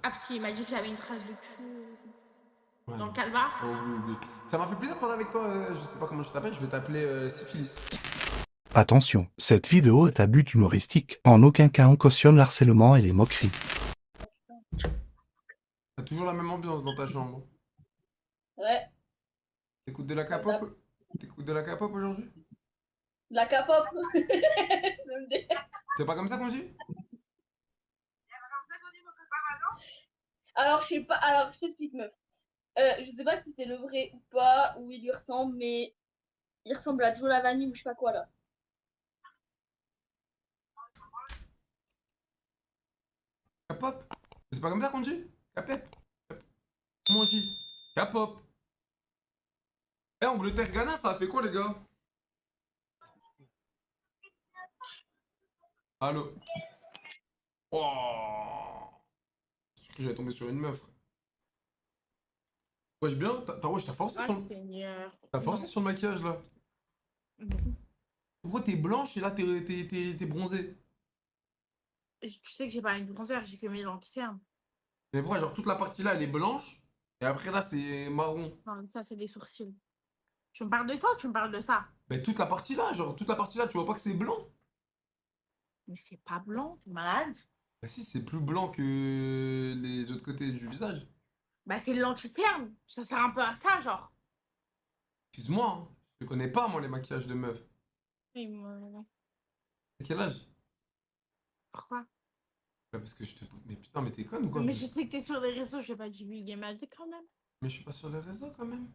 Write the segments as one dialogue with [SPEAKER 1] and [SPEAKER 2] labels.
[SPEAKER 1] Ah, parce qu'il m'a dit que j'avais une trace de cul
[SPEAKER 2] Ouais,
[SPEAKER 1] dans
[SPEAKER 2] non.
[SPEAKER 1] le calbar.
[SPEAKER 2] Oh, oublie, oublie. Ça m'a fait plaisir de parler avec toi. Je sais pas comment je t'appelle, je vais t'appeler Syphilis.
[SPEAKER 3] Attention, cette vidéo est à but humoristique. En aucun cas on cautionne l'harcèlement et les moqueries.
[SPEAKER 2] T'as toujours la même ambiance dans ta chambre.
[SPEAKER 4] Ouais,
[SPEAKER 2] T'écoutes de la
[SPEAKER 4] comme d'hab.
[SPEAKER 2] K-pop? T'écoutes de la K-pop aujourd'hui?
[SPEAKER 4] De la K-pop.
[SPEAKER 2] C'est pas comme ça qu'on dit?
[SPEAKER 4] Alors, je sais pas. Alors, je t'explique, meuf. Je sais pas si c'est le vrai ou pas, ou il lui ressemble, mais il ressemble à Joe Lavani ou je sais pas quoi là.
[SPEAKER 2] K-pop? Mais c'est pas comme ça qu'on dit? K-pop? Comment on dit? K-pop. Eh, Angleterre-Ghana, ça a fait quoi, les gars? Allô? Oh, je crois que j'allais tomber sur une meuf. Wesh, bien? Wesh, t'as forcé
[SPEAKER 1] Ah,
[SPEAKER 2] sur le...
[SPEAKER 1] Seigneur.
[SPEAKER 2] T'as forcé
[SPEAKER 1] Non.
[SPEAKER 2] sur le maquillage, là.
[SPEAKER 1] Non.
[SPEAKER 2] Pourquoi t'es blanche et là, t'es bronzée?
[SPEAKER 1] Tu sais que j'ai pas une bronzeur, j'ai que mes lentilles cernes.
[SPEAKER 2] Mais pourquoi, genre, toute la partie là, elle est blanche, et après là, c'est marron.
[SPEAKER 1] Non, ça, c'est des sourcils. Tu me parles de ça ou tu me parles de ça?
[SPEAKER 2] Mais toute la partie là, genre, toute la partie là, tu vois pas que c'est blanc?
[SPEAKER 1] Mais c'est pas blanc, t'es malade?
[SPEAKER 2] Bah si, c'est plus blanc que les autres côtés du visage.
[SPEAKER 1] Bah, c'est le lentilles cernes. Ça sert un peu à ça, genre.
[SPEAKER 2] Excuse-moi, hein. Je connais pas, moi, les maquillages de meufs.
[SPEAKER 1] Oui,
[SPEAKER 2] À quel âge?
[SPEAKER 1] pourquoi?
[SPEAKER 2] Bah parce que je te... Mais putain, mais t'es conne ou quoi?
[SPEAKER 1] Mais je sais que t'es sur les réseaux, je vais pas divulguer ma vie quand même.
[SPEAKER 2] Mais je suis pas sur les réseaux, quand même.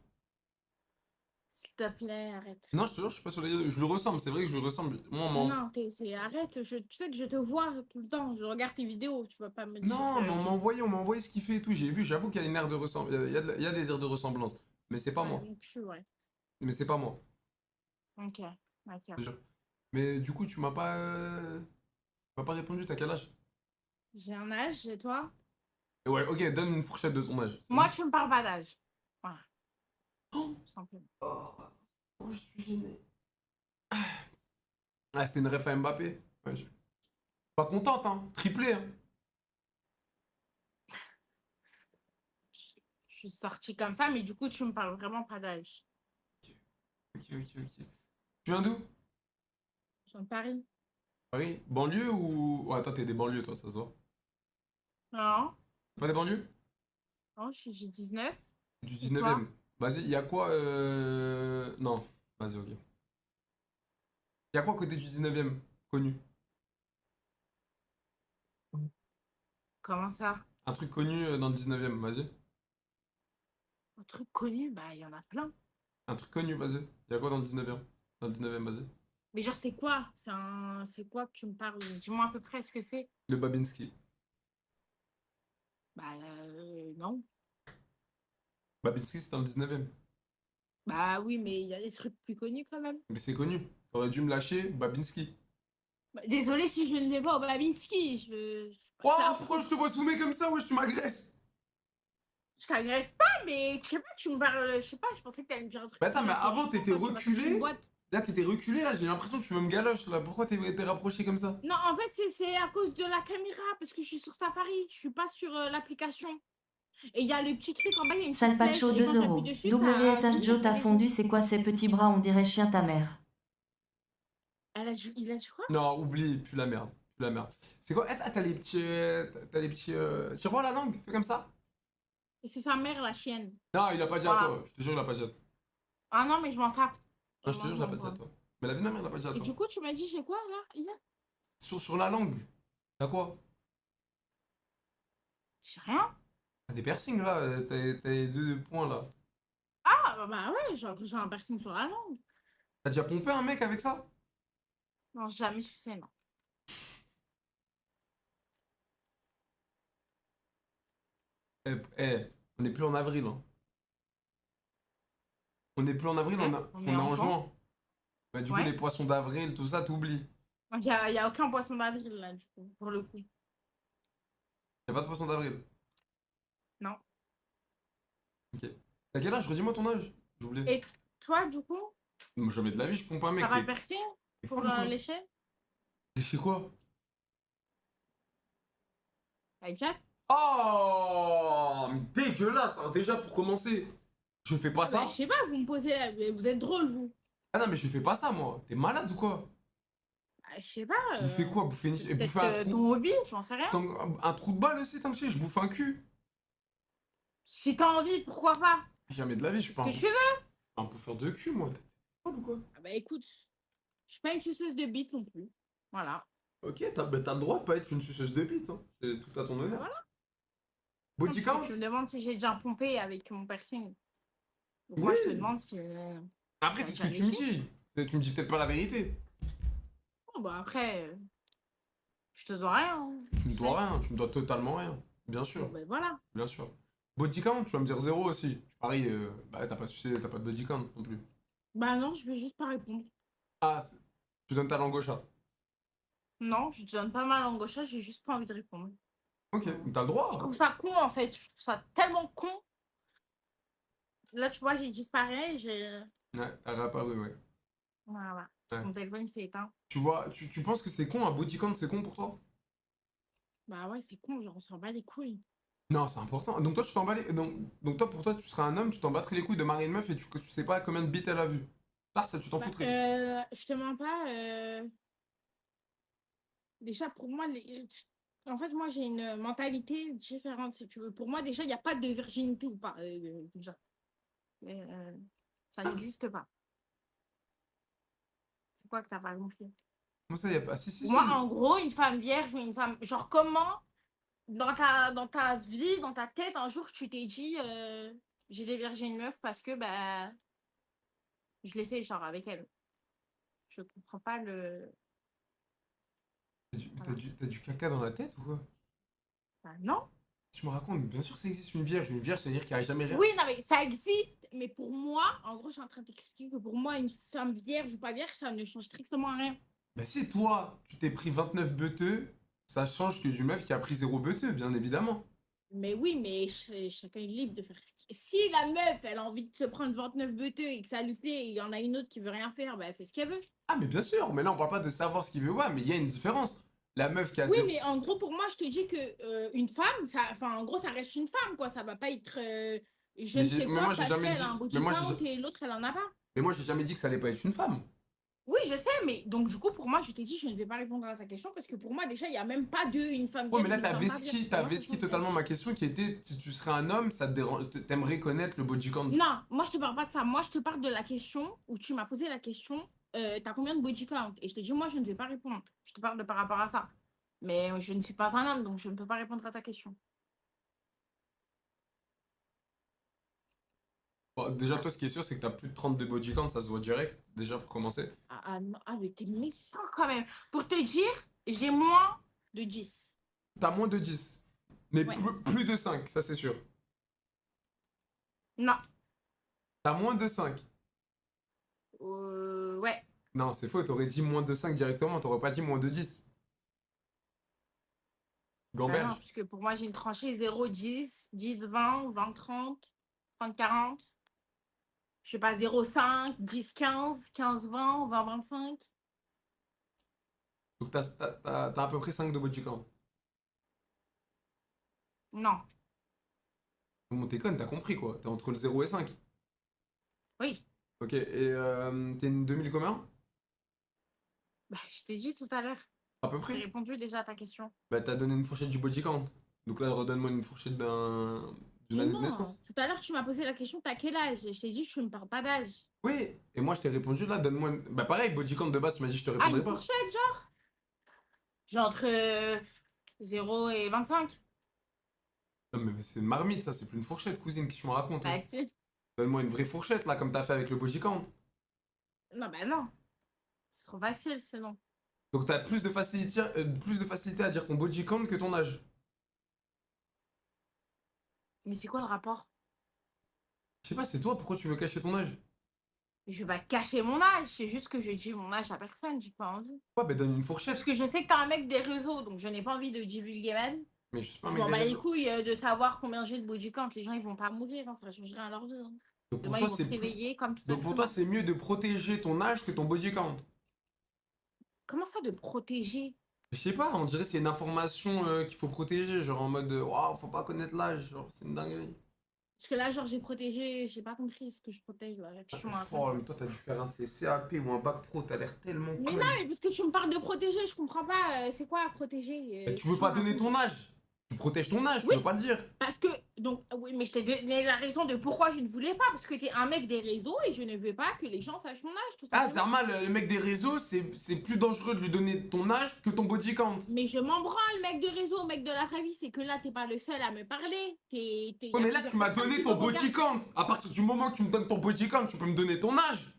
[SPEAKER 1] S'il te plaît, arrête.
[SPEAKER 2] Non, je te jure, je suis pas sur les réseaux. Je le ressemble, c'est vrai que je le ressemble. Moi,
[SPEAKER 1] Non, arrête. Tu sais que je te vois tout le temps. Je regarde tes vidéos. Tu vas pas me dire
[SPEAKER 2] Non, mais
[SPEAKER 1] que
[SPEAKER 2] on m'a envoyé ce qu'il fait et tout. J'ai vu, j'avoue qu'il y a une aire de ressemblance. Il y a des airs de ressemblance. Mais c'est pas
[SPEAKER 1] Ouais,
[SPEAKER 2] moi.
[SPEAKER 1] donc je suis, ouais.
[SPEAKER 2] Mais c'est pas moi.
[SPEAKER 1] Ok, d'accord.
[SPEAKER 2] Je te jure. Mais du coup, tu m'as pas répondu, t'as quel âge?
[SPEAKER 1] J'ai un âge, et toi?
[SPEAKER 2] Ouais, ok, donne une fourchette de ton âge.
[SPEAKER 1] Moi, tu me parles pas d'âge. Voilà,
[SPEAKER 2] Oh,
[SPEAKER 1] tout simplement.
[SPEAKER 2] oh, je suis gêné. Ah, c'était une ref à Mbappé. Ouais, pas contente, hein. Triplé, hein.
[SPEAKER 1] Je suis sortie comme ça, mais du coup, tu me parles vraiment pas d'âge.
[SPEAKER 2] Ok. Tu viens d'où?
[SPEAKER 1] Je viens de Paris.
[SPEAKER 2] Paris? Banlieue ou... Ouais, toi, t'es des banlieues, toi, ça se voit.
[SPEAKER 1] Non,
[SPEAKER 2] Pas des banlieues?
[SPEAKER 1] non, j'ai 19.
[SPEAKER 2] Du
[SPEAKER 1] Et toi?
[SPEAKER 2] 19e. Vas-y, y a quoi Non, vas-y, ok. Y a quoi à côté du 19e? Connu.
[SPEAKER 1] Comment ça?
[SPEAKER 2] Un truc connu dans le 19e, vas-y.
[SPEAKER 1] Un truc connu, bah, il y en a plein.
[SPEAKER 2] Un truc connu, vas-y. Y a quoi dans le 19e? Dans le 19e, vas-y.
[SPEAKER 1] Mais genre, c'est quoi? C'est quoi que tu me parles? Dis-moi à peu près ce que c'est.
[SPEAKER 2] Le Babinski.
[SPEAKER 1] Bah, non.
[SPEAKER 2] Babinski, c'est dans le 19e.
[SPEAKER 1] Bah oui, mais il y a des trucs plus connus quand même.
[SPEAKER 2] Mais c'est connu. T'aurais dû me lâcher Babinski.
[SPEAKER 1] Bah, désolée si je ne vais pas au Babinski. C'est un
[SPEAKER 2] Oh,
[SPEAKER 1] truc.
[SPEAKER 2] pourquoi je te vois zoomer comme ça? Wesh, tu m'agresses.
[SPEAKER 1] Je t'agresse pas, mais je sais pas, tu me parles. Je sais pas, je pensais que t'allais me dire un truc
[SPEAKER 2] Mais
[SPEAKER 1] plus
[SPEAKER 2] attends, mais avant,
[SPEAKER 1] intéressant
[SPEAKER 2] t'étais
[SPEAKER 1] quand tu m'as sorti une
[SPEAKER 2] reculé.
[SPEAKER 1] boîte.
[SPEAKER 2] Là, t'étais reculé, là, j'ai l'impression que tu veux me galoche, là. Pourquoi t'es rapproché comme ça?
[SPEAKER 1] Non, en fait, c'est à cause de la caméra, parce que je suis sur Safari, je suis pas sur l'application. Et il y a le petit truc en bas, il y a une petite flèche,
[SPEAKER 5] Salpacho
[SPEAKER 1] et
[SPEAKER 5] 2
[SPEAKER 1] quand t'appuies
[SPEAKER 5] euros.
[SPEAKER 1] dessus, ça
[SPEAKER 5] WSH
[SPEAKER 1] bouge et
[SPEAKER 5] Joe
[SPEAKER 1] ça
[SPEAKER 5] t'as
[SPEAKER 1] défonce.
[SPEAKER 5] fondu, c'est quoi ces petits bras, on dirait chien ta mère.
[SPEAKER 1] Il a dit quoi?
[SPEAKER 2] Non, oublie, plus la merde. Plus la merde. C'est quoi? Eh, t'as les petits. T'as les petits. Tu revois la langue? Fais comme ça?
[SPEAKER 1] Et c'est sa mère, la chienne.
[SPEAKER 2] Non, il a pas dit à
[SPEAKER 1] Voilà.
[SPEAKER 2] toi. Je te jure, il a pas dit à toi.
[SPEAKER 1] Ah non, mais je m'en tape.
[SPEAKER 2] Non, je te
[SPEAKER 1] Vraiment,
[SPEAKER 2] jure,
[SPEAKER 1] je
[SPEAKER 2] il a
[SPEAKER 1] m'en
[SPEAKER 2] pas dit à
[SPEAKER 1] tape.
[SPEAKER 2] toi. Mais la vie de ma mère, il a pas dit à
[SPEAKER 1] Et
[SPEAKER 2] toi.
[SPEAKER 1] du coup, tu m'as dit, j'ai quoi là?
[SPEAKER 2] Sur la langue. T'as quoi?
[SPEAKER 1] J'ai rien.
[SPEAKER 2] T'as des piercings là. T'as les deux points là.
[SPEAKER 1] Ah, bah ouais, j'ai un piercing sur la langue.
[SPEAKER 2] T'as déjà pompé un mec avec ça?
[SPEAKER 1] Non, j'ai jamais sucé, non.
[SPEAKER 2] On est plus en avril. Hein. On est plus en avril,
[SPEAKER 1] Ouais,
[SPEAKER 2] on
[SPEAKER 1] est
[SPEAKER 2] est
[SPEAKER 1] en
[SPEAKER 2] en
[SPEAKER 1] juin.
[SPEAKER 2] juin. Bah, du coup,
[SPEAKER 1] Ouais.
[SPEAKER 2] les poissons d'avril, tout ça, t'oublies.
[SPEAKER 1] Y a aucun poisson d'avril là, du coup, pour le coup.
[SPEAKER 2] Y'a pas de poisson d'avril.
[SPEAKER 1] Non.
[SPEAKER 2] Ok. T'as quel âge? Redis-moi ton âge. J'ai oublié.
[SPEAKER 1] Et toi, du coup,
[SPEAKER 2] Moi, jamais de la vie, je pompe un mec.
[SPEAKER 1] t'as pas de piercing
[SPEAKER 2] T'es
[SPEAKER 1] pour
[SPEAKER 2] folle ou quoi?
[SPEAKER 1] lécher?
[SPEAKER 2] Lécher quoi?
[SPEAKER 1] Avec Jack?
[SPEAKER 2] Oh! que là, ça, déjà pour commencer, je fais pas ça.
[SPEAKER 1] Bah, je sais pas, vous me posez là, vous êtes drôle, vous.
[SPEAKER 2] Ah non, mais je fais pas ça, moi. T'es malade ou quoi?
[SPEAKER 1] Bah, je sais pas.
[SPEAKER 2] Bouffer quoi? Bouffer,
[SPEAKER 1] C'est
[SPEAKER 2] bouffer
[SPEAKER 1] peut-être
[SPEAKER 2] un trou.
[SPEAKER 1] ton hobby, j'en sais rien.
[SPEAKER 2] Un trou de balle aussi, tant que je sais, je bouffe un cul.
[SPEAKER 1] Si t'as envie, pourquoi pas?
[SPEAKER 2] Jamais de la vie, je suis
[SPEAKER 1] Ce
[SPEAKER 2] pas
[SPEAKER 1] que tu veux.
[SPEAKER 2] un bouffeur de cul, moi. T'es folle ou quoi?
[SPEAKER 1] Ah bah écoute, je suis pas une suceuse de bite non plus. Voilà.
[SPEAKER 2] Ok, t'as le droit de pas être une suceuse de bite, hein. C'est tout à ton honneur.
[SPEAKER 1] Voilà.
[SPEAKER 2] Body
[SPEAKER 1] Parce
[SPEAKER 2] count?
[SPEAKER 1] que tu me demandes si j'ai déjà pompé avec mon piercing. Donc
[SPEAKER 2] Oui.
[SPEAKER 1] moi, je te demande si.
[SPEAKER 2] Après, c'est ce que tu me dis. Tu me dis peut-être pas la vérité.
[SPEAKER 1] Bon, bah après, je te dois rien. Hein.
[SPEAKER 2] Tu me dois rien, tu me dois totalement rien. Bien
[SPEAKER 1] Bon,
[SPEAKER 2] sûr,
[SPEAKER 1] bah voilà.
[SPEAKER 2] bien sûr. Body count, tu vas me dire 0 aussi. Pareil, bah t'as pas sucé, t'as pas de body count non plus.
[SPEAKER 1] Bah non, je vais juste pas répondre.
[SPEAKER 2] Ah, tu donnes ta langue au chat.
[SPEAKER 1] Non, je te donne pas ma langue au chat, j'ai juste pas envie de répondre.
[SPEAKER 2] Ok, t'as le
[SPEAKER 1] Je
[SPEAKER 2] droit.
[SPEAKER 1] trouve ça con en fait, je trouve ça tellement con. Là, tu vois, j'ai disparu, j'ai.
[SPEAKER 2] Ouais, t'as réapparu, ouais.
[SPEAKER 1] Voilà.
[SPEAKER 2] Ouais.
[SPEAKER 1] Mon téléphone il s'est éteint.
[SPEAKER 2] Tu vois, tu penses que c'est con, un body count, c'est con pour toi?
[SPEAKER 1] Bah ouais, c'est con, genre on s'en bat les couilles.
[SPEAKER 2] Non, c'est important. Donc toi, tu t'en bats les... donc toi, pour toi, tu serais un homme, tu t'en battrais les couilles de marier une meuf et tu sais pas combien de bites elle a vu. Ça, tu t'en
[SPEAKER 1] Bah,
[SPEAKER 2] foutrais.
[SPEAKER 1] je te mens pas. Déjà, pour moi, en fait, moi, j'ai une mentalité différente, si tu veux. Pour moi, déjà, il n'y a pas de virginité ou pas. Déjà. Ça n'existe pas. C'est quoi que t'as pas compris?
[SPEAKER 2] Comment ça, y a pas... Si, si,
[SPEAKER 1] Pour
[SPEAKER 2] si.
[SPEAKER 1] moi, en gros, une femme vierge ou une femme. Genre, comment, dans ta vie, dans ta tête, un jour, tu t'es dit, j'ai dévergé une meuf parce que, bah, je l'ai fait, genre, avec elle. Je comprends pas le.
[SPEAKER 2] T'as du caca dans la tête ou quoi?
[SPEAKER 1] Bah, non.
[SPEAKER 2] Tu me racontes, bien sûr, ça existe une vierge. Une vierge, c'est-à-dire qu'il n'y a jamais rien.
[SPEAKER 1] Oui, non, mais ça existe. Mais pour moi, en gros, je suis en train de t'expliquer que pour moi, une femme vierge ou pas vierge, ça ne change strictement rien.
[SPEAKER 2] Bah si toi, tu t'es pris 29 beuteux, ça change que d'une meuf qui a pris 0 beuteux, bien évidemment.
[SPEAKER 1] Mais oui, mais chacun est libre de faire ce qu'il... Si la meuf, elle a envie de se prendre 29 beuteux et que ça lui plaît et il y en a une autre qui veut rien faire, bah elle fait ce qu'elle veut.
[SPEAKER 2] Ah mais bien sûr, mais là on parle pas de savoir ce qu'il veut, ouais, mais il y a une différence. La meuf qui a
[SPEAKER 1] Oui,
[SPEAKER 2] zéro...
[SPEAKER 1] mais en gros, pour moi, je te dis que une femme, ça, enfin, en gros, ça reste une femme, quoi. Ça va pas être je
[SPEAKER 2] Mais,
[SPEAKER 1] ne sais
[SPEAKER 2] mais moi
[SPEAKER 1] quoi
[SPEAKER 2] j'ai
[SPEAKER 1] parce
[SPEAKER 2] jamais
[SPEAKER 1] qu'elle
[SPEAKER 2] dit...
[SPEAKER 1] a un
[SPEAKER 2] Mais
[SPEAKER 1] body
[SPEAKER 2] moi
[SPEAKER 1] count
[SPEAKER 2] j'ai
[SPEAKER 1] et l'autre, elle en a pas.
[SPEAKER 2] mais moi j'ai jamais dit que ça allait pas être une femme.
[SPEAKER 1] Oui, je sais, mais donc du coup, pour moi, je t'ai dit, je ne vais pas répondre à ta question parce que pour moi, déjà, il n'y a même pas une femme
[SPEAKER 2] Ouais, mais
[SPEAKER 1] vierge
[SPEAKER 2] là
[SPEAKER 1] et une femme pas vierge. Pour
[SPEAKER 2] t'as
[SPEAKER 1] moi, c'est
[SPEAKER 2] vesqui
[SPEAKER 1] chose
[SPEAKER 2] totalement ma question qui était si tu serais un homme, ça te dérange... T'aimerais connaître le body count.
[SPEAKER 1] Non, moi je te parle pas de ça. Moi je te parle de la question où tu m'as posé la question t'as combien de body count? Et je te dis, moi je ne vais pas répondre. Je te parle de par rapport à ça. Mais je ne suis pas un homme, donc je ne peux pas répondre à ta question.
[SPEAKER 2] Bon, déjà toi ce qui est sûr c'est que t'as plus de 32 body count, ça se voit direct, déjà pour commencer.
[SPEAKER 1] Non, mais t'es méchant quand même. Pour te dire, j'ai moins de 10.
[SPEAKER 2] T'as moins de 10. Mais
[SPEAKER 1] Ouais.
[SPEAKER 2] plus de 5, ça c'est sûr.
[SPEAKER 1] Non.
[SPEAKER 2] T'as moins de 5.
[SPEAKER 1] Ouais.
[SPEAKER 2] Non, c'est faux, t'aurais dit moins de 5 directement, t'aurais pas dit moins de 10.
[SPEAKER 1] Bah non,
[SPEAKER 2] Gamberge.
[SPEAKER 1] puisque pour moi j'ai une tranchée 0, 10, 10, 20, 20, 30, 30, 40. Je sais pas, 0, 5, 10, 15, 15, 20, 20, 25.
[SPEAKER 2] Donc t'as à peu près 5 de body count.
[SPEAKER 1] Non.
[SPEAKER 2] Bon, t'es conne, t'as compris quoi. T'es entre le 0 et 5.
[SPEAKER 1] Oui.
[SPEAKER 2] Ok, et t'es une 2000 combien?
[SPEAKER 1] Bah, je t'ai dit tout à l'heure.
[SPEAKER 2] À peu
[SPEAKER 1] J'ai
[SPEAKER 2] près?
[SPEAKER 1] répondu déjà à ta question.
[SPEAKER 2] Bah t'as donné une fourchette du body count. Donc là, redonne-moi une fourchette d'une
[SPEAKER 1] Mais
[SPEAKER 2] année de
[SPEAKER 1] non,
[SPEAKER 2] naissance.
[SPEAKER 1] tout à l'heure, tu m'as posé la question, t'as quel âge? Et je t'ai dit, je ne parle pas d'âge.
[SPEAKER 2] Oui, et moi je t'ai répondu là, donne-moi une... Bah pareil, body count de base, tu m'as dit je te
[SPEAKER 1] Ah,
[SPEAKER 2] répondrai
[SPEAKER 1] une
[SPEAKER 2] pas.
[SPEAKER 1] fourchette, genre? J'ai entre 0 et 25.
[SPEAKER 2] Non mais c'est une marmite ça, c'est plus une fourchette cousine, qu'est-ce que tu me racontes hein.
[SPEAKER 1] Bah, si.
[SPEAKER 2] Donne-moi une vraie fourchette là, comme t'as fait avec le body count.
[SPEAKER 1] Non, bah non. C'est trop facile, sinon.
[SPEAKER 2] Donc t'as plus de facilité à dire ton body count que ton âge.
[SPEAKER 1] Mais c'est quoi le rapport?
[SPEAKER 2] Je sais pas, c'est toi, pourquoi tu veux cacher ton âge?
[SPEAKER 1] Je vais pas cacher mon âge. C'est juste que je dis mon âge à personne, j'ai pas envie.
[SPEAKER 2] Ouais, bah donne une
[SPEAKER 1] Parce
[SPEAKER 2] fourchette.
[SPEAKER 1] que je sais que t'es un mec des réseaux, donc je n'ai pas envie de divulguer même.
[SPEAKER 2] Mais je suis pas un
[SPEAKER 1] Je
[SPEAKER 2] mec
[SPEAKER 1] m'en
[SPEAKER 2] des
[SPEAKER 1] bats les
[SPEAKER 2] réseaux.
[SPEAKER 1] couilles de savoir combien j'ai de body count. Les gens, ils vont pas mourir, hein, ça va changer rien à leur vie. Hein.
[SPEAKER 2] Donc pour
[SPEAKER 1] Demain,
[SPEAKER 2] toi,
[SPEAKER 1] ils vont se
[SPEAKER 2] c'est plus...
[SPEAKER 1] réveiller comme tout
[SPEAKER 2] Donc
[SPEAKER 1] être
[SPEAKER 2] pour toi,
[SPEAKER 1] humain.
[SPEAKER 2] c'est mieux de protéger ton âge que ton body count.
[SPEAKER 1] Comment ça de protéger?
[SPEAKER 2] Je sais pas, on dirait que c'est une information qu'il faut protéger, genre en mode, waouh, faut pas connaître l'âge, genre c'est une dinguerie.
[SPEAKER 1] Parce que là, genre, j'ai protégé, j'ai pas compris ce que je protège là. Qu'est-ce que tu me racontes?
[SPEAKER 2] Oh, mais toi, t'as dû faire un de ces CAP ou un bac pro, t'as l'air tellement
[SPEAKER 1] Mais
[SPEAKER 2] con.
[SPEAKER 1] non, mais parce que tu me parles de protéger, je comprends pas. C'est quoi à protéger?
[SPEAKER 2] Mais tu veux pas donner ton âge. Tu protèges ton âge, tu
[SPEAKER 1] Oui.
[SPEAKER 2] veux pas le dire.
[SPEAKER 1] Parce que, donc, oui, mais je t'ai donné la raison de pourquoi je ne voulais pas. Parce que t'es un mec des réseaux et je ne veux pas que les gens sachent mon âge, tout
[SPEAKER 2] Ah, c'est
[SPEAKER 1] simplement.
[SPEAKER 2] normal, le mec des réseaux, c'est plus dangereux de lui donner ton âge que ton body count.
[SPEAKER 1] Mais je m'en branle, mec de réseau, mec de la vraie vie. C'est que là, t'es pas le seul à me parler. Y
[SPEAKER 2] Ouais,
[SPEAKER 1] a
[SPEAKER 2] mais là,
[SPEAKER 1] plusieurs
[SPEAKER 2] tu m'as
[SPEAKER 1] personnes
[SPEAKER 2] donné
[SPEAKER 1] qui
[SPEAKER 2] ton
[SPEAKER 1] me
[SPEAKER 2] body
[SPEAKER 1] regardent.
[SPEAKER 2] count. À partir du moment que tu me donnes ton body count, tu peux me donner ton âge.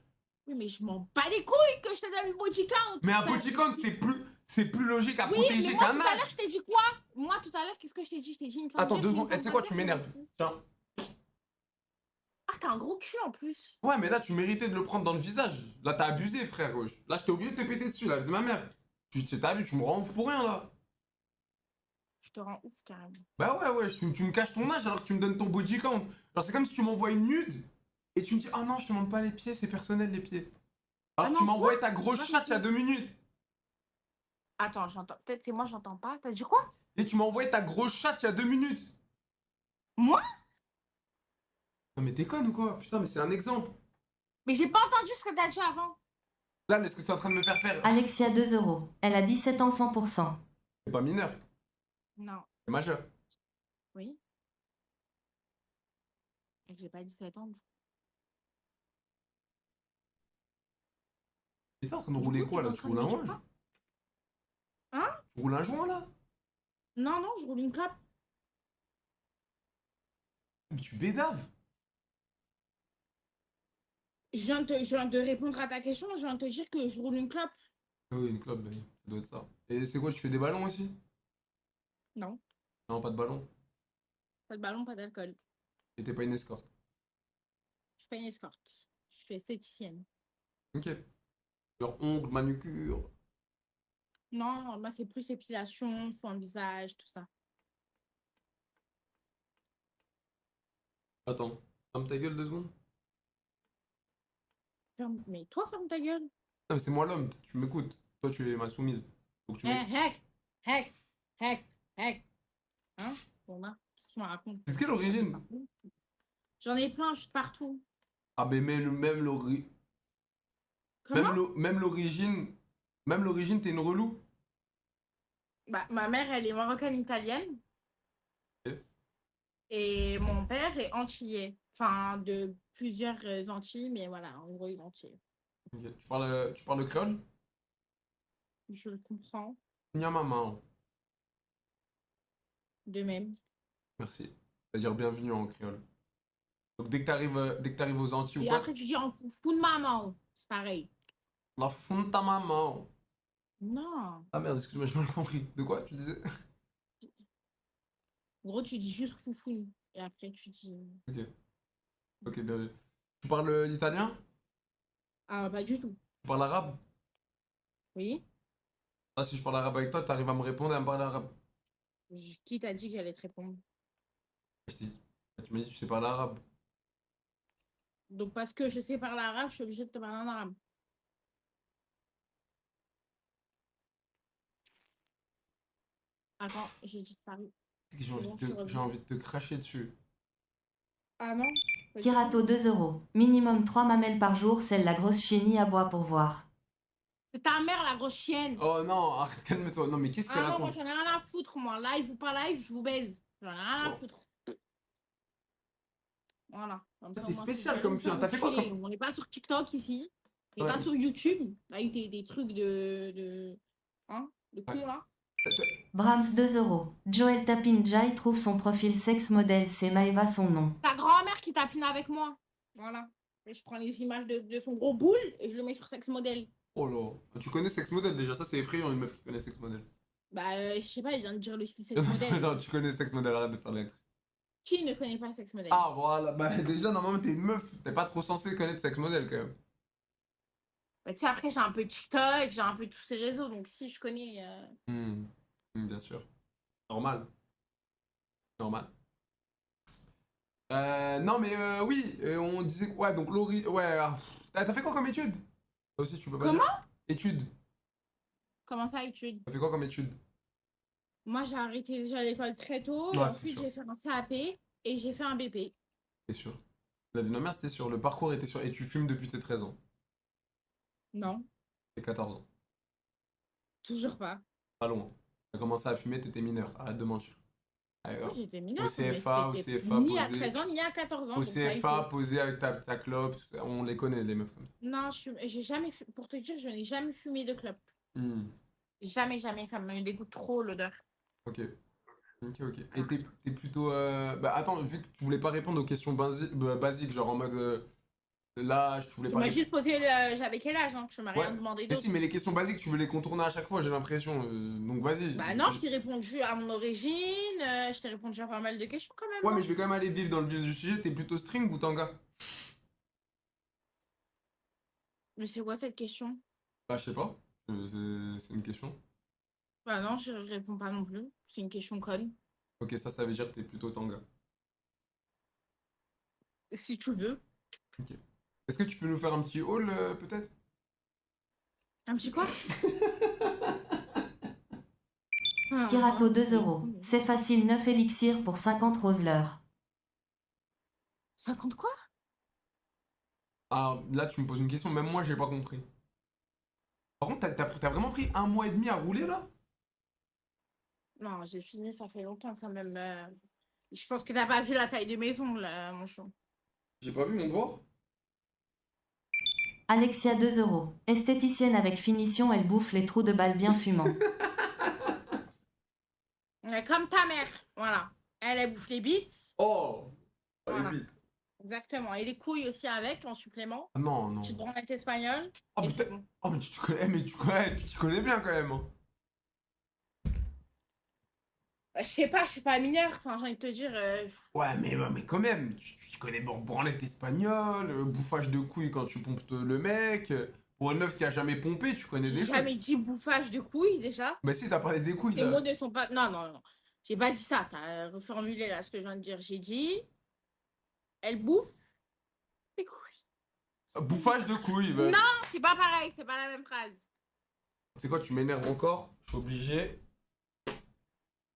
[SPEAKER 1] Oui, mais je m'en bats les couilles que je te donne le body count.
[SPEAKER 2] Mais un
[SPEAKER 1] Ça,
[SPEAKER 2] body count, c'est plus logique à
[SPEAKER 1] Oui, mais
[SPEAKER 2] protéger
[SPEAKER 1] moi,
[SPEAKER 2] qu'un
[SPEAKER 1] tout à l'heure,
[SPEAKER 2] âge.
[SPEAKER 1] je t'ai dit quoi? Moi, tout à l'heure, qu'est-ce que je t'ai dit? Je t'ai dit une femme
[SPEAKER 2] Attends,
[SPEAKER 1] vierge,
[SPEAKER 2] 2
[SPEAKER 1] c'est une
[SPEAKER 2] secondes. Eh, tu
[SPEAKER 1] femme
[SPEAKER 2] sais quoi,
[SPEAKER 1] pas
[SPEAKER 2] tu
[SPEAKER 1] vierge, je m'en
[SPEAKER 2] m'énerves.
[SPEAKER 1] fous.
[SPEAKER 2] Tiens.
[SPEAKER 1] Ah, t'as un gros cul en plus.
[SPEAKER 2] Ouais, mais là, tu méritais de le prendre dans le visage. Là, t'as abusé, frère. Wesh. Là, j'étais obligé de te péter dessus, là, de ma mère. T'as vu, tu me rends ouf pour rien, là.
[SPEAKER 1] Je te rends ouf, carrément.
[SPEAKER 2] Bah ouais, ouais, tu me caches ton âge alors que tu me donnes ton body count. Genre, c'est comme si tu m'envoies une nude et tu me dis, oh non, je te montre pas les pieds, c'est personnel, les pieds. Alors
[SPEAKER 1] Ah
[SPEAKER 2] que tu
[SPEAKER 1] non,
[SPEAKER 2] m'as
[SPEAKER 1] quoi?
[SPEAKER 2] envoyé ta grosse
[SPEAKER 1] Pas
[SPEAKER 2] chatte il y a
[SPEAKER 1] compris.
[SPEAKER 2] 2 minutes.
[SPEAKER 1] Attends, j'entends. Peut-être c'est moi, j'entends pas. T'as dit quoi?
[SPEAKER 2] Et tu m'as envoyé ta grosse chatte il y a 2 minutes.
[SPEAKER 1] Moi?
[SPEAKER 2] Non, mais t'es conne ou quoi? Putain, mais c'est un exemple.
[SPEAKER 1] Mais j'ai pas entendu ce que t'as dit avant.
[SPEAKER 2] Là, est-ce que tu es en train de me faire faire?
[SPEAKER 5] Alexia 2 euros. Elle a 17 ans 100%.
[SPEAKER 2] C'est pas mineur,
[SPEAKER 1] Non.
[SPEAKER 2] c'est majeur.
[SPEAKER 1] Oui. Et que j'ai pas 17 ans, du coup.
[SPEAKER 2] Et t'es en train de
[SPEAKER 1] Du
[SPEAKER 2] rouler
[SPEAKER 1] coup,
[SPEAKER 2] quoi
[SPEAKER 1] t'es
[SPEAKER 2] là?
[SPEAKER 1] en
[SPEAKER 2] Tu
[SPEAKER 1] train de
[SPEAKER 2] roules
[SPEAKER 1] me
[SPEAKER 2] un
[SPEAKER 1] dire
[SPEAKER 2] joint?
[SPEAKER 1] quoi? Hein?
[SPEAKER 2] Tu roules un joint là?
[SPEAKER 1] Non, non, je roule une clope.
[SPEAKER 2] Mais tu bédaves.
[SPEAKER 1] Je viens de répondre à ta question, je viens de te dire que je roule une clope.
[SPEAKER 2] Ah oui, une clope, ben, ça doit être ça. Et c'est quoi, tu fais des ballons aussi?
[SPEAKER 1] Non,
[SPEAKER 2] Non, pas de ballon.
[SPEAKER 1] pas de ballon, pas d'alcool.
[SPEAKER 2] Et t'es pas une escorte.
[SPEAKER 1] Je suis pas une escorte. Je suis esthéticienne.
[SPEAKER 2] Ok. Genre ongles, manucure.
[SPEAKER 1] Non, moi, c'est plus épilation, soin visage, tout ça.
[SPEAKER 2] Attends, ferme ta gueule 2 secondes.
[SPEAKER 1] Mais toi, ferme ta gueule.
[SPEAKER 2] Non, mais c'est moi l'homme, tu m'écoutes. Toi, tu es ma soumise. Donc tu m'écoutes.
[SPEAKER 1] Heck, heck, heck, heck. Hein? Bon, là, qu'est-ce qu'il me raconte?
[SPEAKER 2] C'est de quelle origine?
[SPEAKER 1] J'en ai plein, je suis partout.
[SPEAKER 2] Ah, mais
[SPEAKER 1] Comment?
[SPEAKER 2] même l'origine, t'es une relou.
[SPEAKER 1] Bah, ma mère, elle est marocaine-italienne.
[SPEAKER 2] Ok.
[SPEAKER 1] Et mon père est antillais. Enfin, de plusieurs Antilles, mais voilà, en gros, il est antillais.
[SPEAKER 2] Ok. Tu parles le créole?
[SPEAKER 1] Je le comprends
[SPEAKER 2] Nya maman.
[SPEAKER 1] de même.
[SPEAKER 2] Merci. C'est-à-dire bienvenue en créole. Donc dès que t'arrives aux Antilles ou
[SPEAKER 1] Et
[SPEAKER 2] quoi,
[SPEAKER 1] après, tu dis en fou de maman. C'est pareil.
[SPEAKER 2] la fonte ta maman.
[SPEAKER 1] Non.
[SPEAKER 2] Ah merde, excuse-moi, j'ai mal compris. De quoi tu disais?
[SPEAKER 1] En gros, tu dis juste foufoune. Et après, tu dis.
[SPEAKER 2] Ok. Ok, bien vu. Tu parles l'italien?
[SPEAKER 1] Ah, pas du tout.
[SPEAKER 2] Tu parles arabe?
[SPEAKER 1] Oui.
[SPEAKER 2] Ah, si je parle arabe avec toi, t'arrives à me répondre et à me parler arabe.
[SPEAKER 1] Qui t'a dit que j'allais te répondre?
[SPEAKER 2] Je t'ai dit. Tu m'as dit tu sais parler arabe.
[SPEAKER 1] Donc, parce que je sais parler arabe, je suis obligée de te parler en arabe. Attends, j'ai disparu.
[SPEAKER 2] J'ai
[SPEAKER 1] C'est
[SPEAKER 2] envie,
[SPEAKER 1] bon, je suis
[SPEAKER 2] j'ai
[SPEAKER 1] revenue.
[SPEAKER 2] envie de te cracher dessus.
[SPEAKER 1] Ah non? Pas du
[SPEAKER 5] Kirato
[SPEAKER 1] tout.
[SPEAKER 5] 2 euros. Minimum 3 mamelles par jour, celle la grosse chénie à bois pour voir.
[SPEAKER 1] C'est ta mère, la grosse chienne.
[SPEAKER 2] Oh non, arrête, calme-toi. Non, mais qu'est-ce qu'elle
[SPEAKER 1] Ah non, moi
[SPEAKER 2] raconte?
[SPEAKER 1] j'en ai rien à foutre, moi. Live ou pas live, je vous baise. J'en ai rien à
[SPEAKER 2] Bon.
[SPEAKER 1] foutre. Voilà. Comme
[SPEAKER 2] Toi,
[SPEAKER 1] ça,
[SPEAKER 2] t'es
[SPEAKER 1] moi, c'est
[SPEAKER 2] spécial
[SPEAKER 1] bien.
[SPEAKER 2] comme fille, hein. T'as fait quoi
[SPEAKER 1] Enculé.
[SPEAKER 2] comme.
[SPEAKER 1] On n'est pas sur TikTok ici. On n'est
[SPEAKER 2] Ouais.
[SPEAKER 1] pas sur YouTube. Là, il y a des trucs de
[SPEAKER 2] Ouais.
[SPEAKER 1] con là.
[SPEAKER 5] Brahms 2 euros. Joel Tapinjai trouve son profil sexe modèle, c'est Maeva son nom.
[SPEAKER 1] Ta grand-mère qui tapine avec moi. Voilà. Et je prends les images de son gros boule et je le mets sur Sex Model.
[SPEAKER 2] Oh là. Tu connais Sex Model déjà, ça c'est effrayant une meuf qui connaît Sex Model.
[SPEAKER 1] Bah, je sais pas, il vient de dire le style Sex Model.
[SPEAKER 2] Non, tu connais Sex Model, arrête de faire de l'actrice.
[SPEAKER 1] Qui ne connaît pas Sex Model?
[SPEAKER 2] Ah voilà, bah déjà normalement t'es une meuf, t'es pas trop censé connaître Sex Model quand même.
[SPEAKER 1] Bah, tu sais, après, j'ai un peu TikTok, j'ai un peu tous ces réseaux, donc si je connais.
[SPEAKER 2] Bien sûr. Normal. Normal. Non mais oui, on disait quoi, donc Laurie, ouais, t'as fait quoi comme étude? Ça aussi tu peux pas
[SPEAKER 1] Comment?
[SPEAKER 2] dire. Études.
[SPEAKER 1] Comment ça, études?
[SPEAKER 2] T'as fait quoi comme étude?
[SPEAKER 1] Moi, j'ai arrêté déjà l'école très tôt.
[SPEAKER 2] Ouais,
[SPEAKER 1] Et
[SPEAKER 2] c'était
[SPEAKER 1] ensuite,
[SPEAKER 2] sûr.
[SPEAKER 1] j'ai fait un CAP et j'ai fait un BP.
[SPEAKER 2] T'es sûr? La vie de ma mère, c'était sûr. Le parcours était sûr. Et tu fumes depuis tes 13 ans.
[SPEAKER 1] Non,
[SPEAKER 2] Tes 14 ans.
[SPEAKER 1] toujours pas.
[SPEAKER 2] Pas loin. T'as commencé à fumer, t'étais mineur. Arrête de mentir. Allez,
[SPEAKER 1] Oui,
[SPEAKER 2] hop.
[SPEAKER 1] j'étais
[SPEAKER 2] Au
[SPEAKER 1] mineure, mais
[SPEAKER 2] CFA, au
[SPEAKER 1] c'était
[SPEAKER 2] CFA,
[SPEAKER 1] ni à
[SPEAKER 2] posé.
[SPEAKER 1] 13 ans, ni à 14 ans,
[SPEAKER 2] Au
[SPEAKER 1] donc ça, il
[SPEAKER 2] CFA,
[SPEAKER 1] faut.
[SPEAKER 2] posé avec ta clope. Tout ça. On les connaît, les meufs comme ça.
[SPEAKER 1] Non, j'ai jamais pour te dire, je n'ai jamais fumé de clope.
[SPEAKER 2] Hmm.
[SPEAKER 1] Jamais, jamais, ça me dégoûte trop l'odeur.
[SPEAKER 2] Ok. Ok, ok. Et t'es plutôt. Bah attends, vu que tu voulais pas répondre aux questions basiques, genre en mode l'âge, tu voulais
[SPEAKER 1] Tu
[SPEAKER 2] pas
[SPEAKER 1] m'as
[SPEAKER 2] répondre.
[SPEAKER 1] juste posé j'avais quel âge, hein, tu m'as
[SPEAKER 2] Ouais.
[SPEAKER 1] rien demandé
[SPEAKER 2] Mais
[SPEAKER 1] d'autre.
[SPEAKER 2] si, mais les questions basiques, tu veux les contourner à chaque fois, j'ai l'impression. Donc vas-y.
[SPEAKER 1] Bah non, je t'ai répondu à mon origine, je t'ai répondu à pas mal de questions quand même,
[SPEAKER 2] Ouais, mais
[SPEAKER 1] non?
[SPEAKER 2] je vais quand même aller vivre dans le vif du sujet. T'es plutôt string ou tanga?
[SPEAKER 1] Mais c'est quoi cette question?
[SPEAKER 2] Bah, je sais pas. C'est une question.
[SPEAKER 1] Bah non, je réponds pas non plus. C'est une question conne.
[SPEAKER 2] Ok, ça veut dire que t'es plutôt tanga.
[SPEAKER 1] Si tu veux.
[SPEAKER 2] Ok. Est-ce que tu peux nous faire un petit haul, peut-être?
[SPEAKER 1] Un petit quoi? Ah,
[SPEAKER 5] Kirato 2
[SPEAKER 1] il est fou,
[SPEAKER 5] euros.
[SPEAKER 1] mais-
[SPEAKER 5] C'est facile 9 élixirs pour 50 roses l'heure.
[SPEAKER 1] 50 quoi?
[SPEAKER 2] Ah, là, tu me poses une question, même moi, j'ai pas compris. Par contre, t'as vraiment pris 1 mois et demi à rouler, là?
[SPEAKER 1] Non, j'ai fini, ça fait longtemps quand même. Je pense que t'as pas vu la taille de maison, là, mon chou.
[SPEAKER 2] J'ai pas vu mon devoir.
[SPEAKER 5] Alexia 2 euros. Esthéticienne avec finition, elle bouffe les trous de balles bien fumants.
[SPEAKER 1] Comme ta mère, voilà. Elle bouffe les bites.
[SPEAKER 2] Oh! Oh, les
[SPEAKER 1] Voilà,
[SPEAKER 2] bites.
[SPEAKER 1] exactement. Et les couilles aussi avec, en supplément.
[SPEAKER 2] Ah, non, non.
[SPEAKER 1] Petite branlette espagnole.
[SPEAKER 2] Oh,
[SPEAKER 1] Et
[SPEAKER 2] mais,
[SPEAKER 1] c'est bon.
[SPEAKER 2] oh, mais tu te connais, tu t'y connais bien quand même, hein.
[SPEAKER 1] Bah, je sais pas, je suis pas mineure. Enfin, j'ai envie de te dire.
[SPEAKER 2] Ouais, mais quand même, tu t'y connais branlette espagnole, bouffage de couilles quand tu pompes le mec. Pour une meuf qui a jamais pompé, tu connais
[SPEAKER 1] J'ai
[SPEAKER 2] des choses.
[SPEAKER 1] jamais dit bouffage de couilles déjà.
[SPEAKER 2] Bah si, t'as parlé des couilles,
[SPEAKER 1] Ces
[SPEAKER 2] là.
[SPEAKER 1] mots ne sont pas. Non, non, non. J'ai pas dit ça. T'as reformulé là ce que je viens de dire. J'ai dit. Elle bouffe les couilles.
[SPEAKER 2] Bouffage de couilles, bah.
[SPEAKER 1] Non, c'est pas pareil. C'est pas la même phrase.
[SPEAKER 2] C'est quoi, tu m'énerves encore? Je suis obligé.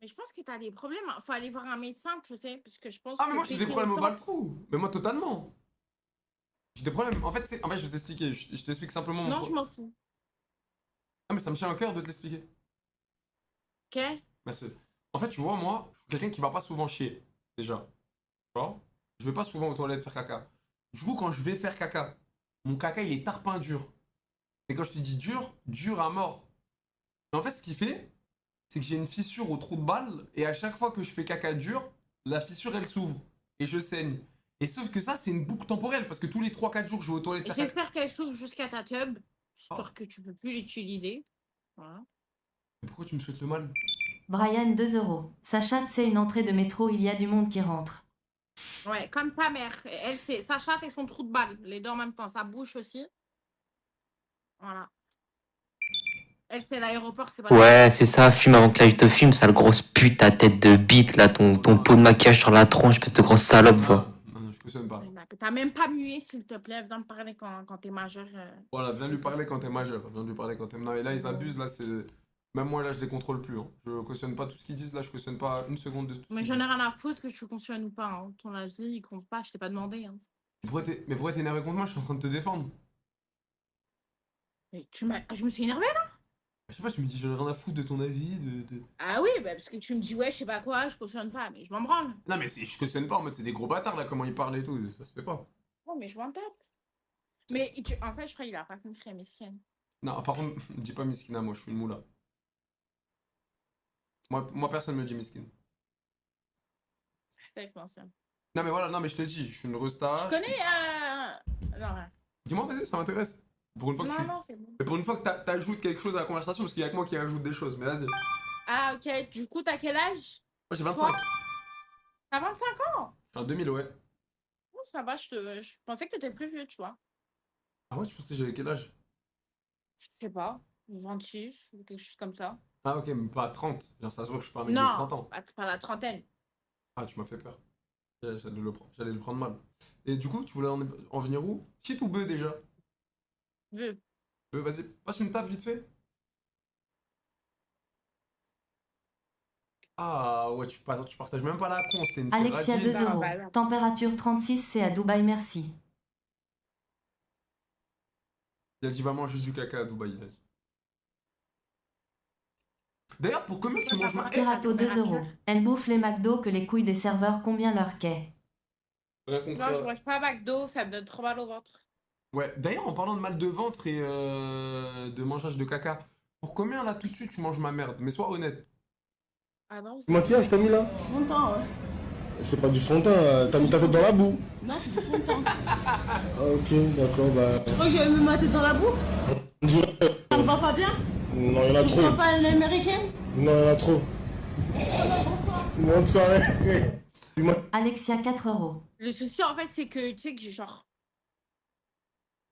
[SPEAKER 1] Mais je pense que t'as des problèmes. Faut aller voir un médecin, tu sais. Parce que je pense
[SPEAKER 2] Ah, mais
[SPEAKER 1] que
[SPEAKER 2] moi j'ai
[SPEAKER 1] t'es
[SPEAKER 2] des problèmes au
[SPEAKER 1] intense.
[SPEAKER 2] bal-trou. Mais moi totalement. J'ai des problèmes. En fait, je vais t'expliquer. Je t'explique simplement mon
[SPEAKER 1] Non, je m'en fous.
[SPEAKER 2] Ah, mais ça me tient à cœur de te l'expliquer.
[SPEAKER 1] Ok?
[SPEAKER 2] Merci. En fait, tu vois, moi, je suis quelqu'un qui va pas souvent chier. Déjà. Tu vois? Je vais pas souvent aux toilettes faire caca. Du coup, quand je vais faire caca, mon caca il est tarpin dur. Et quand je te dis dur, dur à mort. Et en fait, ce qu'il fait, c'est que j'ai une fissure au trou de balle. Et à chaque fois que je fais caca dur, la fissure elle s'ouvre. Et je saigne. Et sauf que ça, c'est une boucle temporelle. Parce que tous les 3 4 jours, je vais aux toilettes faire caca.
[SPEAKER 1] J'espère qu'elle s'ouvre jusqu'à ta tub. Histoire
[SPEAKER 2] Oh.
[SPEAKER 1] que tu peux plus l'utiliser. Voilà.
[SPEAKER 2] Mais pourquoi tu me souhaites le mal?
[SPEAKER 5] Brian 2 euros. Sa chatte, c'est une entrée de métro, il y a du monde qui rentre.
[SPEAKER 1] Ouais, comme ta mère. Elle, c'est sa chatte et son trou de balle. Les deux en même temps. Sa bouche aussi. Voilà. Elle, c'est l'aéroport, c'est pas
[SPEAKER 6] Ouais, c'est ça, fume avant que la vie te filme, sale grosse pute, ta tête de bite, là, ton pot de maquillage sur la tronche, espèce de grosse salope, va.
[SPEAKER 2] Non, je cautionne pas.
[SPEAKER 1] T'as même pas mué, s'il te plaît. Viens me parler quand t'es majeur.
[SPEAKER 2] Voilà, viens lui parler quand t'es majeur. Viens lui parler quand t'es. Non, et là, ils abusent, là, c'est. Même moi, là, je les contrôle plus. Hein. Je cautionne pas tout ce qu'ils disent, là, je cautionne pas une seconde de tout.
[SPEAKER 1] Mais j'en ai rien à foutre que tu consommes ou pas. Hein. Ton avis, il compte pas. Je t'ai pas demandé. Hein.
[SPEAKER 2] Mais pourquoi t'es énervé contre moi? Je suis en train de te défendre.
[SPEAKER 1] Mais je me suis énervée là.
[SPEAKER 2] Je sais pas, tu me dis, j'en ai rien à foutre de ton avis,
[SPEAKER 1] Ah oui, bah, parce que tu me dis, ouais, je sais pas quoi, je cautionne pas. Mais je m'en branle.
[SPEAKER 2] Non, mais je cautionne pas en mode c'est des gros bâtards, là, comment ils parlent et tout. Ça se fait pas.
[SPEAKER 1] Oh, mais je m'en tape. Mais en fait, je crois qu'il a pas compris, Mesquienne.
[SPEAKER 2] Non, par contre, dis pas Miskina, moi, je suis une moula. Moi personne me dit Miskin.
[SPEAKER 1] C'est avec l'ancien.
[SPEAKER 2] Non, mais voilà, non, mais je te dis, je suis une resta.
[SPEAKER 1] Tu connais. Non, rien.
[SPEAKER 2] Dis-moi, vas-y, ça m'intéresse. Pour une fois que
[SPEAKER 1] Non,
[SPEAKER 2] tu.
[SPEAKER 1] non, c'est bon.
[SPEAKER 2] Mais pour une fois que t'ajoutes quelque chose à la conversation, parce qu'il y a que moi qui ajoute des choses, mais vas-y. Moi,
[SPEAKER 1] Ah, ok. Du coup, t'as quel âge?
[SPEAKER 2] j'ai 25.
[SPEAKER 1] Toi? T'as 25 ans?
[SPEAKER 2] Je suis en 2000, ouais.
[SPEAKER 1] Oh, ça va, je pensais que t'étais plus vieux, tu vois.
[SPEAKER 2] Ah ouais, tu pensais que j'avais quel âge?
[SPEAKER 1] Je sais pas, 26 ou quelque chose comme ça.
[SPEAKER 2] Ah ok, mais pas à 30. Genre, ça se voit que je suis pas un mec de
[SPEAKER 1] Non,
[SPEAKER 2] 30 ans.
[SPEAKER 1] pas la trentaine.
[SPEAKER 2] Ah, tu m'as fait peur. J'allais le prendre mal. Et du coup, tu voulais en venir où? Cheat ou bœuf déjà?
[SPEAKER 1] Vieux.
[SPEAKER 2] Vas-y, passe une table vite fait. Ah ouais, tu partages même pas la con, c'était une
[SPEAKER 5] Alexia
[SPEAKER 2] tirade.
[SPEAKER 5] 2
[SPEAKER 1] Non,
[SPEAKER 5] euros.
[SPEAKER 1] bah non.
[SPEAKER 5] Température 36, c'est à Dubaï, merci.
[SPEAKER 2] Il a dit va manger du caca à Dubaï, il a dit. D'ailleurs, pour combien
[SPEAKER 1] C'est
[SPEAKER 2] tu
[SPEAKER 1] quoi ta
[SPEAKER 2] manges ma...
[SPEAKER 1] part-
[SPEAKER 2] Eh,
[SPEAKER 1] ta
[SPEAKER 5] Kerato 2
[SPEAKER 1] température?
[SPEAKER 5] euros. Elle bouffe les McDo que les couilles des serveurs, combien leur quai?
[SPEAKER 2] rien compris.
[SPEAKER 1] Non, je mange pas McDo, ça me donne trop mal au ventre.
[SPEAKER 2] Ouais, d'ailleurs, en parlant de mal de ventre et de mangeage de caca, pour combien là tout de suite tu manges ma merde? Mais sois honnête.
[SPEAKER 1] Ah non, vous
[SPEAKER 7] Le maquillage, t'as mis là?
[SPEAKER 4] Fond de teint, ouais.
[SPEAKER 7] C'est pas du fond de teint, t'as mis ta tête dans la boue.
[SPEAKER 4] Non, c'est du fond de teint.
[SPEAKER 7] Ah, ok, d'accord, bah.
[SPEAKER 4] Tu crois que j'avais mis ma tête dans la boue?
[SPEAKER 7] On dirait-
[SPEAKER 4] Ça me va pas bien?
[SPEAKER 7] Non, y'en a
[SPEAKER 4] Tu
[SPEAKER 7] trop.
[SPEAKER 4] crois pas à l'américaine?
[SPEAKER 7] Non, y'en a trop. Bonne soirée. Dis-moi.
[SPEAKER 5] Alexia 4 euros.
[SPEAKER 1] Le souci, en fait, c'est que, tu sais, que genre...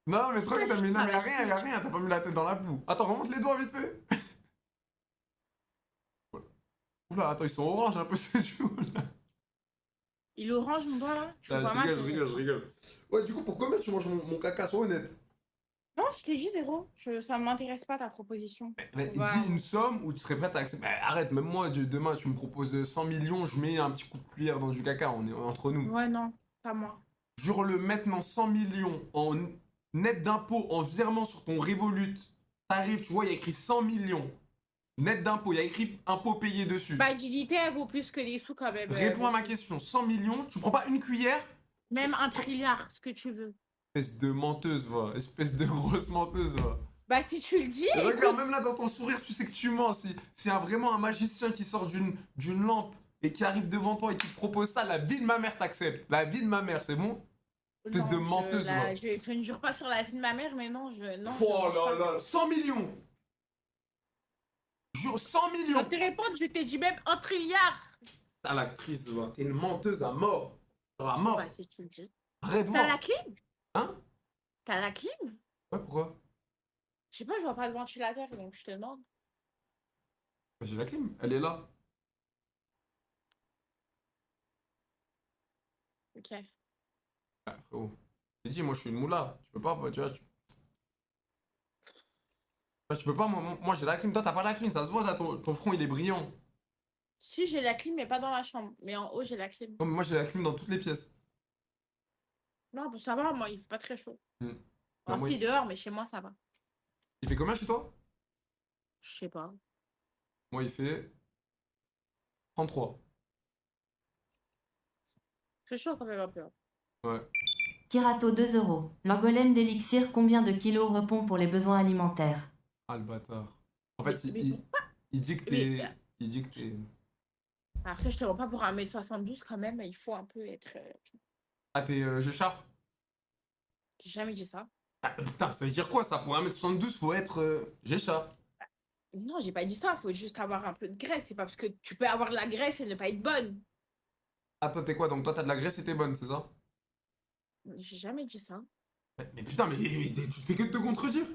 [SPEAKER 2] Non, mais trop que t'as mis. Non, mais y'a rien, t'as pas mis la tête dans la boue. Attends, remonte les doigts vite fait. Oula, attends, ils sont orange un peu ce jour là.
[SPEAKER 1] Il est orange, mon doigt, là? Je
[SPEAKER 2] Ah,
[SPEAKER 1] vois
[SPEAKER 2] je
[SPEAKER 1] mal,
[SPEAKER 2] rigole, je rigole, je rigole. Ouais, du coup, pour combien tu manges mon caca, sois honnête?
[SPEAKER 1] Non, je t'ai dit zéro. Ça m'intéresse pas, ta proposition.
[SPEAKER 2] Mais
[SPEAKER 1] On va-
[SPEAKER 2] dis une somme où tu serais prête à accepter. Mais arrête, même moi, demain, tu me proposes 100 millions, je mets un petit coup de cuillère dans du caca, on est entre nous.
[SPEAKER 1] Ouais, non, pas moi.
[SPEAKER 2] Jure-le maintenant 100 millions en net d'impôt, en virement sur ton Revolut. T'arrives, tu vois, il y a écrit 100 millions. Net d'impôt, il y a écrit impôt payé dessus.
[SPEAKER 1] Bah, dignité, elle vaut plus que des sous, quand même.
[SPEAKER 2] Réponds à ma
[SPEAKER 1] monsieur.
[SPEAKER 2] question, 100 millions, tu prends pas une cuillère?
[SPEAKER 1] Même un trilliard, ce que tu veux.
[SPEAKER 2] Espèce de menteuse, va. Espèce de grosse menteuse, va.
[SPEAKER 1] Bah, si tu le dis,
[SPEAKER 2] Et regarde,
[SPEAKER 1] écoute.
[SPEAKER 2] même là dans ton sourire, tu sais que tu mens. Si y a vraiment un magicien qui sort d'une lampe et qui arrive devant toi et qui te propose ça, la vie de ma mère t'accepte. La vie de ma mère, c'est bon? Espèce de menteuse, va.
[SPEAKER 1] Je ne jure pas sur la vie de ma mère, mais non, non.
[SPEAKER 2] Oh
[SPEAKER 1] mange
[SPEAKER 2] là
[SPEAKER 1] pas.
[SPEAKER 2] là, 100 millions! Jure, 100
[SPEAKER 1] Je
[SPEAKER 2] millions!
[SPEAKER 1] te répondre, je t'ai dit même un trilliard.
[SPEAKER 2] Ah, l'actrice, va. T'es une menteuse à mort. Genre à mort.
[SPEAKER 1] Bah, si tu le dis.
[SPEAKER 2] Arrête,
[SPEAKER 1] T'as la
[SPEAKER 2] voir.
[SPEAKER 1] clim?
[SPEAKER 2] Hein?
[SPEAKER 1] T'as la clim?
[SPEAKER 2] Ouais, pourquoi?
[SPEAKER 1] Je sais pas, je vois pas de ventilateur, donc je te demande.
[SPEAKER 2] Bah, j'ai la clim, elle est là.
[SPEAKER 1] Ok.
[SPEAKER 2] Ah, frérot. J'ai dit, moi je suis une moula. Tu peux pas, tu vois. Tu peux pas, moi j'ai la clim. Toi, t'as pas la clim, ça se voit, là, ton front il est brillant.
[SPEAKER 1] Si, j'ai la clim, mais pas dans la chambre. Mais en haut, j'ai la clim.
[SPEAKER 2] Non, mais moi j'ai la clim dans toutes les pièces.
[SPEAKER 1] Non, bah, ça va, moi, il fait pas très chaud.
[SPEAKER 2] Hmm.
[SPEAKER 1] Enfin,
[SPEAKER 2] moi,
[SPEAKER 1] si, dehors, mais chez moi, ça va.
[SPEAKER 2] il fait combien chez toi?
[SPEAKER 1] Je sais pas.
[SPEAKER 2] Moi il fait 33.
[SPEAKER 1] C'est chaud quand même un peu.
[SPEAKER 2] Ouais.
[SPEAKER 5] Kerato 2 euros. L'engolème d'élixir, combien de kilos répond pour les besoins alimentaires?
[SPEAKER 2] Ah le bâtard. En fait,
[SPEAKER 1] Mais
[SPEAKER 2] il, il dit que
[SPEAKER 1] Mais-
[SPEAKER 2] t'es. Il dit que t'es.
[SPEAKER 1] Après, je te vois pas pour 1m72 quand même, il faut un peu être.
[SPEAKER 2] Ah, t'es Géchard?
[SPEAKER 1] J'ai jamais dit ça.
[SPEAKER 2] Ah, putain, ça veut dire quoi ça? Pour 1m72, faut être Géchard.
[SPEAKER 1] Non, j'ai pas dit ça, faut juste avoir un peu de graisse. C'est pas parce que tu peux avoir de la graisse et ne pas être bonne.
[SPEAKER 2] Ah, toi t'es quoi? Donc toi t'as de la graisse et t'es bonne, c'est ça?
[SPEAKER 1] J'ai jamais dit ça.
[SPEAKER 2] Mais putain, mais tu fais que de te contredire.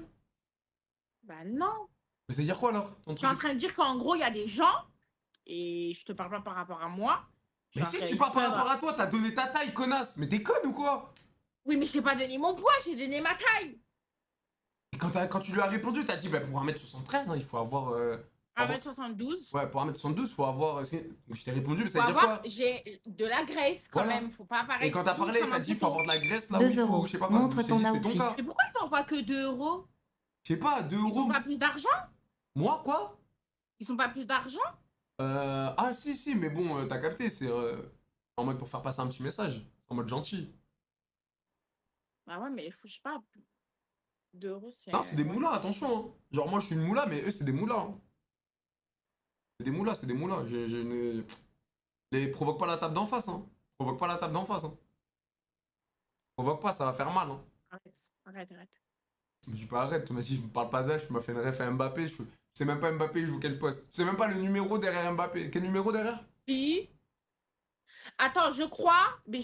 [SPEAKER 1] Bah non.
[SPEAKER 2] Mais ça veut dire quoi alors? Ton
[SPEAKER 1] Tu es en
[SPEAKER 2] truc?
[SPEAKER 1] train de dire qu'en gros, il y a des gens, et je te parle pas par rapport à moi.
[SPEAKER 2] Mais si, tu parles par rapport à toi, t'as donné ta taille, connasse. Mais t'es conne ou quoi?
[SPEAKER 1] Oui, mais je t'ai pas donné mon poids, j'ai donné ma taille.
[SPEAKER 2] Et quand tu lui as répondu, t'as dit, bah pour 1m73, hein, il faut avoir.
[SPEAKER 1] 1m72.
[SPEAKER 2] Ouais, pour 1m72, faut avoir. Donc je t'ai répondu, mais ça
[SPEAKER 1] Faut
[SPEAKER 2] veut dire
[SPEAKER 1] avoir,
[SPEAKER 2] quoi?
[SPEAKER 1] j'ai de la graisse quand
[SPEAKER 2] Voilà.
[SPEAKER 1] même, faut pas apparaître.
[SPEAKER 2] Et quand t'as
[SPEAKER 1] petite
[SPEAKER 2] parlé,
[SPEAKER 1] comme
[SPEAKER 2] t'as
[SPEAKER 1] un
[SPEAKER 2] dit, faut
[SPEAKER 1] pouton.
[SPEAKER 2] avoir de la graisse là où
[SPEAKER 5] 2
[SPEAKER 2] il faut,
[SPEAKER 5] euros.
[SPEAKER 2] je sais pas quoi.
[SPEAKER 5] Montre
[SPEAKER 2] Je t'ai
[SPEAKER 5] ton
[SPEAKER 2] dit, c'est ton
[SPEAKER 5] outfit.
[SPEAKER 2] cas.
[SPEAKER 1] Mais pourquoi ils envoient que 2 euros?
[SPEAKER 2] Je sais pas, 2
[SPEAKER 1] Ils
[SPEAKER 2] euros.
[SPEAKER 1] ont pas plus d'argent?
[SPEAKER 2] Moi, quoi?
[SPEAKER 1] Ils ont pas plus d'argent?
[SPEAKER 2] Ah, si, mais bon, t'as capté, c'est en mode pour faire passer un petit message. En mode gentil.
[SPEAKER 1] Bah ouais, mais il faut, je sais pas. 2 euros, c'est.
[SPEAKER 2] Non, c'est des
[SPEAKER 1] ouais.
[SPEAKER 2] moulas, attention. Hein. Genre, moi, je suis une moula, mais eux, c'est des moulas. Hein. C'est des moulas, c'est des moulas. Les provoque pas la table d'en face. Hein. Provoque pas la table d'en face. Hein. Provoque pas, ça va faire mal. Hein.
[SPEAKER 1] Arrête.
[SPEAKER 2] Je me dis pas arrête, tu m'as dit, je me parle pas d'âge, tu m'as fait une ref à Mbappé. Je sais même pas Mbappé, il joue quel poste. Tu sais même pas le numéro derrière Mbappé. Quel numéro derrière?
[SPEAKER 1] Puis. Attends, je crois, mais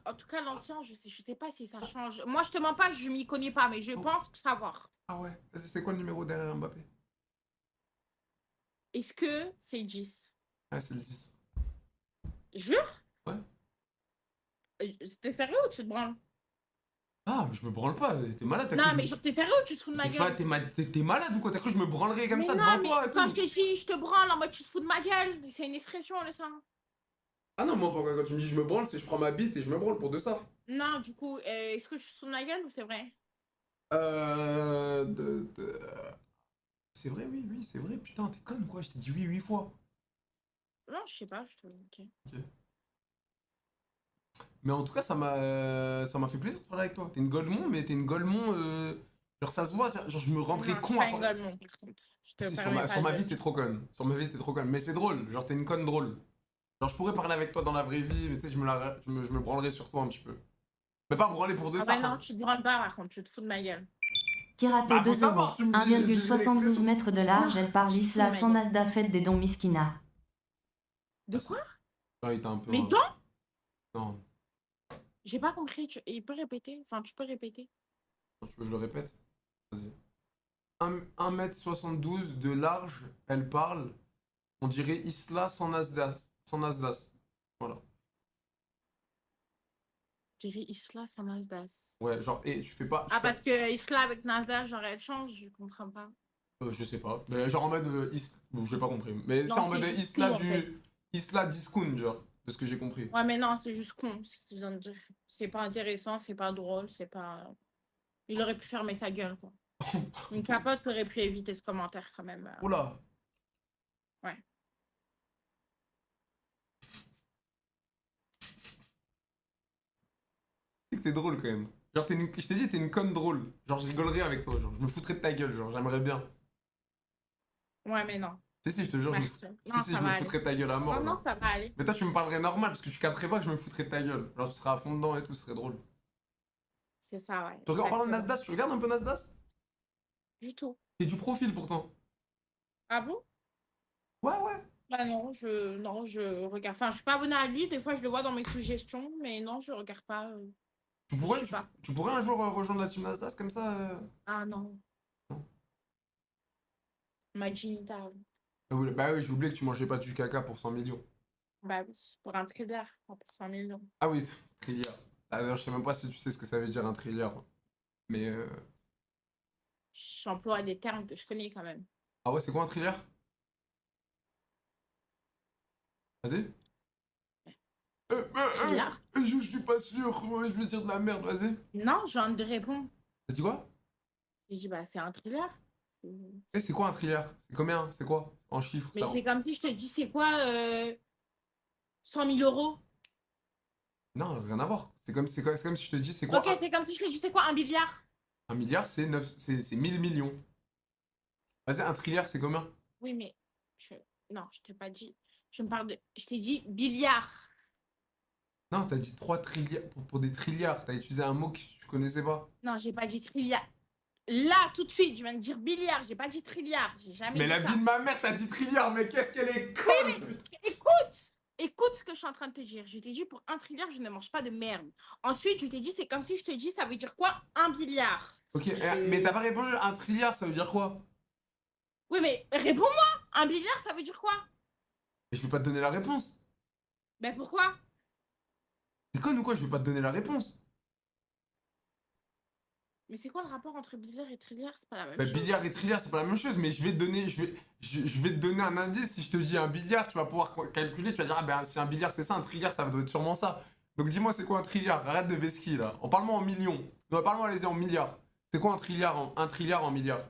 [SPEAKER 1] en tout cas, l'ancien, je sais pas si ça change. Moi, je te mens pas, je m'y connais pas, mais je pense savoir.
[SPEAKER 2] Ah ouais, vas-y, c'est quoi le numéro derrière Mbappé?
[SPEAKER 1] Est-ce que c'est 10?
[SPEAKER 2] Ah, c'est le 10.
[SPEAKER 1] Jure?
[SPEAKER 2] Ouais.
[SPEAKER 1] T'es sérieux ou tu te branles?
[SPEAKER 2] Ah, mais je me branle pas, t'es malade, t'as
[SPEAKER 1] Non,
[SPEAKER 2] cru
[SPEAKER 1] mais
[SPEAKER 2] que je
[SPEAKER 1] genre, t'es sérieux ou tu te fous de ma
[SPEAKER 2] me-
[SPEAKER 1] gueule?
[SPEAKER 2] T'es malade ou quoi? T'as cru que je me branlerais comme
[SPEAKER 1] Mais
[SPEAKER 2] ça
[SPEAKER 1] non,
[SPEAKER 2] devant
[SPEAKER 1] mais
[SPEAKER 2] toi et
[SPEAKER 1] quand
[SPEAKER 2] tout?
[SPEAKER 1] je te dis je te branle en mode tu te fous de ma gueule, c'est une expression, là, ça.
[SPEAKER 2] Ah non, moi, quand tu me dis je me branle, c'est je prends ma bite et je me branle pour de ça.
[SPEAKER 1] Non, du coup, est-ce que je suis sous de ma gueule ou c'est vrai?
[SPEAKER 2] Euh... de- de- C'est vrai, oui, oui, c'est vrai. Putain, t'es conne, quoi. Je t'ai dit oui 8 fois.
[SPEAKER 1] Non, je sais pas, je te. Ok.
[SPEAKER 2] Ok. Mais en tout cas, ça m'a fait plaisir de parler avec toi. T'es une Golemon, mais t'es une Golemon... Genre, ça se voit, genre, je me rendrais
[SPEAKER 1] Non, je suis
[SPEAKER 2] con à
[SPEAKER 1] pas une
[SPEAKER 2] parler.
[SPEAKER 1] golemon, par contre. Je te
[SPEAKER 2] Si,
[SPEAKER 1] permets
[SPEAKER 2] sur
[SPEAKER 1] pas
[SPEAKER 2] ma
[SPEAKER 1] de.
[SPEAKER 2] vie, t'es trop conne. Sur ma vie, t'es trop conne. Mais c'est drôle. Genre, t'es une conne drôle. Genre, je pourrais parler avec toi dans la vraie vie, mais tu sais, je me branlerais sur toi un petit peu. Mais pas branler pour de
[SPEAKER 1] Ah
[SPEAKER 2] ça.
[SPEAKER 1] bah non, tu te branles pas, par contre, tu te fous de ma gueule.
[SPEAKER 5] Kirato
[SPEAKER 2] Bah, faut
[SPEAKER 5] 2
[SPEAKER 2] savoir,
[SPEAKER 5] euros.
[SPEAKER 2] tu me dis, j'ai
[SPEAKER 5] 1,72
[SPEAKER 2] l'expression.
[SPEAKER 5] mètres de large,
[SPEAKER 1] Non,
[SPEAKER 5] elle parle
[SPEAKER 1] je te
[SPEAKER 5] Isla
[SPEAKER 1] fous de
[SPEAKER 5] sans
[SPEAKER 1] ma gueule.
[SPEAKER 5] Nasda fête des dons Miskina.
[SPEAKER 1] De quoi?
[SPEAKER 2] Ah, il t'a un peu...
[SPEAKER 1] Mais donc,
[SPEAKER 2] Non,
[SPEAKER 1] j'ai pas compris. Il peut répéter? Enfin, tu peux répéter.
[SPEAKER 2] tu veux que je le répète? Vas-y. 1,72 m de large, elle parle. On dirait Isla sans Nasdaq. Sans Nasdaq. Voilà.
[SPEAKER 1] Je dirais Isla sans Nasdaq.
[SPEAKER 2] Ouais, genre, et tu fais pas.
[SPEAKER 1] Ah, parce que Isla avec Nasdaq, genre, elle change, je comprends pas.
[SPEAKER 2] Je sais pas. Mais genre en mode. Bon, j'ai pas compris. Mais c'est
[SPEAKER 1] Non,
[SPEAKER 2] en
[SPEAKER 1] c'est
[SPEAKER 2] mode
[SPEAKER 1] juste
[SPEAKER 2] Isla
[SPEAKER 1] con, en fait.
[SPEAKER 2] du. Isla discount, genre, de ce que j'ai compris.
[SPEAKER 1] Ouais, mais non, c'est juste con, ce que tu viens de dire. C'est pas intéressant, c'est pas drôle, c'est pas. Il aurait pu fermer sa gueule, quoi. Une capote aurait pu éviter ce commentaire, quand même.
[SPEAKER 2] Oula.
[SPEAKER 1] Ouais.
[SPEAKER 2] C'est que t'es drôle quand même. Genre, je t'ai dit, t'es une conne drôle. Genre, je rigolerais avec toi. Genre, je me foutrais de ta gueule. Genre, j'aimerais bien.
[SPEAKER 1] Ouais, mais non.
[SPEAKER 2] Si, je te jure,
[SPEAKER 1] Merci.
[SPEAKER 2] Si,
[SPEAKER 1] Non,
[SPEAKER 2] si,
[SPEAKER 1] ça
[SPEAKER 2] je
[SPEAKER 1] va
[SPEAKER 2] me
[SPEAKER 1] aller.
[SPEAKER 2] foutrais de ta gueule à mort.
[SPEAKER 1] Non, non,
[SPEAKER 2] genre.
[SPEAKER 1] ça va aller.
[SPEAKER 2] Mais toi, tu me parlerais normal parce que tu capterais pas que je me foutrais de ta gueule. Genre, tu serais à fond dedans et tout, ce serait drôle.
[SPEAKER 1] C'est ça, ouais.
[SPEAKER 2] En parlant de
[SPEAKER 1] exactement.
[SPEAKER 2] Nasdaq, tu regardes un peu Nasdaq?
[SPEAKER 1] Du tout.
[SPEAKER 2] C'est du profil pourtant.
[SPEAKER 1] Ah bon?
[SPEAKER 2] Ouais, ouais.
[SPEAKER 1] Bah non, je regarde. Enfin, je suis pas abonnée à lui, des fois je le vois dans mes suggestions, mais non, je regarde pas.
[SPEAKER 2] Tu
[SPEAKER 1] Je
[SPEAKER 2] pourrais,
[SPEAKER 1] suis
[SPEAKER 2] tu,
[SPEAKER 1] pas.
[SPEAKER 2] tu pourrais un jour rejoindre la team Nasdaq comme ça
[SPEAKER 1] Ah non.
[SPEAKER 2] Non.
[SPEAKER 1] Ma Ginita.
[SPEAKER 2] Bah oui, j'ai oublié que tu mangeais pas du caca pour 100 millions.
[SPEAKER 1] Bah oui, pour un thriller, pas pour 100 millions.
[SPEAKER 2] Ah oui, trilliard. Ah, d'ailleurs, je sais même pas si tu sais ce que ça veut dire un trilliard. Mais
[SPEAKER 1] J'emploie des termes que je connais quand même.
[SPEAKER 2] Ah ouais, c'est quoi un trilliard? Vas-y.
[SPEAKER 1] Trilliard?
[SPEAKER 2] Je suis pas sûr, je vais dire de la merde, vas-y.
[SPEAKER 1] Non, je viens de répondre.
[SPEAKER 2] T'as dit quoi?
[SPEAKER 1] J'ai dit, bah c'est un thriller.
[SPEAKER 2] Eh, c'est quoi un trilliard? C'est combien? C'est quoi? En chiffres,
[SPEAKER 1] Mais
[SPEAKER 2] ça.
[SPEAKER 1] c'est comme si je te dis, c'est quoi 100 000 euros?
[SPEAKER 2] Non, rien à voir. C'est comme si je te dis, c'est quoi
[SPEAKER 1] Ok, c'est comme si je te dis, c'est quoi 1 milliard?
[SPEAKER 2] un milliard? C'est 1000 millions. Vas-y, un trilliard, c'est combien?
[SPEAKER 1] Oui, mais non, je t'ai pas dit. Je me parle de. Je t'ai dit billard.
[SPEAKER 2] Non, t'as dit 3 trilliards pour des trilliards. T'as utilisé un mot que tu connaissais pas.
[SPEAKER 1] Non, j'ai pas dit trilliard. Là, tout de suite, je viens de dire billard. J'ai pas dit trilliard. J'ai jamais
[SPEAKER 2] Mais
[SPEAKER 1] dit
[SPEAKER 2] la
[SPEAKER 1] ça.
[SPEAKER 2] vie de ma mère, t'as dit trilliard, mais qu'est-ce qu'elle est conne, putain.
[SPEAKER 1] Écoute ce que je suis en train de te dire. Je t'ai dit pour un trilliard, je ne mange pas de merde. Ensuite, je t'ai dit, c'est comme si je te dis, ça veut dire quoi un billard?
[SPEAKER 2] Ok, mais t'as pas répondu, un trilliard, ça veut dire quoi?
[SPEAKER 1] Oui, mais réponds-moi. Un billard, ça veut dire quoi?
[SPEAKER 2] Mais je vais pas te donner la réponse.
[SPEAKER 1] Ben pourquoi?
[SPEAKER 2] T'es conne ou quoi? Je vais pas te donner la réponse.
[SPEAKER 1] Mais c'est quoi le rapport entre billard et trilliard? C'est pas la même
[SPEAKER 2] Bah,
[SPEAKER 1] chose.
[SPEAKER 2] billard et trilliard, c'est pas la même chose, mais je vais te donner un indice. Si je te dis un billard, tu vas pouvoir calculer, tu vas dire, ah ben si un billard c'est ça, un trilliard ça doit être sûrement ça. Donc dis-moi, c'est quoi un trilliard? Arrête de vesquiller là. Parle-moi en millions. Non, parle-moi, allez-y, en milliards. C'est quoi un trilliard en milliards?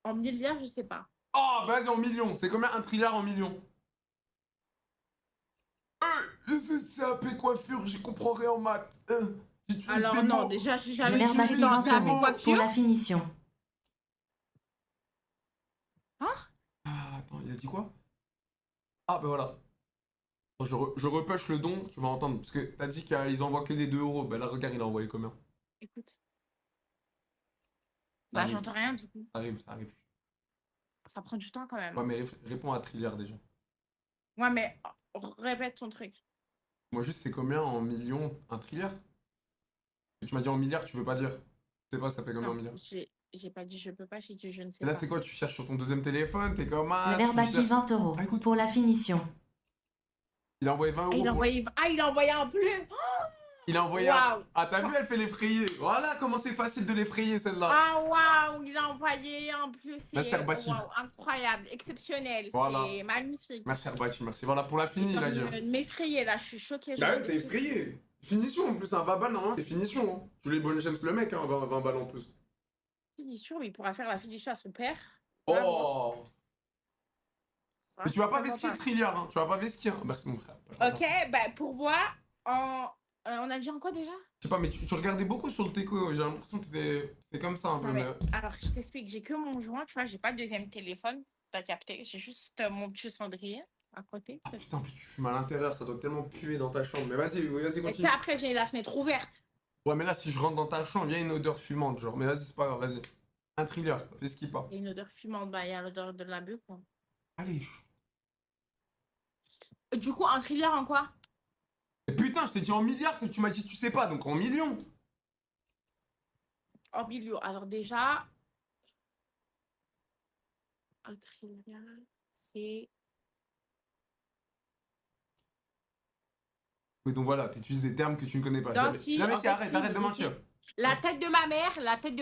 [SPEAKER 1] En milliard, je sais pas.
[SPEAKER 2] Oh, vas-y, en millions. C'est combien un trilliard en millions? Je sais CAP coiffure, j'y comprends rien en maths. J'utilise
[SPEAKER 1] Alors
[SPEAKER 2] des
[SPEAKER 1] non,
[SPEAKER 2] mots.
[SPEAKER 1] déjà, j'ai jamais
[SPEAKER 5] Verbatim
[SPEAKER 1] utilisé dans
[SPEAKER 5] 20
[SPEAKER 1] un
[SPEAKER 5] euros pour
[SPEAKER 1] coiffure.
[SPEAKER 5] la finition.
[SPEAKER 2] Ah, attends, il a dit quoi? Ah, ben voilà. Je repêche le don, tu vas entendre. Parce que t'as dit qu'ils envoient que des 2 euros. Ben là, regarde, il a envoyé combien?
[SPEAKER 1] Écoute. Bah,
[SPEAKER 2] arrive.
[SPEAKER 1] j'entends rien du coup.
[SPEAKER 2] Ça arrive, ça arrive.
[SPEAKER 1] Ça prend du temps quand même.
[SPEAKER 2] Ouais, mais réponds à trilliard déjà.
[SPEAKER 1] Ouais, mais répète ton truc.
[SPEAKER 2] Moi, juste, c'est combien en millions un trilliard? Tu m'as dit en milliards, tu veux pas dire. Je sais pas, ça fait combien en
[SPEAKER 1] Non,
[SPEAKER 2] milliards?
[SPEAKER 1] j'ai pas dit je peux pas, j'ai dit je ne sais
[SPEAKER 2] Et là,
[SPEAKER 1] pas.
[SPEAKER 2] c'est quoi? Tu cherches sur ton deuxième téléphone? T'es comme.
[SPEAKER 5] Le
[SPEAKER 2] tu
[SPEAKER 5] Verbatim
[SPEAKER 2] cherches-
[SPEAKER 5] 20 euros
[SPEAKER 2] Ah, écoute.
[SPEAKER 5] pour la finition.
[SPEAKER 2] Il a envoyé 20 euros.
[SPEAKER 1] Il a envoyé un bleu.
[SPEAKER 2] Il a envoyé
[SPEAKER 1] Waouh.
[SPEAKER 2] Ah, t'as vu, elle fait l'effrayer. Voilà comment c'est facile de l'effrayer, celle-là.
[SPEAKER 1] Ah, waouh, il a envoyé en plus.
[SPEAKER 2] Merci,
[SPEAKER 1] C'est
[SPEAKER 2] Herbati.
[SPEAKER 1] waouh, incroyable, exceptionnel,
[SPEAKER 2] Voilà.
[SPEAKER 1] c'est magnifique.
[SPEAKER 2] Merci, Herbati, merci. Voilà, pour la
[SPEAKER 1] Il
[SPEAKER 2] finie,
[SPEAKER 1] est en
[SPEAKER 2] il a
[SPEAKER 1] train
[SPEAKER 2] dit.
[SPEAKER 1] de m'effrayer là, je suis choquée.
[SPEAKER 2] Ah
[SPEAKER 1] j'en ai
[SPEAKER 2] ouais,
[SPEAKER 1] des
[SPEAKER 2] t'es
[SPEAKER 1] frissons.
[SPEAKER 2] effrayé. Finition en plus, un babal, normalement, c'est finition. Hein. Tu les bonnes James le mec, hein, 20 balles en plus.
[SPEAKER 1] Finition, mais il pourra faire la finition à son père. Pas moi.
[SPEAKER 2] Oh!
[SPEAKER 1] Ah,
[SPEAKER 2] Mais tu vas pas
[SPEAKER 1] je suis
[SPEAKER 2] vesquer le
[SPEAKER 1] contente.
[SPEAKER 2] trilliard, hein. Tu vas pas vesquer, hein. Merci, mon frère.
[SPEAKER 1] Ok, bah pour moi, on a dit en quoi déjà?
[SPEAKER 2] Je sais pas, mais tu regardais beaucoup sur le Teco. J'ai l'impression que t'étais comme ça un peu.
[SPEAKER 1] Non, mais,
[SPEAKER 2] Mais...
[SPEAKER 1] alors, je t'explique, j'ai que mon joint, tu vois, j'ai pas de deuxième téléphone, t'as capté. J'ai juste mon petit cendrier à côté.
[SPEAKER 2] Ah putain, en plus tu fumes à l'intérieur, ça doit tellement puer dans ta chambre. Mais vas-y, vas-y,
[SPEAKER 1] Et tu
[SPEAKER 2] continue.
[SPEAKER 1] sais, après, j'ai la fenêtre ouverte.
[SPEAKER 2] Ouais, mais là, si je rentre dans ta chambre, il y a une odeur fumante, genre. Mais vas-y, c'est pas grave, vas-y. Un thriller, fais ce qu'il pas.
[SPEAKER 1] Il y a une odeur fumante, bah, il y a l'odeur de la bulle, quoi.
[SPEAKER 2] Allez.
[SPEAKER 1] Du coup, un thriller en quoi?
[SPEAKER 2] Mais putain, je t'ai dit en milliards, tu m'as dit tu sais pas, donc en millions.
[SPEAKER 1] En milieu. Alors, déjà, un thriller, c'est.
[SPEAKER 2] Oui, donc voilà, t'utilises des termes que tu ne connais pas.
[SPEAKER 1] Non,
[SPEAKER 2] Jamais.
[SPEAKER 1] si,
[SPEAKER 2] Jamais,
[SPEAKER 1] en
[SPEAKER 2] si,
[SPEAKER 1] fait,
[SPEAKER 2] arrête,
[SPEAKER 1] si,
[SPEAKER 2] arrête de
[SPEAKER 1] je
[SPEAKER 2] mentir.
[SPEAKER 1] sais. La tête de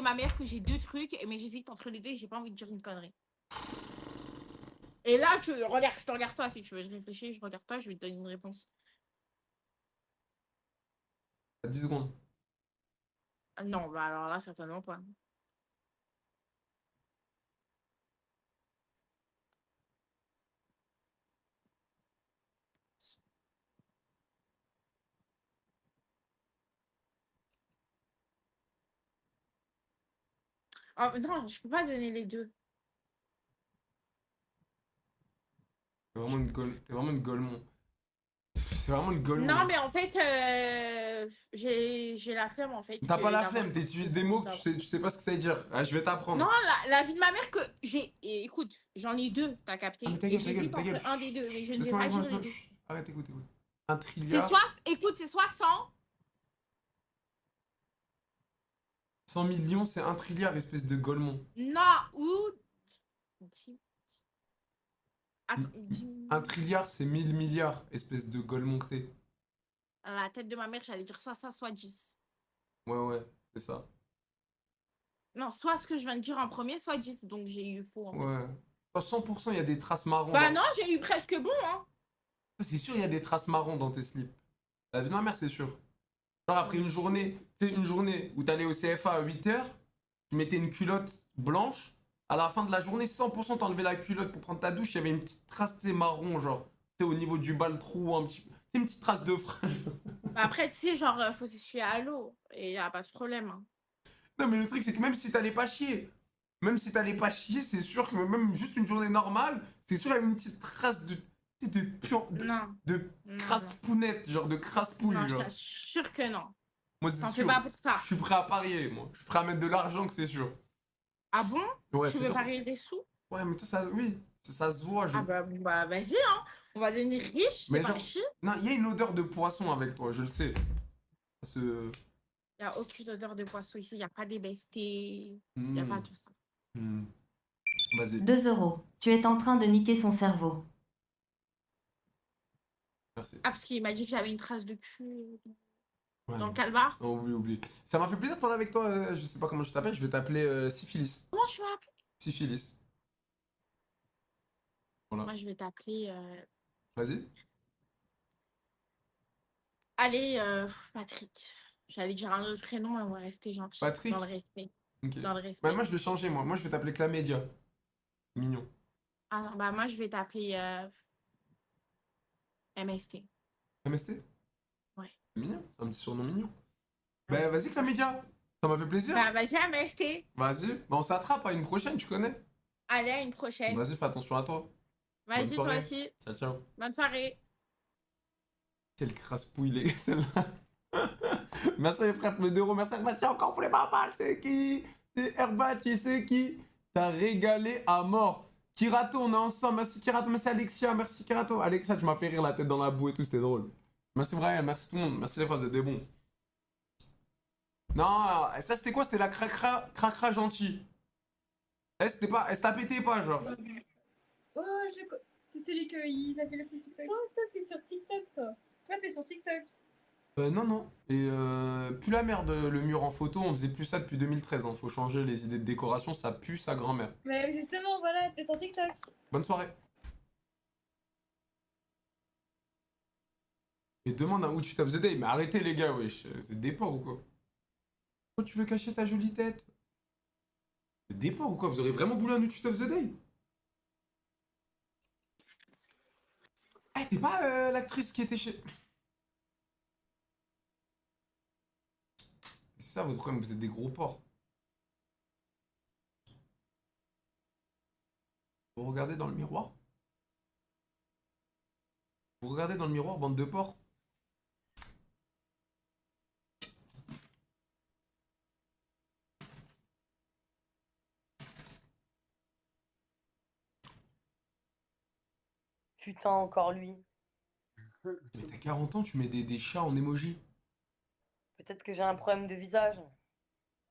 [SPEAKER 1] ma mère, que j'ai deux trucs, mais j'hésite entre les deux et j'ai pas envie de dire une connerie. Et là, regarde, je te regarde toi si tu veux. Je réfléchis, je regarde toi, je vais te donner une réponse.
[SPEAKER 2] 10 secondes.
[SPEAKER 1] Ah non, bah alors là, certainement pas. Oh, non, je peux pas donner les deux.
[SPEAKER 2] T'es vraiment une golemon. C'est vraiment une golemon.
[SPEAKER 1] Non, mais en fait, j'ai la flemme, en fait.
[SPEAKER 2] T'as pas la
[SPEAKER 1] d'avoir
[SPEAKER 2] flemme, t'utilises des mots que tu sais pas ce que ça veut dire. Ah, je vais t'apprendre.
[SPEAKER 1] Non, la vie de ma mère que j'ai. Et écoute, j'en ai deux, t'as capté.
[SPEAKER 2] Ah, mais ta
[SPEAKER 1] Et
[SPEAKER 2] gueule, ta gueule,
[SPEAKER 1] j'hésite
[SPEAKER 2] ta gueule.
[SPEAKER 1] entre un des deux, mais je ne vais
[SPEAKER 2] Laisse-moi
[SPEAKER 1] pas
[SPEAKER 2] répondre,
[SPEAKER 1] dire les
[SPEAKER 2] laisse-moi.
[SPEAKER 1] deux.
[SPEAKER 2] Chut. Arrête, écoute, écoute. Un
[SPEAKER 1] C'est
[SPEAKER 2] trilliard.
[SPEAKER 1] soit, écoute, c'est soit 100.
[SPEAKER 2] 100 millions, c'est un trilliard, espèce de golemon.
[SPEAKER 1] Non, ou. Attends,
[SPEAKER 2] Un trilliard, c'est 1000 milliards, espèce de golemon que t'es.
[SPEAKER 1] à la tête de ma mère, j'allais dire soit ça, soit 10.
[SPEAKER 2] Ouais, ouais, c'est ça.
[SPEAKER 1] Non, soit ce que je viens de dire en premier, soit 10. Donc j'ai eu faux. En fait.
[SPEAKER 2] Ouais. À 100%, il y a des traces marron.
[SPEAKER 1] Bah non, j'ai eu presque bon, hein.
[SPEAKER 2] C'est sûr, il y a des traces marron dans tes slips. La vie de ma mère, c'est sûr. Genre, après une journée, tu sais, une journée où t'allais au CFA à 8h, tu mettais une culotte blanche. À la fin de la journée, 100% t'enlevais la culotte pour prendre ta douche, il y avait une petite trace, tu sais, marron, genre. Tu sais, au niveau du bas, le trou, un petit peu. C'est une petite trace de frein.
[SPEAKER 1] Bah après, tu sais, genre, faut s'essuyer à l'eau. Et y a pas de problème. Hein.
[SPEAKER 2] Non, mais le truc, c'est que même si t'allais pas chier, c'est sûr que même juste une journée normale, c'est sûr qu'il y avait une petite trace de pion,
[SPEAKER 1] Non.
[SPEAKER 2] de
[SPEAKER 1] Non,
[SPEAKER 2] crasse-pounette, genre de crasse-pouille,
[SPEAKER 1] non, je
[SPEAKER 2] genre.
[SPEAKER 1] t'assure que non.
[SPEAKER 2] Moi, c'est
[SPEAKER 1] T'en fais
[SPEAKER 2] sûr.
[SPEAKER 1] pas pour ça.
[SPEAKER 2] Je suis prêt à parier, moi. Je suis prêt à mettre de l'argent, que c'est sûr.
[SPEAKER 1] Ah bon?
[SPEAKER 2] Ouais,
[SPEAKER 1] Tu
[SPEAKER 2] c'est
[SPEAKER 1] veux
[SPEAKER 2] sûr.
[SPEAKER 1] parier des sous?
[SPEAKER 2] Ouais, mais toi, ça, oui, ça se voit.
[SPEAKER 1] Ah bah vas-y, hein. On va devenir riche,
[SPEAKER 2] Mais
[SPEAKER 1] c'est
[SPEAKER 2] genre-
[SPEAKER 1] pas chier.
[SPEAKER 2] Non, il y a une odeur de poisson avec toi, je le sais. Ce...
[SPEAKER 1] Y a aucune odeur de poisson ici. Y a pas des bestiaux. Y a
[SPEAKER 2] Hmm.
[SPEAKER 1] pas tout ça.
[SPEAKER 2] Hmm. Vas-y,
[SPEAKER 5] 2 euros. Tu es en train de niquer son cerveau.
[SPEAKER 2] merci.
[SPEAKER 1] Ah, parce qu'il m'a dit que j'avais une trace de cul
[SPEAKER 2] Ouais.
[SPEAKER 1] dans le calbar.
[SPEAKER 2] Oh, oublie. Ça m'a fait plaisir de parler avec toi. Je sais pas comment je t'appelle, je vais t'appeler Syphilis.
[SPEAKER 1] Comment tu m'as appelé?
[SPEAKER 2] Syphilis. Voilà.
[SPEAKER 1] Moi, je vais t'appeler.
[SPEAKER 2] Vas-y.
[SPEAKER 1] Allez, Patrick. J'allais dire un autre prénom, mais on va rester gentil.
[SPEAKER 2] Patrick?
[SPEAKER 1] Dans le respect.
[SPEAKER 2] Ok.
[SPEAKER 1] Dans le respect.
[SPEAKER 2] Bah, moi, je vais changer, moi. Moi, je vais t'appeler Clamédia. Mignon.
[SPEAKER 1] Ah non, bah moi, je vais t'appeler MST.
[SPEAKER 2] MST?
[SPEAKER 1] Ouais.
[SPEAKER 2] C'est mignon, c'est un petit surnom mignon. Bah, vas-y, Clamédia. Ça m'a fait plaisir.
[SPEAKER 1] Bah, vas-y, MST.
[SPEAKER 2] Vas-y. Bah, on s'attrape à une prochaine, tu connais.
[SPEAKER 1] Allez, à une prochaine.
[SPEAKER 2] Vas-y, fais attention à toi.
[SPEAKER 1] Vas-y,
[SPEAKER 2] bonne
[SPEAKER 1] toi
[SPEAKER 2] soirée.
[SPEAKER 1] aussi.
[SPEAKER 2] Ciao, ciao.
[SPEAKER 1] Bonne soirée.
[SPEAKER 2] Quelle crasse-pouille, les gars, celle-là. Merci, les frères, pour les 2 euros. Merci, Herbati, encore pour les babales. C'est qui? C'est Herbati, c'est qui? T'as régalé à mort. Kirato, on est ensemble. Merci, Kirato. Merci, Alexia. Merci, Kirato. Alexia, tu m'as fait rire la tête dans la boue et tout. C'était drôle. Merci, Brian. Merci, tout le monde. Merci, les frères, vous êtes des bons. Non, ça, c'était quoi? C'était la cracra gentil. C'était pas... Elle se t'a pété pas, genre.
[SPEAKER 4] Oh, je le c'est celui qu'il avait le petit TikTok. Toi, t'es sur TikTok, toi. Toi, t'es sur TikTok.
[SPEAKER 2] Non, non. Et plus la merde, le mur en photo, on faisait plus ça depuis 2013. Hein. Faut changer les idées de décoration, ça pue sa grand-mère.
[SPEAKER 4] Mais justement, voilà, t'es sur TikTok.
[SPEAKER 2] Bonne soirée. Et demande un Outfit of the Day. Mais arrêtez les gars, wesh. C'est des porcs ou quoi? Pourquoi tu veux cacher ta jolie tête? C'est des porcs ou quoi? Vous aurez vraiment voulu un Outfit of the Day? Ah, t'es pas l'actrice qui était chez... C'est ça votre problème, vous êtes des gros porcs. Vous regardez dans le miroir? Vous regardez dans le miroir, bande de porcs?
[SPEAKER 8] Putain, encore lui.
[SPEAKER 2] Mais t'as 40 ans, tu mets des chats en emoji.
[SPEAKER 8] Peut-être que j'ai un problème de visage.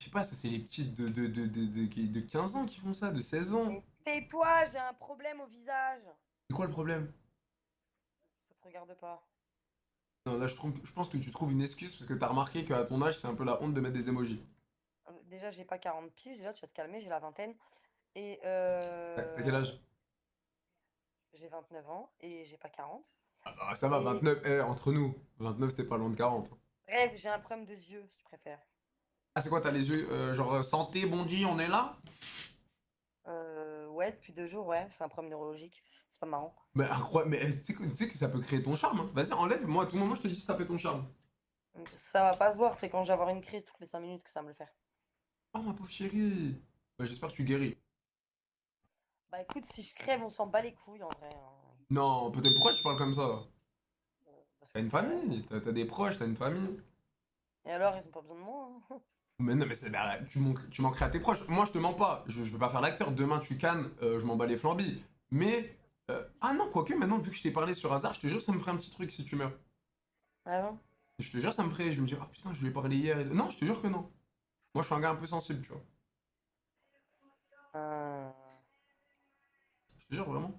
[SPEAKER 2] Je sais pas, ça c'est les petites de 15 ans qui font ça, de 16 ans.
[SPEAKER 8] Mais tais-toi, j'ai un problème au visage.
[SPEAKER 2] C'est quoi le problème?
[SPEAKER 8] Ça te regarde pas.
[SPEAKER 2] Non, là je pense que tu trouves une excuse parce que t'as remarqué qu'à ton âge c'est un peu la honte de mettre des emojis.
[SPEAKER 8] Déjà, j'ai pas 40 piges, déjà, tu vas te calmer, j'ai la vingtaine. Et
[SPEAKER 2] T'as quel âge?
[SPEAKER 8] j'ai 29 ans et j'ai pas 40.
[SPEAKER 2] Ah, ça va,
[SPEAKER 8] Et-
[SPEAKER 2] 29, entre nous. 29 c'est pas loin de 40.
[SPEAKER 8] Bref, j'ai un problème de yeux, si tu préfères.
[SPEAKER 2] Ah, c'est quoi, t'as les yeux, genre santé, bondi, on est là?
[SPEAKER 8] Ouais, depuis 2 jours, ouais, c'est un problème neurologique. C'est pas marrant.
[SPEAKER 2] Mais incroyable, mais tu sais que ça peut créer ton charme. Hein. Vas-y, enlève, moi à tout moment je te dis si ça fait ton charme.
[SPEAKER 8] Ça va pas se voir, c'est quand je vais avoir une crise toutes les 5 minutes que ça va me le faire.
[SPEAKER 2] Oh ma pauvre chérie. Bah, j'espère que tu guéris.
[SPEAKER 8] Bah écoute, si je crève, on s'en bat les couilles en vrai. Hein.
[SPEAKER 2] Non, peut-être pourquoi tu parles comme ça?
[SPEAKER 8] Parce
[SPEAKER 2] T'as
[SPEAKER 8] que
[SPEAKER 2] une
[SPEAKER 8] c'est-
[SPEAKER 2] famille, t'as des proches, t'as une famille.
[SPEAKER 8] Et alors, ils ont pas besoin de moi. Hein.
[SPEAKER 2] Mais non, mais bah, tu manquerais à tes proches. Moi, je te mens pas. Je veux pas faire l'acteur. Demain, tu cannes, je m'en bats les flambis. Mais. Ah non, quoique, maintenant, vu que je t'ai parlé sur hasard, je te jure, ça me ferait un petit truc si tu meurs.
[SPEAKER 8] Ah bon?
[SPEAKER 2] Je te jure, ça me ferait. Je me dis, ah putain, je lui ai parlé hier. Non, je te jure que non. Moi, je suis un gars un peu sensible, tu vois.
[SPEAKER 8] Euh,
[SPEAKER 2] Je te jure, vraiment.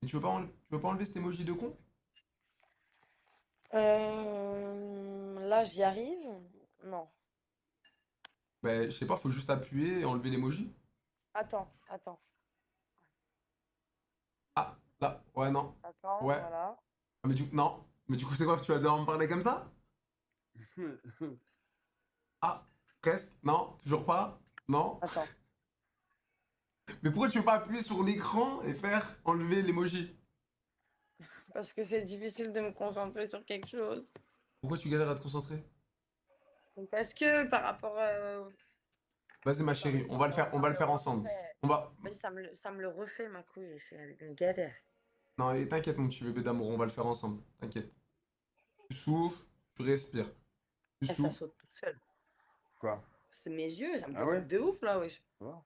[SPEAKER 2] Et tu veux pas enlever cet emoji de con?
[SPEAKER 8] Là, j'y arrive? Non.
[SPEAKER 2] Bah, je sais pas, faut juste appuyer et enlever l'emoji.
[SPEAKER 8] Attends, attends,
[SPEAKER 2] Ah, là, ouais, non.
[SPEAKER 8] attends,
[SPEAKER 2] Ouais.
[SPEAKER 8] voilà.
[SPEAKER 2] Ah, mais non. Mais du coup, c'est quoi? Tu vas devoir me parler comme ça? Ah, presque. Non, toujours pas. Non.
[SPEAKER 8] Attends.
[SPEAKER 2] Mais pourquoi tu veux pas appuyer sur l'écran et faire enlever l'emoji?
[SPEAKER 8] Parce que c'est difficile de me concentrer sur quelque chose.
[SPEAKER 2] Pourquoi tu galères à te concentrer?
[SPEAKER 8] Parce que par rapport.
[SPEAKER 2] Vas-y, ma chérie, on va le faire ensemble. On va.
[SPEAKER 8] Vas-y, ça me le refait, ma couille. C'est une galère.
[SPEAKER 2] Non, et t'inquiète, mon petit bébé d'amour, on va le faire ensemble. T'inquiète. Tu souffles, tu respires. Tu
[SPEAKER 8] Ça
[SPEAKER 2] souffles.
[SPEAKER 8] saute toute seule.
[SPEAKER 7] Quoi?
[SPEAKER 8] C'est mes yeux, ça me
[SPEAKER 7] Ah
[SPEAKER 8] fait
[SPEAKER 7] ouais?
[SPEAKER 8] de ouf là, wesh.
[SPEAKER 7] Ça va.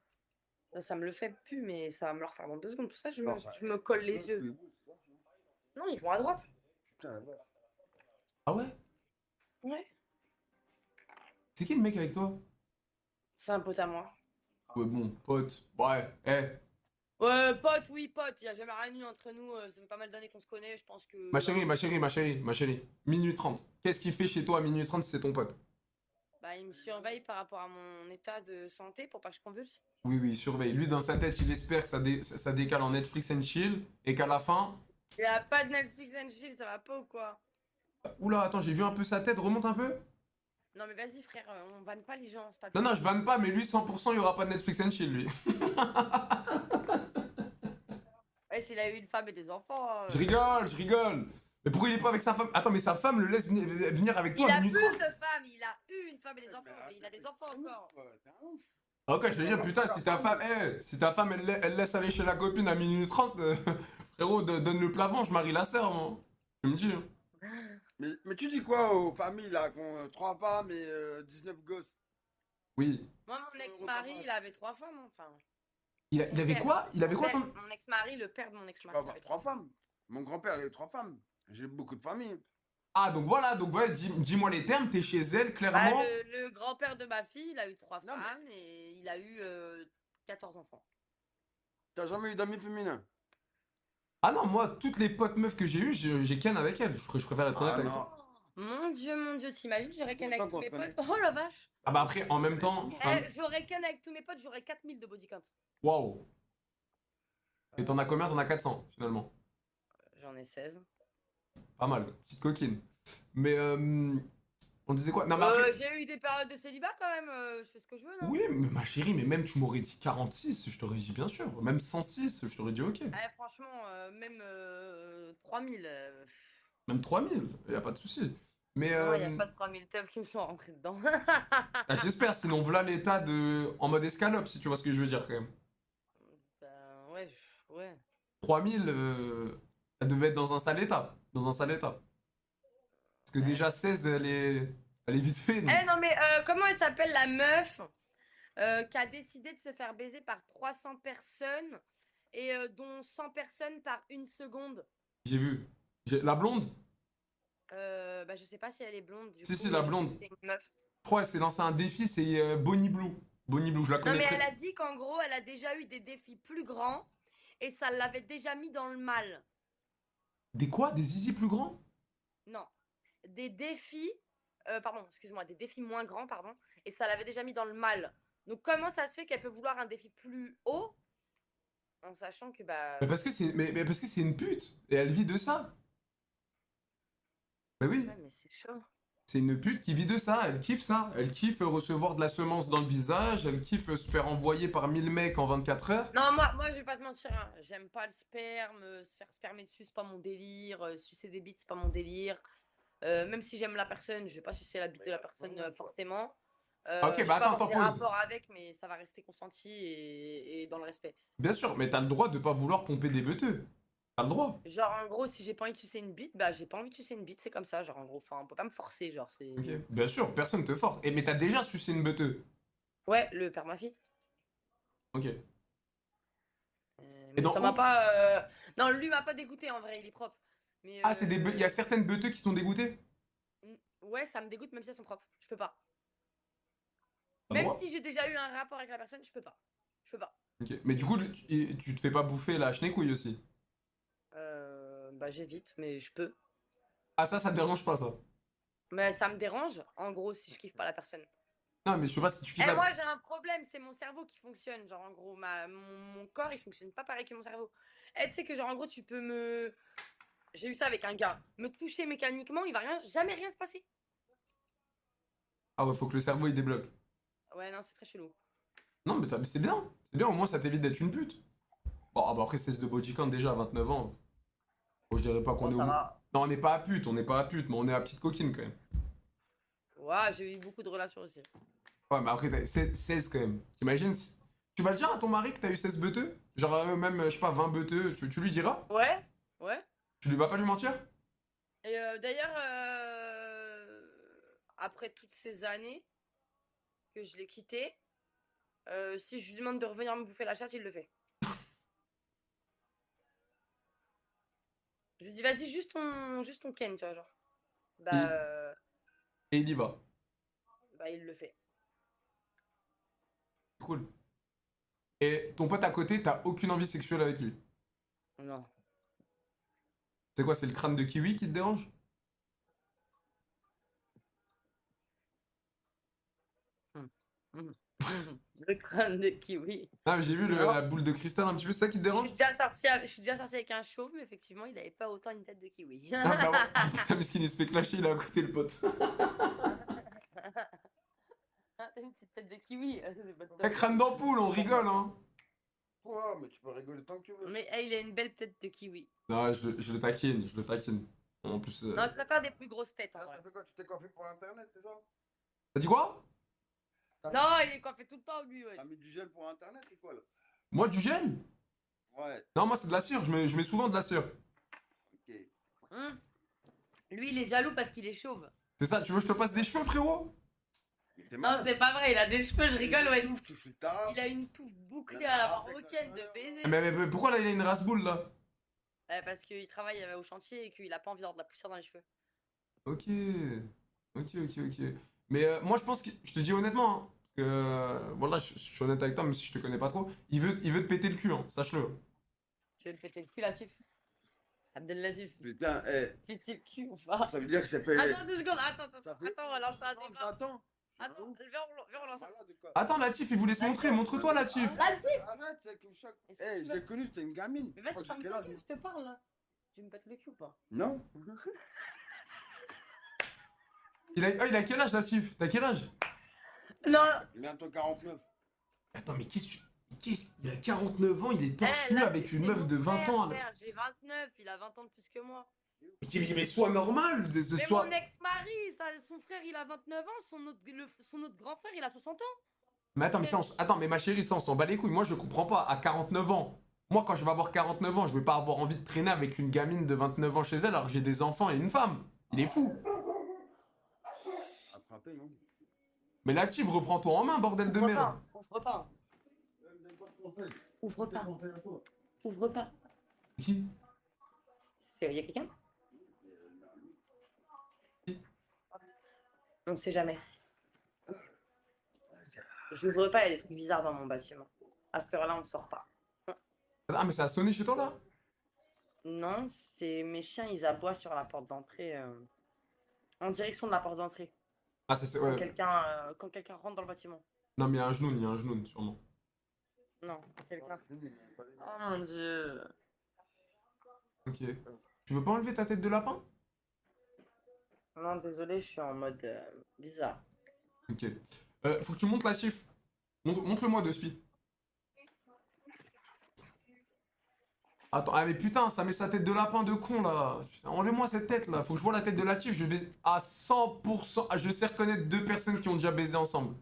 [SPEAKER 8] Ça me le fait plus, mais ça va me le refaire dans 2 secondes. Pour ça,
[SPEAKER 7] Non, ça-
[SPEAKER 8] je me colle les yeux. Non, ils vont à droite.
[SPEAKER 7] Putain, ouais.
[SPEAKER 2] Ah ouais?
[SPEAKER 8] Ouais.
[SPEAKER 2] C'est qui le mec avec toi?
[SPEAKER 8] C'est un pote à moi.
[SPEAKER 2] Ouais, bon, pote. Ouais,
[SPEAKER 8] Ouais, pote, oui, pote. Il n'y a jamais rien eu entre nous. Ça fait pas mal d'années qu'on se connaît. Je pense que.
[SPEAKER 2] Ma chérie, ma chérie, ma chérie, ma chérie. Minute 30. Qu'est-ce qu'il fait chez toi à minute 30 si c'est ton pote?
[SPEAKER 8] Bah, il me surveille par rapport à mon état de santé pour pas que je convulse.
[SPEAKER 2] Oui, oui, surveille. Lui, dans sa tête, il espère que ça décale en Netflix and chill et qu'à la fin.
[SPEAKER 8] Il a pas de Netflix and chill, ça va pas ou quoi?
[SPEAKER 2] Oula, attends, j'ai vu un peu sa tête, remonte un peu.
[SPEAKER 8] Non, mais vas-y, frère, on vanne pas les gens. C'est pas
[SPEAKER 2] Non, non, je vanne pas, mais lui, 100%, il y aura pas de Netflix and chill, lui.
[SPEAKER 8] Ouais, s'il a eu une femme et des enfants.
[SPEAKER 2] Je rigole, je rigole. Mais pourquoi il est pas avec sa femme? Attends, mais sa femme le laisse venir avec toi
[SPEAKER 8] Il
[SPEAKER 2] à
[SPEAKER 8] a
[SPEAKER 2] minute
[SPEAKER 8] plus
[SPEAKER 2] 30.
[SPEAKER 8] de femme, il a eu une femme et des enfants, mais il a des enfants encore.
[SPEAKER 7] T'es un ouf.
[SPEAKER 2] Ah, ok, je te dis, putain, si ta femme, elle laisse aller chez la copine à minute 30, frérot, donne le plat-vent, je marie la sœur, moi. Tu me dis. Hein.
[SPEAKER 7] Mais tu dis quoi aux familles là, qui ont 3 femmes et 19 gosses?
[SPEAKER 2] Oui.
[SPEAKER 8] Moi, mon ex-mari, il avait 3 femmes, enfin.
[SPEAKER 2] Il avait quoi? Il avait quoi, ton...
[SPEAKER 8] Mon ex-mari, le père de mon
[SPEAKER 7] Tu peux
[SPEAKER 8] ex-mari.
[SPEAKER 7] avoir 3 femmes. Mon grand-père il a eu 3 femmes. J'ai beaucoup de familles.
[SPEAKER 2] Ah, donc voilà, dis-moi les termes, t'es chez elle,
[SPEAKER 8] Bah,
[SPEAKER 2] clairement.
[SPEAKER 8] le grand-père de ma fille, il a eu 3
[SPEAKER 7] Non, mais-
[SPEAKER 8] femmes et il a eu 14 enfants.
[SPEAKER 7] T'as jamais eu d'amis féminins?
[SPEAKER 2] Ah non, moi, toutes les potes meufs que j'ai eues, j'ai ken avec elles. Je préfère être honnête
[SPEAKER 7] Ah
[SPEAKER 2] avec
[SPEAKER 7] non.
[SPEAKER 2] toi.
[SPEAKER 8] Mon Dieu, mon dieu, t'imagines, j'aurais ken avec
[SPEAKER 7] Longtemps
[SPEAKER 8] tous
[SPEAKER 7] qu'on
[SPEAKER 8] mes
[SPEAKER 7] se
[SPEAKER 8] potes. Oh la vache.
[SPEAKER 2] Ah bah après, en même temps,
[SPEAKER 8] J'aurais ken avec tous mes potes, j'aurais 4000 de body count.
[SPEAKER 2] waouh. Et t'en as combien? T'en as 400 finalement.
[SPEAKER 8] J'en ai 16.
[SPEAKER 2] Pas mal, petite coquine. Mais on disait quoi? Non mais après...
[SPEAKER 8] J'ai eu des périodes de célibat quand même, je fais ce que je veux, non?
[SPEAKER 2] Oui, mais ma chérie, mais même tu m'aurais dit 46, je t'aurais dit bien sûr. Même 106, je t'aurais dit ok.
[SPEAKER 8] Franchement, même 3000.
[SPEAKER 2] Même 3000, y a pas de souci. Mais
[SPEAKER 8] Non, y a pas de 3000 teufs qui me sont rentrés dedans.
[SPEAKER 2] ah, j'espère, sinon voilà l'état de... en mode escalope, si tu vois ce que je veux dire quand même.
[SPEAKER 8] Ben ouais, ouais.
[SPEAKER 2] 3000, elle devait être dans un sale état. Dans un sale état. Parce que déjà 16, elle est vite fait. donc.
[SPEAKER 8] Non mais comment elle s'appelle la meuf qui a décidé de se faire baiser par 300 personnes et dont 100 personnes par une seconde?
[SPEAKER 2] J'ai vu. La blonde?
[SPEAKER 8] Bah je sais pas si elle est blonde du
[SPEAKER 2] Si,
[SPEAKER 8] coup,
[SPEAKER 2] si,
[SPEAKER 8] mais
[SPEAKER 2] la
[SPEAKER 8] je sais
[SPEAKER 2] blonde.
[SPEAKER 8] que c'est une meuf.
[SPEAKER 2] Je crois qu'elle s'est lancé un défi, c'est Bonnie Blue. Bonnie Blue, je la
[SPEAKER 8] Non
[SPEAKER 2] connais
[SPEAKER 8] mais
[SPEAKER 2] très
[SPEAKER 8] elle a dit qu'en gros elle a déjà eu des défis plus grands et ça l'avait déjà mis dans le mal.
[SPEAKER 2] Des quoi? Des zizi plus grands?
[SPEAKER 8] Non, des défis, pardon, excuse-moi, des défis moins grands, pardon, et ça l'avait déjà mis dans le mal. Donc comment ça se fait qu'elle peut vouloir un défi plus haut en sachant que bah...
[SPEAKER 2] Mais parce que c'est mais parce que c'est une pute. Et elle vit de ça. Bah oui.
[SPEAKER 8] Ouais, mais c'est chaud.
[SPEAKER 2] C'est une pute qui vit de ça, elle kiffe ça. Elle kiffe recevoir de la semence dans le visage, elle kiffe se faire envoyer par 1000 mecs en 24 heures.
[SPEAKER 8] Non, moi je vais pas te mentir, hein, j'aime pas le sperme, se faire spermer dessus, c'est pas mon délire, sucer des bites, c'est pas mon délire. Même si j'aime la personne, je vais pas sucer la bite de la personne forcément.
[SPEAKER 2] Ok,
[SPEAKER 8] Je
[SPEAKER 2] bah
[SPEAKER 8] peux
[SPEAKER 2] attends,
[SPEAKER 8] avoir
[SPEAKER 2] t'en
[SPEAKER 8] des
[SPEAKER 2] poses.
[SPEAKER 8] rapports avec, mais ça va rester consenti et dans le respect.
[SPEAKER 2] Bien sûr, mais t'as le droit de pas vouloir pomper des beuteux. T'as le droit.
[SPEAKER 8] Genre en gros, si j'ai pas envie de sucer une bite, bah j'ai pas envie de sucer une bite, c'est comme ça, genre en gros, enfin on peut pas me forcer, genre c'est...
[SPEAKER 2] Ok, bien sûr, personne te force. Et mais t'as déjà sucé une beuteux.
[SPEAKER 8] Ouais, le père de ma fille.
[SPEAKER 2] Ok.
[SPEAKER 8] Mais
[SPEAKER 2] dans
[SPEAKER 8] ça m'a
[SPEAKER 2] où
[SPEAKER 8] pas... Non, lui m'a pas dégoûté en vrai, il est propre. Mais,
[SPEAKER 2] Ah, c'est il y a certaines beuteux qui sont dégoûtées.
[SPEAKER 8] Ouais, ça me dégoûte même si elles sont propres, je peux pas.
[SPEAKER 2] T'as le
[SPEAKER 8] Même
[SPEAKER 2] droit.
[SPEAKER 8] si j'ai déjà eu un rapport avec la personne, je peux pas. Je peux pas.
[SPEAKER 2] Ok, mais du coup, tu te fais pas bouffer la chenecouille aussi.
[SPEAKER 8] Bah j'évite, mais je peux.
[SPEAKER 2] Ah, ça te dérange pas, ça.
[SPEAKER 8] Mais ça me dérange, en gros, si je kiffe pas la personne.
[SPEAKER 2] Non, mais je sais pas si tu kiffes
[SPEAKER 8] Et
[SPEAKER 2] la...
[SPEAKER 8] moi, j'ai un problème, c'est mon cerveau qui fonctionne. Genre, en gros, mon corps, il fonctionne pas pareil que mon cerveau. Et tu sais que, genre, en gros, tu peux me... J'ai eu ça avec un gars. Me toucher mécaniquement, il va jamais rien se passer.
[SPEAKER 2] Ah ouais, faut que le cerveau il débloque.
[SPEAKER 8] Ouais, non, c'est très chelou.
[SPEAKER 2] Non, mais c'est bien. C'est bien, au moins ça t'évite d'être une pute. Bon, ah bah après, 16 de body count déjà à 29 ans. Bon, je dirais pas qu'on
[SPEAKER 8] Bon,
[SPEAKER 2] est
[SPEAKER 8] ça
[SPEAKER 2] au...
[SPEAKER 8] va.
[SPEAKER 2] Non, on n'est pas à pute, on n'est pas à pute, mais on est à petite coquine quand même.
[SPEAKER 8] Ouais, j'ai eu beaucoup de relations aussi.
[SPEAKER 2] Ouais, mais après, t'as 16 quand même. T'imagines Tu vas le dire à ton mari que t'as eu 16 beuteux? Genre, même, je sais pas, 20 beuteux, tu lui diras?
[SPEAKER 8] Ouais, ouais.
[SPEAKER 2] Tu lui vas pas lui mentir?
[SPEAKER 8] Et d'ailleurs, après toutes ces années que je l'ai quitté, si je lui demande de revenir me bouffer la chatte, il le fait. Je lui dis, vas-y, juste ton ken, tu vois, genre. Bah,
[SPEAKER 2] Et il y va.
[SPEAKER 8] bah il le fait.
[SPEAKER 2] Cool. Et ton pote à côté, t'as aucune envie sexuelle avec lui?
[SPEAKER 8] Non.
[SPEAKER 2] C'est quoi, c'est le crâne de kiwi qui te dérange?
[SPEAKER 8] Le crâne de kiwi.
[SPEAKER 2] Ah, mais j'ai vu
[SPEAKER 8] Non.
[SPEAKER 2] la boule de cristal un petit peu, c'est ça qui te dérange?
[SPEAKER 8] Je suis déjà sorti avec un chauve, mais effectivement, il avait pas autant une tête de kiwi.
[SPEAKER 2] Ah bah ouais. Putain, mais il se fait clasher, il est à côté le pote.
[SPEAKER 8] T'as une petite tête de kiwi, c'est pas top.
[SPEAKER 2] Eh, crâne d'ampoule, on rigole, hein.
[SPEAKER 7] Ouais, mais tu peux rigoler tant que tu veux.
[SPEAKER 8] Mais il a une belle tête de kiwi.
[SPEAKER 2] Non, je le taquine, je le taquine. En plus...
[SPEAKER 8] Non, je préfère des plus grosses têtes. En
[SPEAKER 7] Ah,
[SPEAKER 8] vrai.
[SPEAKER 7] t'as fait quoi? Tu t'es coiffé pour internet, c'est ça?
[SPEAKER 2] T'as dit quoi?
[SPEAKER 8] Non, il est coiffé tout le temps, lui, ouais.
[SPEAKER 7] T'as mis du gel pour internet ou quoi là?
[SPEAKER 2] Moi, du gel?
[SPEAKER 7] Ouais,
[SPEAKER 2] Non, moi, c'est de la cire, je mets souvent de la cire.
[SPEAKER 7] ok.
[SPEAKER 8] Lui, il est jaloux parce qu'il est chauve.
[SPEAKER 2] C'est ça, tu veux que je te passe des cheveux, frérot?
[SPEAKER 7] Mais t'es
[SPEAKER 8] Non,
[SPEAKER 7] malade.
[SPEAKER 8] c'est pas vrai, il a des cheveux, je rigole, ouais.
[SPEAKER 7] Tu fais le tard.
[SPEAKER 8] Il a une touffe bouclée à la marocaine de baiser.
[SPEAKER 2] Mais pourquoi là, il a une race-boule, là?
[SPEAKER 8] Parce qu'il travaille au chantier et qu'il a pas envie d'avoir de la poussière dans les cheveux.
[SPEAKER 2] Ok. Ok. Mais moi, je pense que... Je te dis honnêtement, hein, parce que... voilà, je suis honnête avec toi, même si je te connais pas trop. Il veut te péter le cul, hein, sache-le.
[SPEAKER 8] Tu veux me péter le cul, Latif? Abdelaziz,
[SPEAKER 7] Putain,
[SPEAKER 8] tu sais le cul ou pas?
[SPEAKER 7] ça veut dire que j'ai fait.
[SPEAKER 8] Attends 2 secondes, attends,
[SPEAKER 7] Ça fait-
[SPEAKER 8] attends, on va lancer un
[SPEAKER 7] Non,
[SPEAKER 8] débat.
[SPEAKER 7] Attends.
[SPEAKER 8] Attends, viens, on lance un.
[SPEAKER 7] Voilà de quoi.
[SPEAKER 2] Attends, Latif, il voulait se montrer. Montre-toi, Latif.
[SPEAKER 4] Latif.
[SPEAKER 7] Arrête, c'est qui me choque.
[SPEAKER 8] Est-ce que tu
[SPEAKER 7] Je
[SPEAKER 8] veux-
[SPEAKER 7] l'ai connu, c'était une gamine.
[SPEAKER 8] Mais
[SPEAKER 7] Je crois
[SPEAKER 8] vas-y,
[SPEAKER 7] que j'ai quel âge, moi
[SPEAKER 8] je te parle là. Tu me pètes le cul ou pas?
[SPEAKER 7] Non.
[SPEAKER 2] Il a quel âge, Latif? T'as quel âge?
[SPEAKER 8] Non.
[SPEAKER 7] Bientôt 49.
[SPEAKER 2] Attends, mais il a 49 ans, il est torse
[SPEAKER 8] Eh,
[SPEAKER 2] nu
[SPEAKER 8] là,
[SPEAKER 2] avec
[SPEAKER 8] c'est
[SPEAKER 2] une meuf
[SPEAKER 8] mon
[SPEAKER 2] de 20
[SPEAKER 8] frère,
[SPEAKER 2] ans.
[SPEAKER 8] frère, j'ai 29, il a 20 ans de plus que moi.
[SPEAKER 2] Mais sois normal,
[SPEAKER 8] Mais
[SPEAKER 2] sois...
[SPEAKER 8] mon ex-mari, son frère, il a 29 ans, son autre grand frère, il a 60 ans.
[SPEAKER 2] Mais attends, attends, mais ma chérie, ça, on s'en bat les couilles. Moi, je comprends pas. À 49 ans, moi, quand je vais avoir 49 ans, je vais pas avoir envie de traîner avec une gamine de 29 ans chez elle alors que j'ai des enfants et une femme. Il est fou.
[SPEAKER 7] Attrapé, non.
[SPEAKER 2] Mais Latif, reprends-toi en main, bordel de
[SPEAKER 8] Ouvre
[SPEAKER 2] merde.
[SPEAKER 8] pas, ouvre pas. Ouvre pas. Ouvre pas.
[SPEAKER 2] Qui?
[SPEAKER 8] Il y a quelqu'un? On sait jamais. J'ouvre pas, il y a des trucs bizarres dans mon bâtiment. À cette heure-là, on ne sort pas.
[SPEAKER 2] Ah, mais ça a sonné chez toi, là?
[SPEAKER 8] Non, c'est mes chiens, ils aboient sur la porte d'entrée. En direction de la porte d'entrée.
[SPEAKER 2] Ah, c'est...
[SPEAKER 8] Quand
[SPEAKER 2] Ouais.
[SPEAKER 8] quelqu'un rentre dans le bâtiment.
[SPEAKER 2] Non, mais il y a un genou, sûrement.
[SPEAKER 8] Non, quelqu'un. Oh mon dieu.
[SPEAKER 2] Ok. Tu veux pas enlever ta tête de lapin?
[SPEAKER 8] Non, désolé, je suis en mode bizarre.
[SPEAKER 2] Ok. Faut que tu montes Latif. Montre-le-moi de spi. Attends, ah mais putain, ça met sa tête de lapin de con là. Putain, enlève-moi cette tête là. Faut que je vois la tête de Latif. Je vais à 100%. Je sais reconnaître deux personnes qui ont déjà baisé ensemble.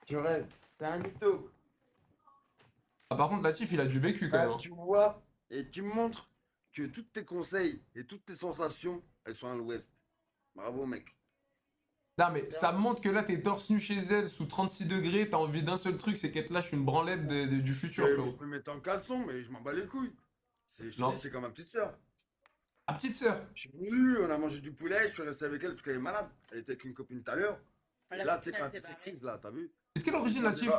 [SPEAKER 7] Tu rêves. T'es un mytho.
[SPEAKER 2] Ah, par contre, Latif, il a du vécu quand même. Hein.
[SPEAKER 7] Tu vois et tu me montres que tous tes conseils et toutes tes sensations, elles sont à l'ouest. Bravo, mec.
[SPEAKER 2] Non, mais ça me montre que là, t'es torse nu chez elle, sous 36 degrés. T'as envie d'un seul truc, c'est qu'elle te lâche une branlette du futur,
[SPEAKER 7] Je
[SPEAKER 2] frérot.
[SPEAKER 7] peux mettre en caleçon, mais je m'en bats les couilles. Je te
[SPEAKER 2] Non.
[SPEAKER 7] dis, c'est comme ma petite soeur.
[SPEAKER 2] Ah, petite sœur.
[SPEAKER 7] Je suis venu, on a mangé du poulet, je suis resté avec elle parce qu'elle est malade. Elle était avec une copine tout à l'heure. Et là, tu sais, quand elle fait ses crises, là, t'as vu?
[SPEAKER 2] Et de quelle origine, Latif?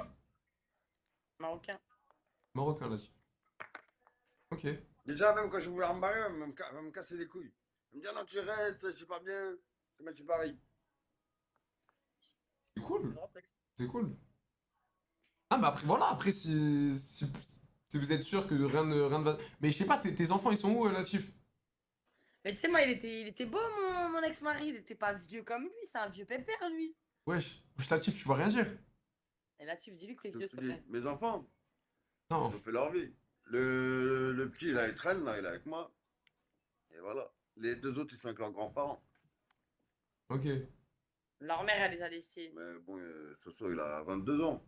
[SPEAKER 8] Marocain.
[SPEAKER 2] Marocain, Latif. Ok.
[SPEAKER 7] Déjà, même quand je voulais me barrer, elle va me casser les couilles. Elle me dit, non, tu restes, je suis pas bien. Comment tu paries?
[SPEAKER 2] C'est cool. C'est cool. Ah, mais après, voilà, après, si vous êtes sûr que rien ne va. Mais je sais pas, tes enfants, ils sont où, Latif?
[SPEAKER 8] Mais tu sais, moi, il était beau, mon ex-mari. Il était pas vieux comme lui, c'est un vieux pépère, lui.
[SPEAKER 2] Wesh, Latif, tu vas rien dire.
[SPEAKER 8] Et là, tu dis-lui que t'es
[SPEAKER 7] Je
[SPEAKER 8] vieux,
[SPEAKER 7] te
[SPEAKER 8] s'il te
[SPEAKER 7] dis,
[SPEAKER 8] plaît.
[SPEAKER 7] mes enfants,
[SPEAKER 2] Non.
[SPEAKER 7] ils ont fait leur vie. Le petit, là, il traîne, là, il est avec moi. Et voilà. Les deux autres, ils sont avec leurs grands-parents.
[SPEAKER 2] Ok.
[SPEAKER 8] Leur mère, elle les a laissés.
[SPEAKER 7] Mais bon, Soso, il a 22 ans.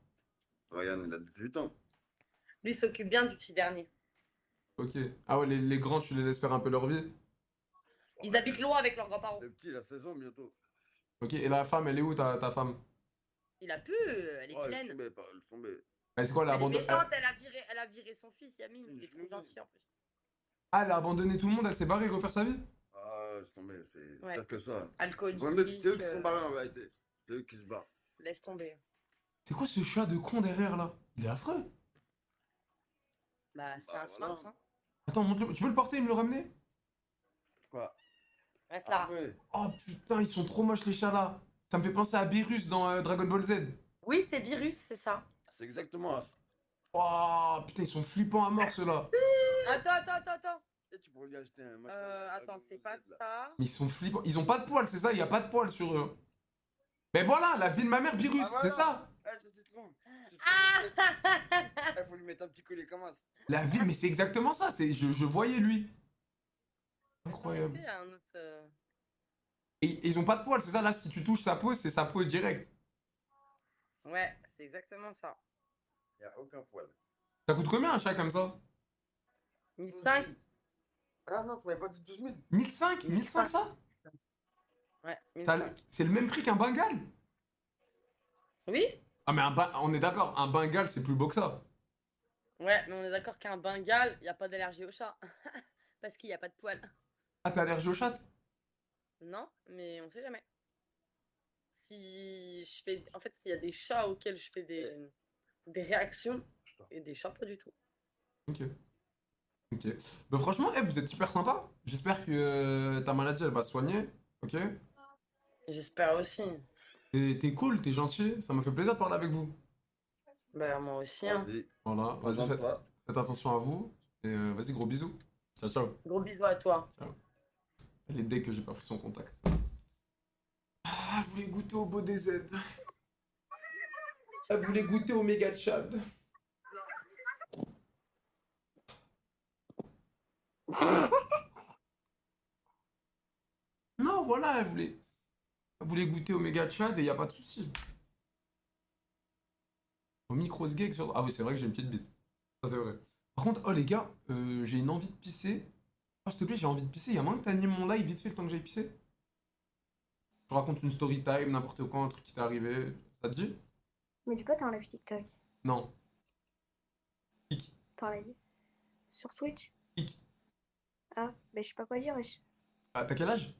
[SPEAKER 7] Ryan, il a 18 ans.
[SPEAKER 8] Lui s'occupe bien du petit dernier.
[SPEAKER 2] Ok. Ah ouais, les grands, tu les laisses faire un peu leur vie.
[SPEAKER 8] Ils habitent loin avec leurs grands-parents.
[SPEAKER 7] Le petit, il a 16 ans bientôt.
[SPEAKER 2] Ok, et la femme, elle est où, ta femme?
[SPEAKER 8] Il a pu, elle est
[SPEAKER 7] Oh,
[SPEAKER 8] vilaine.
[SPEAKER 7] elle est tombée.
[SPEAKER 2] Elle, c'est quoi, elle a
[SPEAKER 8] Elle est
[SPEAKER 2] abandonné.
[SPEAKER 8] méchante, elle a viré son fils, Yamine. Il est trop gentil en plus.
[SPEAKER 2] Ah, elle a abandonné tout le monde, elle s'est barrée, refaire sa vie?
[SPEAKER 7] Ah, laisse tomber, c'est
[SPEAKER 8] Ouais.
[SPEAKER 7] pire que ça.
[SPEAKER 8] Alcoolique.
[SPEAKER 7] C'est eux qui sont barrés en vérité. C'est eux qui se barrent.
[SPEAKER 8] Laisse tomber.
[SPEAKER 2] C'est quoi ce chat de con derrière là? Il est affreux.
[SPEAKER 8] Bah, c'est
[SPEAKER 7] Bah,
[SPEAKER 8] un
[SPEAKER 7] voilà.
[SPEAKER 8] sphinx, hein.
[SPEAKER 2] Attends, montre-le. Tu peux le porter et me le ramener?
[SPEAKER 7] Quoi?
[SPEAKER 8] Reste là.
[SPEAKER 7] Ah, ouais.
[SPEAKER 2] Oh putain, ils sont trop moches les chats là. Ça me fait penser à Beerus dans Dragon Ball Z.
[SPEAKER 8] Oui, c'est virus, c'est ça.
[SPEAKER 7] C'est exactement ça.
[SPEAKER 2] Oh putain, ils sont flippants à mort ceux-là.
[SPEAKER 8] Attends.
[SPEAKER 7] Et tu pourrais lui acheter un machin.
[SPEAKER 8] Attends, c'est pas ça.
[SPEAKER 2] Mais ils sont flippants. Ils ont pas de poils, c'est ça? Il y a pas de poils sur eux. Mais voilà, la vie de ma mère, Beerus,
[SPEAKER 7] Ah, voilà.
[SPEAKER 2] c'est ça?
[SPEAKER 7] Ah, c'est citron.
[SPEAKER 8] Ah
[SPEAKER 7] Il faut lui mettre un petit collier comme ça.
[SPEAKER 2] La vie, mais c'est exactement ça. Je voyais lui. Incroyable.
[SPEAKER 8] Il y a un autre,
[SPEAKER 2] Et ils ont pas de poils, c'est ça? Là, si tu touches sa peau, c'est sa peau direct.
[SPEAKER 8] Ouais, c'est exactement ça.
[SPEAKER 7] Il n'y a aucun poil.
[SPEAKER 2] Ça coûte combien un chat comme ça?
[SPEAKER 8] 1005.
[SPEAKER 7] Ah non, tu m'avais pas dit 12 000.
[SPEAKER 2] 1005? 1005 ça?
[SPEAKER 8] Ouais,
[SPEAKER 2] Ça-
[SPEAKER 8] 1005.
[SPEAKER 2] C'est le même prix qu'un Bengale?
[SPEAKER 8] Oui?
[SPEAKER 2] Ah mais on est d'accord, un Bengale c'est plus beau que ça.
[SPEAKER 8] Ouais, mais on est d'accord qu'un Bengale, il n'y a pas d'allergie au chat. Parce qu'il n'y a pas de poils.
[SPEAKER 2] Ah t'as allergie aux chattes?
[SPEAKER 8] Non, mais on sait jamais. Si je fais. En fait, s'il y a des chats auxquels je fais des réactions, et des chats pas du tout.
[SPEAKER 2] Ok. Ok. Bah, franchement, vous êtes hyper sympa. J'espère que ta maladie, elle va se soigner. Ok?
[SPEAKER 8] J'espère aussi.
[SPEAKER 2] T'es cool, t'es gentil. Ça m'a fait plaisir de parler avec vous.
[SPEAKER 8] Bah, moi aussi, hein.
[SPEAKER 7] Vas-y,
[SPEAKER 2] Voilà, vas-y,
[SPEAKER 7] présente-toi.
[SPEAKER 2] faites attention à vous. Et vas-y, gros bisous. Ciao, ciao.
[SPEAKER 8] Gros bisous à toi.
[SPEAKER 2] Ciao. Elle est dès que j'ai pas pris son contact. Ah, elle voulait goûter au beau DZ. Elle voulait goûter au méga Chad. Non, voilà, elle voulait goûter au méga Chad et y a pas de souci. Au micro gag sur... Ah oui, c'est vrai que j'ai une petite bite. Ça, c'est vrai. Par contre, oh les gars, j'ai une envie de pisser. Oh, s'il te plaît, j'ai envie de pisser. Y a moyen que t'animes mon live vite fait le temps que j'aille pisser? Je raconte une story time, n'importe quoi, un truc qui t'est arrivé. Ça te dit?
[SPEAKER 9] Mais du coup, t'as un live TikTok.
[SPEAKER 2] Non. Kik.
[SPEAKER 9] T'as un live sur Twitch.
[SPEAKER 2] Kik.
[SPEAKER 9] Ah, mais je sais pas quoi dire, wesh.
[SPEAKER 2] Ah, t'as quel âge?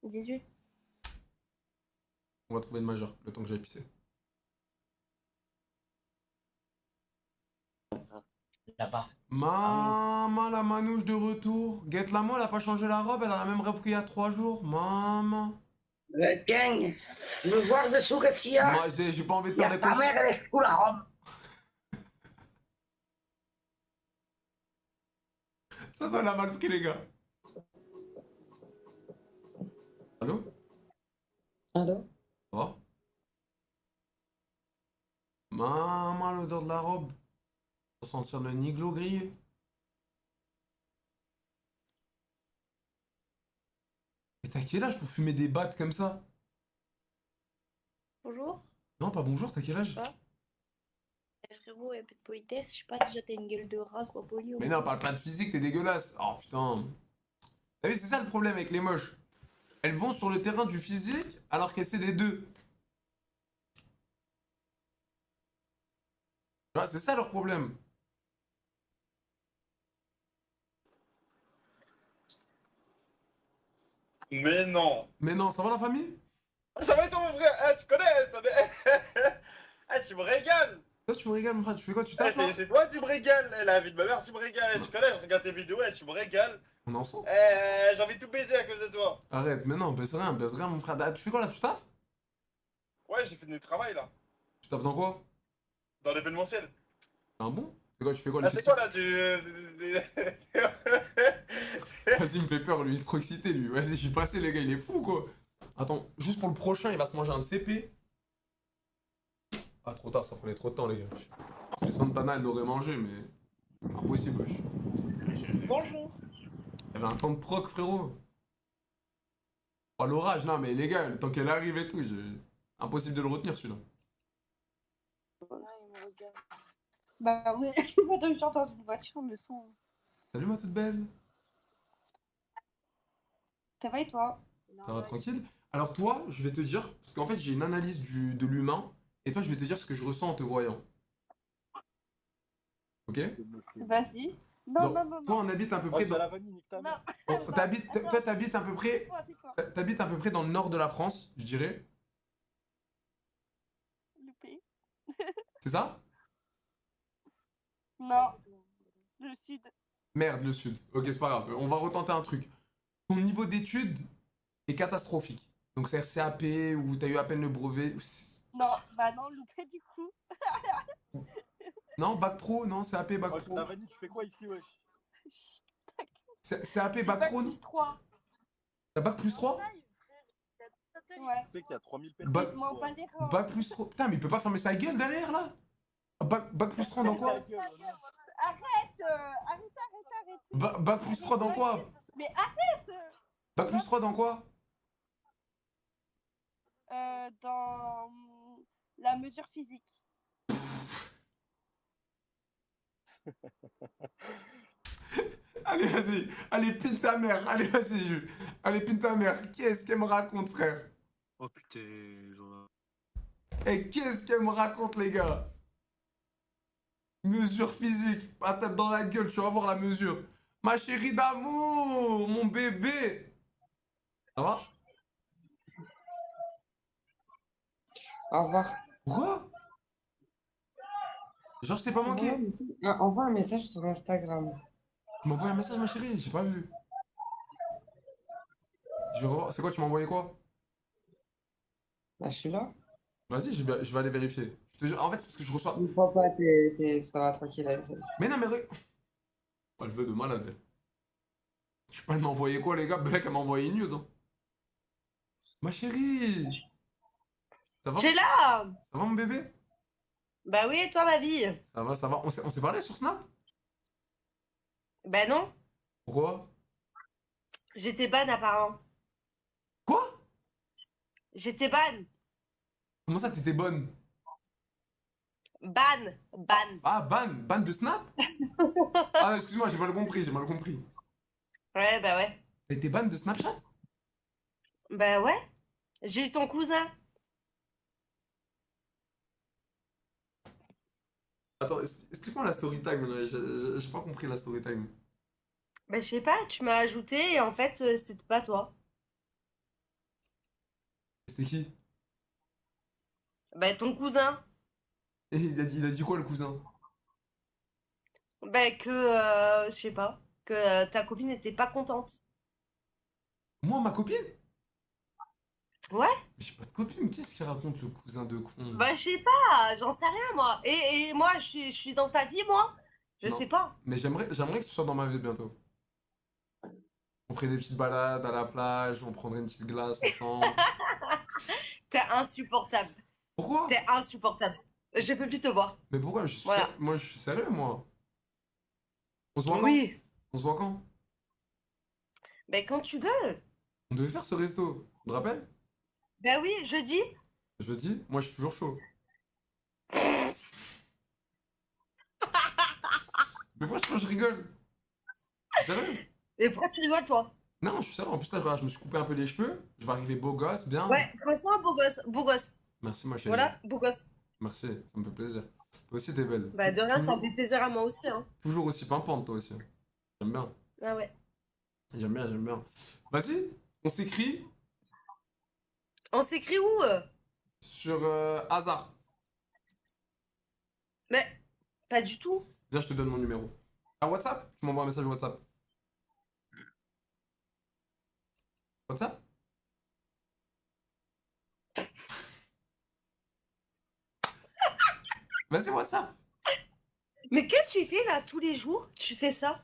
[SPEAKER 9] 18.
[SPEAKER 2] On va trouver une majeure, le temps que j'aille pisser.
[SPEAKER 10] Là-bas.
[SPEAKER 2] Maman, la manouche de retour. Guette-la moi, elle a pas changé la robe, elle a la même robe qu'il y a 3 jours. Maman.
[SPEAKER 10] Le gang, tu veux voir dessous qu'est-ce qu'il y a?
[SPEAKER 2] Moi, j'ai pas envie de
[SPEAKER 10] Il y
[SPEAKER 2] faire
[SPEAKER 10] a
[SPEAKER 2] des
[SPEAKER 10] ta
[SPEAKER 2] cauchemars.
[SPEAKER 10] mère, elle est sous la robe.
[SPEAKER 2] Ça l'a mal pris, les gars. Allô?
[SPEAKER 11] Allô?
[SPEAKER 2] Ça va? Maman, l'odeur de la robe. On va sentir le niglo grillé. Et t'as quel âge pour fumer des battes comme ça?
[SPEAKER 9] Bonjour.
[SPEAKER 2] Non, pas bonjour, t'as quel âge?
[SPEAKER 9] Frérot, un peu de politesse. Je sais pas, déjà t'as une gueule de race, quoi, poli.
[SPEAKER 2] Mais non, parle pas de physique, t'es dégueulasse. Oh putain. T'as vu, c'est ça le problème avec les moches. Elles vont sur le terrain du physique alors qu'elles c'est des deux. Tu vois, c'est ça leur problème.
[SPEAKER 12] Mais non.
[SPEAKER 2] Mais non, ça va la famille?
[SPEAKER 12] Ça va et toi mon frère? Eh, tu connais ça Eh, tu me régales.
[SPEAKER 2] Toi, tu me régales, mon frère. Tu fais quoi? Tu taffes là?
[SPEAKER 12] C'est toi, tu me régales. Eh, la vie de ma mère, tu me régales. Tu connais, je regarde tes vidéos, tu me régales.
[SPEAKER 2] On est ensemble?
[SPEAKER 12] Eh, j'ai envie de tout baiser à cause de toi.
[SPEAKER 2] Arrête, mais non, baisse rien, mon frère. Ah, tu fais quoi là? Tu taffes?
[SPEAKER 12] Ouais, j'ai fini le travail là.
[SPEAKER 2] Tu taffes dans quoi?
[SPEAKER 12] Dans l'événementiel.
[SPEAKER 2] Ah bon? C'est quoi, tu fais quoi
[SPEAKER 12] Ah,
[SPEAKER 2] le
[SPEAKER 12] c'est quoi
[SPEAKER 2] festival?
[SPEAKER 12] là,
[SPEAKER 2] Vas-y, il me fait peur, lui, il est trop excité, lui. Vas-y, je suis passé, les gars, il est fou, quoi. Attends, juste pour le prochain, il va se manger un de CP. Ah, trop tard, ça prenait trop de temps, les gars. Si Santana, elle l'aurait mangé, mais... Impossible, wesh.
[SPEAKER 9] Bonjour.
[SPEAKER 2] Il y avait un temps de proc, frérot. Oh, l'orage, non, mais les gars, le temps qu'elle arrive et tout, impossible de le retenir, celui-là.
[SPEAKER 9] Bah oui, moi je chante dans une voiture, le son.
[SPEAKER 2] Salut, ma toute belle.
[SPEAKER 9] Ça va et toi?
[SPEAKER 2] Ça va tranquille? Alors toi, je vais te dire, parce qu'en fait j'ai une analyse de l'humain, et toi je vais te dire ce que je ressens en te voyant. Ok?
[SPEAKER 9] Vas-y. Non,
[SPEAKER 2] Donc,
[SPEAKER 9] non, non,
[SPEAKER 2] toi
[SPEAKER 9] non.
[SPEAKER 2] on habite à peu près dans...
[SPEAKER 9] Non.
[SPEAKER 2] Toi t'habites à peu près...
[SPEAKER 9] Tais-toi.
[SPEAKER 2] T'habites à peu près dans le nord de la France, je dirais.
[SPEAKER 9] Loupé.
[SPEAKER 2] C'est ça?
[SPEAKER 9] Non. Le sud.
[SPEAKER 2] Merde, le sud. Ok, c'est pas grave, on va retenter un truc. Ton niveau d'études est catastrophique. Donc c'est CAP ou t'as eu à peine le brevet.
[SPEAKER 9] Non, bah non, loupé du coup.
[SPEAKER 2] Non, bac pro, non, CAP, bac pro.
[SPEAKER 12] Vanille, tu fais quoi ici, wesh?
[SPEAKER 2] CAP, bac pro, non?
[SPEAKER 9] 3.
[SPEAKER 2] T'as bac plus 3?
[SPEAKER 9] Ouais.
[SPEAKER 12] Tu sais qu'il y a 3000 personnes.
[SPEAKER 2] Bac,
[SPEAKER 9] Je m'en bats les reins.
[SPEAKER 2] bac plus 3. Putain, mais il peut pas fermer sa gueule derrière là? Bac plus 3 dans quoi?
[SPEAKER 9] Arrête.
[SPEAKER 2] Bac plus 3 dans quoi?
[SPEAKER 9] Mais arrête.
[SPEAKER 2] Bac plus 3 dans quoi?
[SPEAKER 9] Dans la mesure physique.
[SPEAKER 2] Allez, vas-y. Allez, pile ta mère. Allez, vas-y, allez, pile ta mère. Qu'est-ce qu'elle me raconte, frère?
[SPEAKER 12] Oh putain, genre...
[SPEAKER 2] Eh, qu'est-ce qu'elle me raconte, les gars? Mesure physique. Patate dans la gueule, tu vas voir la mesure. Ma chérie d'amour, mon bébé. Ça va?
[SPEAKER 11] Au revoir.
[SPEAKER 2] Pourquoi? Genre, je t'ai pas manqué.
[SPEAKER 11] Envoie un message sur Instagram.
[SPEAKER 2] Tu m'as envoyé un message, ma chérie, j'ai pas vu. Je vais revoir. C'est quoi, tu m'as envoyé quoi?
[SPEAKER 11] Bah, je suis là.
[SPEAKER 2] Vas-y, je vais aller vérifier. Je te jure, en fait, c'est parce que je reçois.
[SPEAKER 11] Ne crois pas, ça va tranquille. Allez, salut.
[SPEAKER 2] Mais non, mais. Oh, elle veut de malade, elle. Je sais pas, elle m'a envoyé quoi, les gars? Belek, elle m'a envoyé une news, hein. Ma chérie! Ça va?
[SPEAKER 8] T'es là!
[SPEAKER 2] Ça va, mon bébé?
[SPEAKER 8] Bah oui, et toi, ma vie?
[SPEAKER 2] Ça va, ça va. On s'est parlé sur Snap?
[SPEAKER 8] Bah non,
[SPEAKER 2] Pourquoi?
[SPEAKER 8] j'étais ban apparemment.
[SPEAKER 2] Quoi?
[SPEAKER 8] J'étais ban.
[SPEAKER 2] Comment ça, t'étais bonne?
[SPEAKER 8] Ban. Ban.
[SPEAKER 2] Ah, ban de Snap? Ah, excuse-moi, j'ai mal compris, j'ai mal compris.
[SPEAKER 8] Ouais, bah ouais.
[SPEAKER 2] T'étais ban de Snapchat?
[SPEAKER 8] Bah ouais. J'ai eu ton cousin.
[SPEAKER 2] Attends, explique-moi la story time, là. J'ai pas compris la story time.
[SPEAKER 8] Bah je sais pas, tu m'as ajouté et en fait, c'était pas toi.
[SPEAKER 2] C'était qui?
[SPEAKER 8] Bah ton cousin.
[SPEAKER 2] Et il a dit quoi, le cousin?
[SPEAKER 8] Bah que, je sais pas, que ta copine n'était pas contente.
[SPEAKER 2] Moi, ma copine?
[SPEAKER 8] Ouais.
[SPEAKER 2] Mais j'ai pas de copine, qu'est-ce qu'il raconte, le cousin de con?
[SPEAKER 8] Bah je sais pas, j'en sais rien moi. Et moi, je suis dans ta vie, moi. Je
[SPEAKER 2] Non.
[SPEAKER 8] sais pas.
[SPEAKER 2] Mais j'aimerais que tu sois dans ma vie bientôt. On ferait des petites balades à la plage, on prendrait une petite glace ensemble.
[SPEAKER 8] T'es insupportable.
[SPEAKER 2] Pourquoi?
[SPEAKER 8] T'es insupportable. Je peux plus te voir.
[SPEAKER 2] Mais pourquoi?
[SPEAKER 8] Voilà.
[SPEAKER 2] Moi, je suis sérieux, moi. On se voit quand?
[SPEAKER 8] Oui.
[SPEAKER 2] On se voit quand?
[SPEAKER 8] Bah quand tu veux.
[SPEAKER 2] On devait faire ce resto. Tu te rappelles?
[SPEAKER 8] Bah oui, jeudi.
[SPEAKER 2] Jeudi? Moi, je suis toujours chaud. Mais franchement, je rigole. Je suis sérieux.
[SPEAKER 8] Et pourquoi tu rigoles, toi?
[SPEAKER 2] Non, je suis sérieux. En plus, là, regarde, je me suis coupé un peu les cheveux. Je vais arriver beau gosse, bien.
[SPEAKER 8] Ouais, franchement, beau gosse, beau gosse.
[SPEAKER 2] Merci, ma chérie.
[SPEAKER 8] Voilà, beau gosse.
[SPEAKER 2] Merci, ça me fait plaisir. Toi aussi, t'es belle.
[SPEAKER 8] Bah de rien, ça
[SPEAKER 2] Toujours,
[SPEAKER 8] me fait plaisir à moi aussi, hein.
[SPEAKER 2] toujours aussi pimpante, toi aussi. J'aime bien.
[SPEAKER 8] Ah ouais.
[SPEAKER 2] J'aime bien, j'aime bien. Vas-y, on s'écrit
[SPEAKER 8] On s'écrit où?
[SPEAKER 2] sur hasard.
[SPEAKER 8] Mais pas du tout.
[SPEAKER 2] Viens, je te donne mon numéro. À WhatsApp? Tu m'envoies un message WhatsApp. WhatsApp? Vas-y, WhatsApp.
[SPEAKER 8] Mais qu'est-ce que tu fais là tous les jours? Tu fais ça?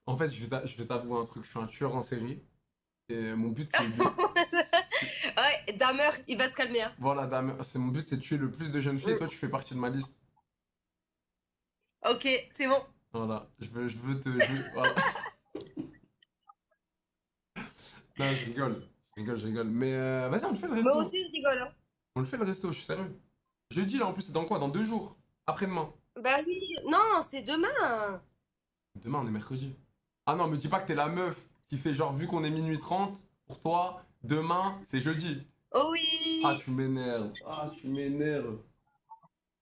[SPEAKER 2] En fait, je vais t'avouer un truc. Je suis un tueur en série. Et mon but, c'est de.
[SPEAKER 8] Ouais, Damer, il va se calmer, hein.
[SPEAKER 2] Voilà, dame, c'est mon but, c'est de tuer le plus de jeunes filles. Et toi, tu fais partie de ma liste.
[SPEAKER 8] Ok, c'est bon.
[SPEAKER 2] Voilà, je veux te. Voilà. Non, je rigole. Je rigole. Mais vas-y, on le fait le
[SPEAKER 8] Moi
[SPEAKER 2] resto.
[SPEAKER 8] aussi, je rigole, hein.
[SPEAKER 2] On le fait le resto, je suis sérieux. Jeudi, là, en plus, c'est dans quoi? Dans 2 jours. Après-demain.
[SPEAKER 8] Bah oui, non, c'est demain.
[SPEAKER 2] Demain, on est mercredi. Ah non, me dis pas que t'es la meuf qui fait genre, vu qu'on est minuit 30, pour toi, demain, c'est jeudi.
[SPEAKER 8] Oh oui.
[SPEAKER 2] Ah, tu m'énerves. Ah, tu m'énerves.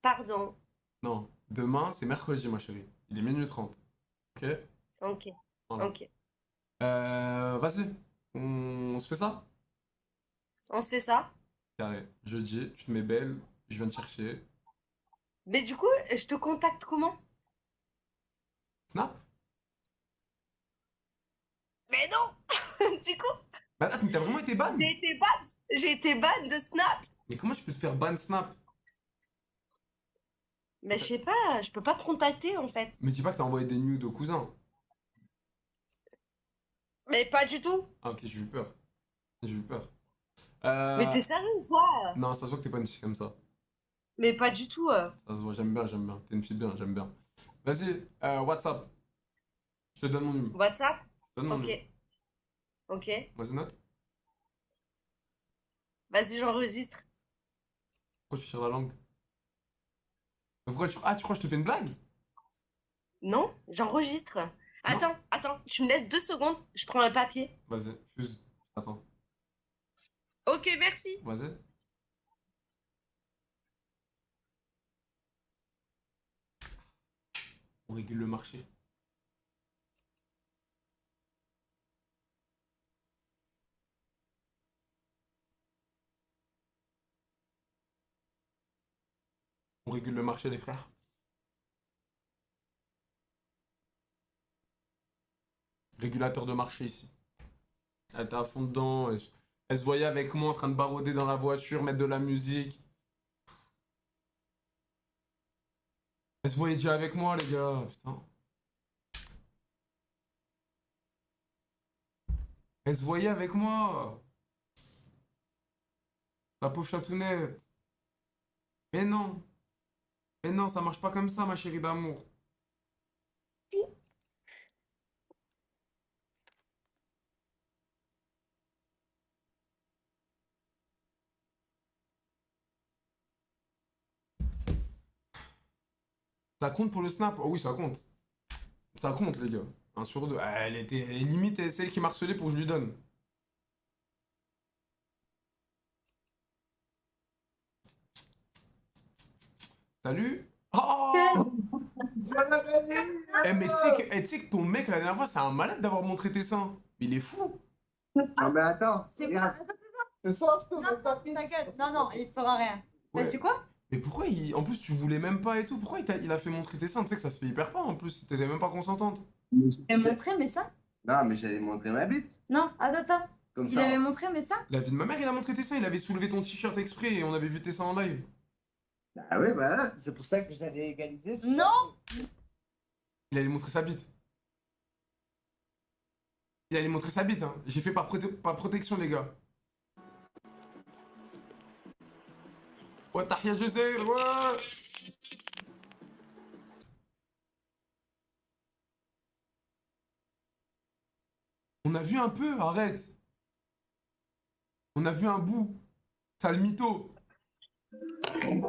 [SPEAKER 8] Pardon.
[SPEAKER 2] Non, demain, c'est mercredi, ma chérie. Il est minuit 30. Ok?
[SPEAKER 8] Ok,
[SPEAKER 2] Voilà.
[SPEAKER 8] ok.
[SPEAKER 2] Vas-y. On se fait ça?
[SPEAKER 8] On se fait ça.
[SPEAKER 2] Carré. Jeudi, tu te mets belle, je viens te chercher.
[SPEAKER 8] Mais du coup, je te contacte comment?
[SPEAKER 2] Snap?
[SPEAKER 8] Mais non. Du coup,
[SPEAKER 2] Bah là, mais t'as vraiment été ban?
[SPEAKER 8] j'ai été ban. J'ai été ban de Snap.
[SPEAKER 2] Mais comment je peux te faire ban Snap?
[SPEAKER 8] Mais je sais pas, je peux pas te contacter en fait.
[SPEAKER 2] Me dis pas que t'as envoyé des nudes au cousin.
[SPEAKER 8] Mais pas du tout.
[SPEAKER 2] Ah ok, j'ai eu peur. J'ai eu peur.
[SPEAKER 8] Mais t'es sérieux ou quoi?
[SPEAKER 2] Non, ça se voit que t'es pas une fille comme ça.
[SPEAKER 8] Mais pas du tout.
[SPEAKER 2] Ça se voit, j'aime bien, j'aime bien. T'es une fille bien, j'aime bien. Vas-y, WhatsApp. Je te donne mon numéro.
[SPEAKER 8] WhatsApp?
[SPEAKER 2] Je te donne mon
[SPEAKER 8] Ok.
[SPEAKER 2] numéro.
[SPEAKER 8] Ok.
[SPEAKER 2] Vas-y, note.
[SPEAKER 8] Vas-y, j'enregistre.
[SPEAKER 2] Pourquoi tu tires la langue? Mais pourquoi tu... Ah, tu crois que je te fais une blague?
[SPEAKER 8] Non, j'enregistre. Attends, attends, tu me laisses 2 secondes, je prends un papier.
[SPEAKER 2] Vas-y, fuse. Attends.
[SPEAKER 8] Ok, merci.
[SPEAKER 2] Vas-y. On régule le marché. On régule le marché, les frères. Régulateur de marché ici. Elle était à fond dedans. Elle se voyait avec moi en train de baroder dans la voiture, mettre de la musique. Elle se voyait déjà avec moi, les gars. Putain. Elle se voyait avec moi. La pauvre chatounette. Mais non. Mais non, ça marche pas comme ça, ma chérie d'amour. Ça compte pour le snap? Oh oui, ça compte. Ça compte, les gars. 1 sur 2. Elle était limite, c'est celle qui m'a harcelé pour que je lui donne. Salut. Oh! Eh, mais tu sais que ton mec, la dernière fois, c'est un malade d'avoir montré tes seins. Il est fou.
[SPEAKER 13] Ah bah attends,
[SPEAKER 14] C'est
[SPEAKER 13] regarde.
[SPEAKER 14] ta gueule. Non, non, il fera rien.
[SPEAKER 2] Ouais.
[SPEAKER 14] T'as su quoi?
[SPEAKER 2] Mais pourquoi il... En plus, tu voulais même pas et tout. Pourquoi il a fait montrer tes seins? Tu sais que ça se fait hyper pas en plus. T'étais même pas consentante.
[SPEAKER 14] Il avait montré mes seins?
[SPEAKER 13] Non, mais j'allais montrer ma bite.
[SPEAKER 14] Non, attends.
[SPEAKER 13] Comme
[SPEAKER 14] Il
[SPEAKER 13] ça.
[SPEAKER 14] avait montré mes seins?
[SPEAKER 2] La vie de ma mère, il a montré tes seins. Il avait soulevé ton t-shirt exprès et on avait vu tes seins en live.
[SPEAKER 13] Ah ouais, bah c'est pour ça que j'avais égalisé.
[SPEAKER 14] Non!
[SPEAKER 2] Il allait montrer sa bite. Il allait montrer sa bite, hein. J'ai fait par protection, les gars. Ouais, Tahia Gisèle, ouais! On a vu un peu, arrête. On a vu un bout. Sale mytho.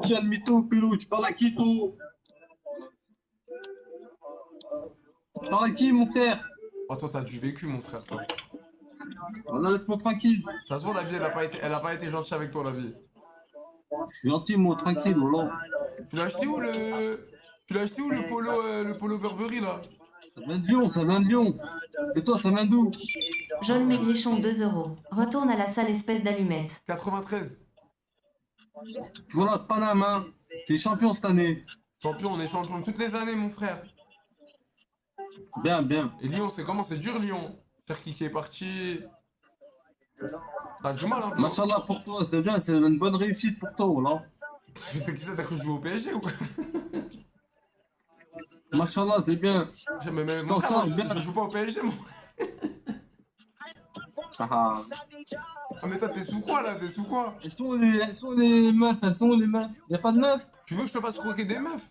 [SPEAKER 15] Tiens le mytho, Pilou, tu parles à qui, toi? Tu parles à qui, mon frère?
[SPEAKER 2] Oh, toi, t'as du vécu, mon frère, toi.
[SPEAKER 15] Oh non, laisse-moi tranquille.
[SPEAKER 2] Ça se voit, la vie, elle a pas été gentille avec toi, la vie.
[SPEAKER 15] Je suis gentil, moi, tranquille, voilà.
[SPEAKER 2] Tu l'as acheté où, le polo Burberry, là?
[SPEAKER 15] Ça vient de Lyon, ça vient de Lyon. Et toi, ça vient d'où?
[SPEAKER 5] Jaune Maigrichon 2 euros. Retourne à la salle espèce d'allumette.
[SPEAKER 2] 93.
[SPEAKER 15] Voilà, Paname, hein. T'es champion cette année.
[SPEAKER 2] Champion, on est champion toutes les années, mon frère.
[SPEAKER 15] Bien, bien.
[SPEAKER 2] Et Lyon, c'est comment? C'est dur, Lyon. Cherki qui est parti. T'as du mal un peu.
[SPEAKER 15] Machallah, pour toi, c'est bien, c'est une bonne réussite pour toi, voilà.
[SPEAKER 2] T'as cru que je jouais au PSG ou quoi?
[SPEAKER 15] Machallah, c'est bien.
[SPEAKER 2] Mais
[SPEAKER 15] Je
[SPEAKER 2] mon
[SPEAKER 15] t'en
[SPEAKER 2] frère,
[SPEAKER 15] sors
[SPEAKER 2] moi,
[SPEAKER 15] bien.
[SPEAKER 2] je joue pas au PSG, moi.
[SPEAKER 15] Ah,
[SPEAKER 2] Ah, mais toi, t'es sous quoi, là? T'es sous quoi?
[SPEAKER 15] elles sont les meufs, elles sont où, les meufs? Y'a pas de meufs?
[SPEAKER 2] Tu veux que je te fasse croquer des meufs?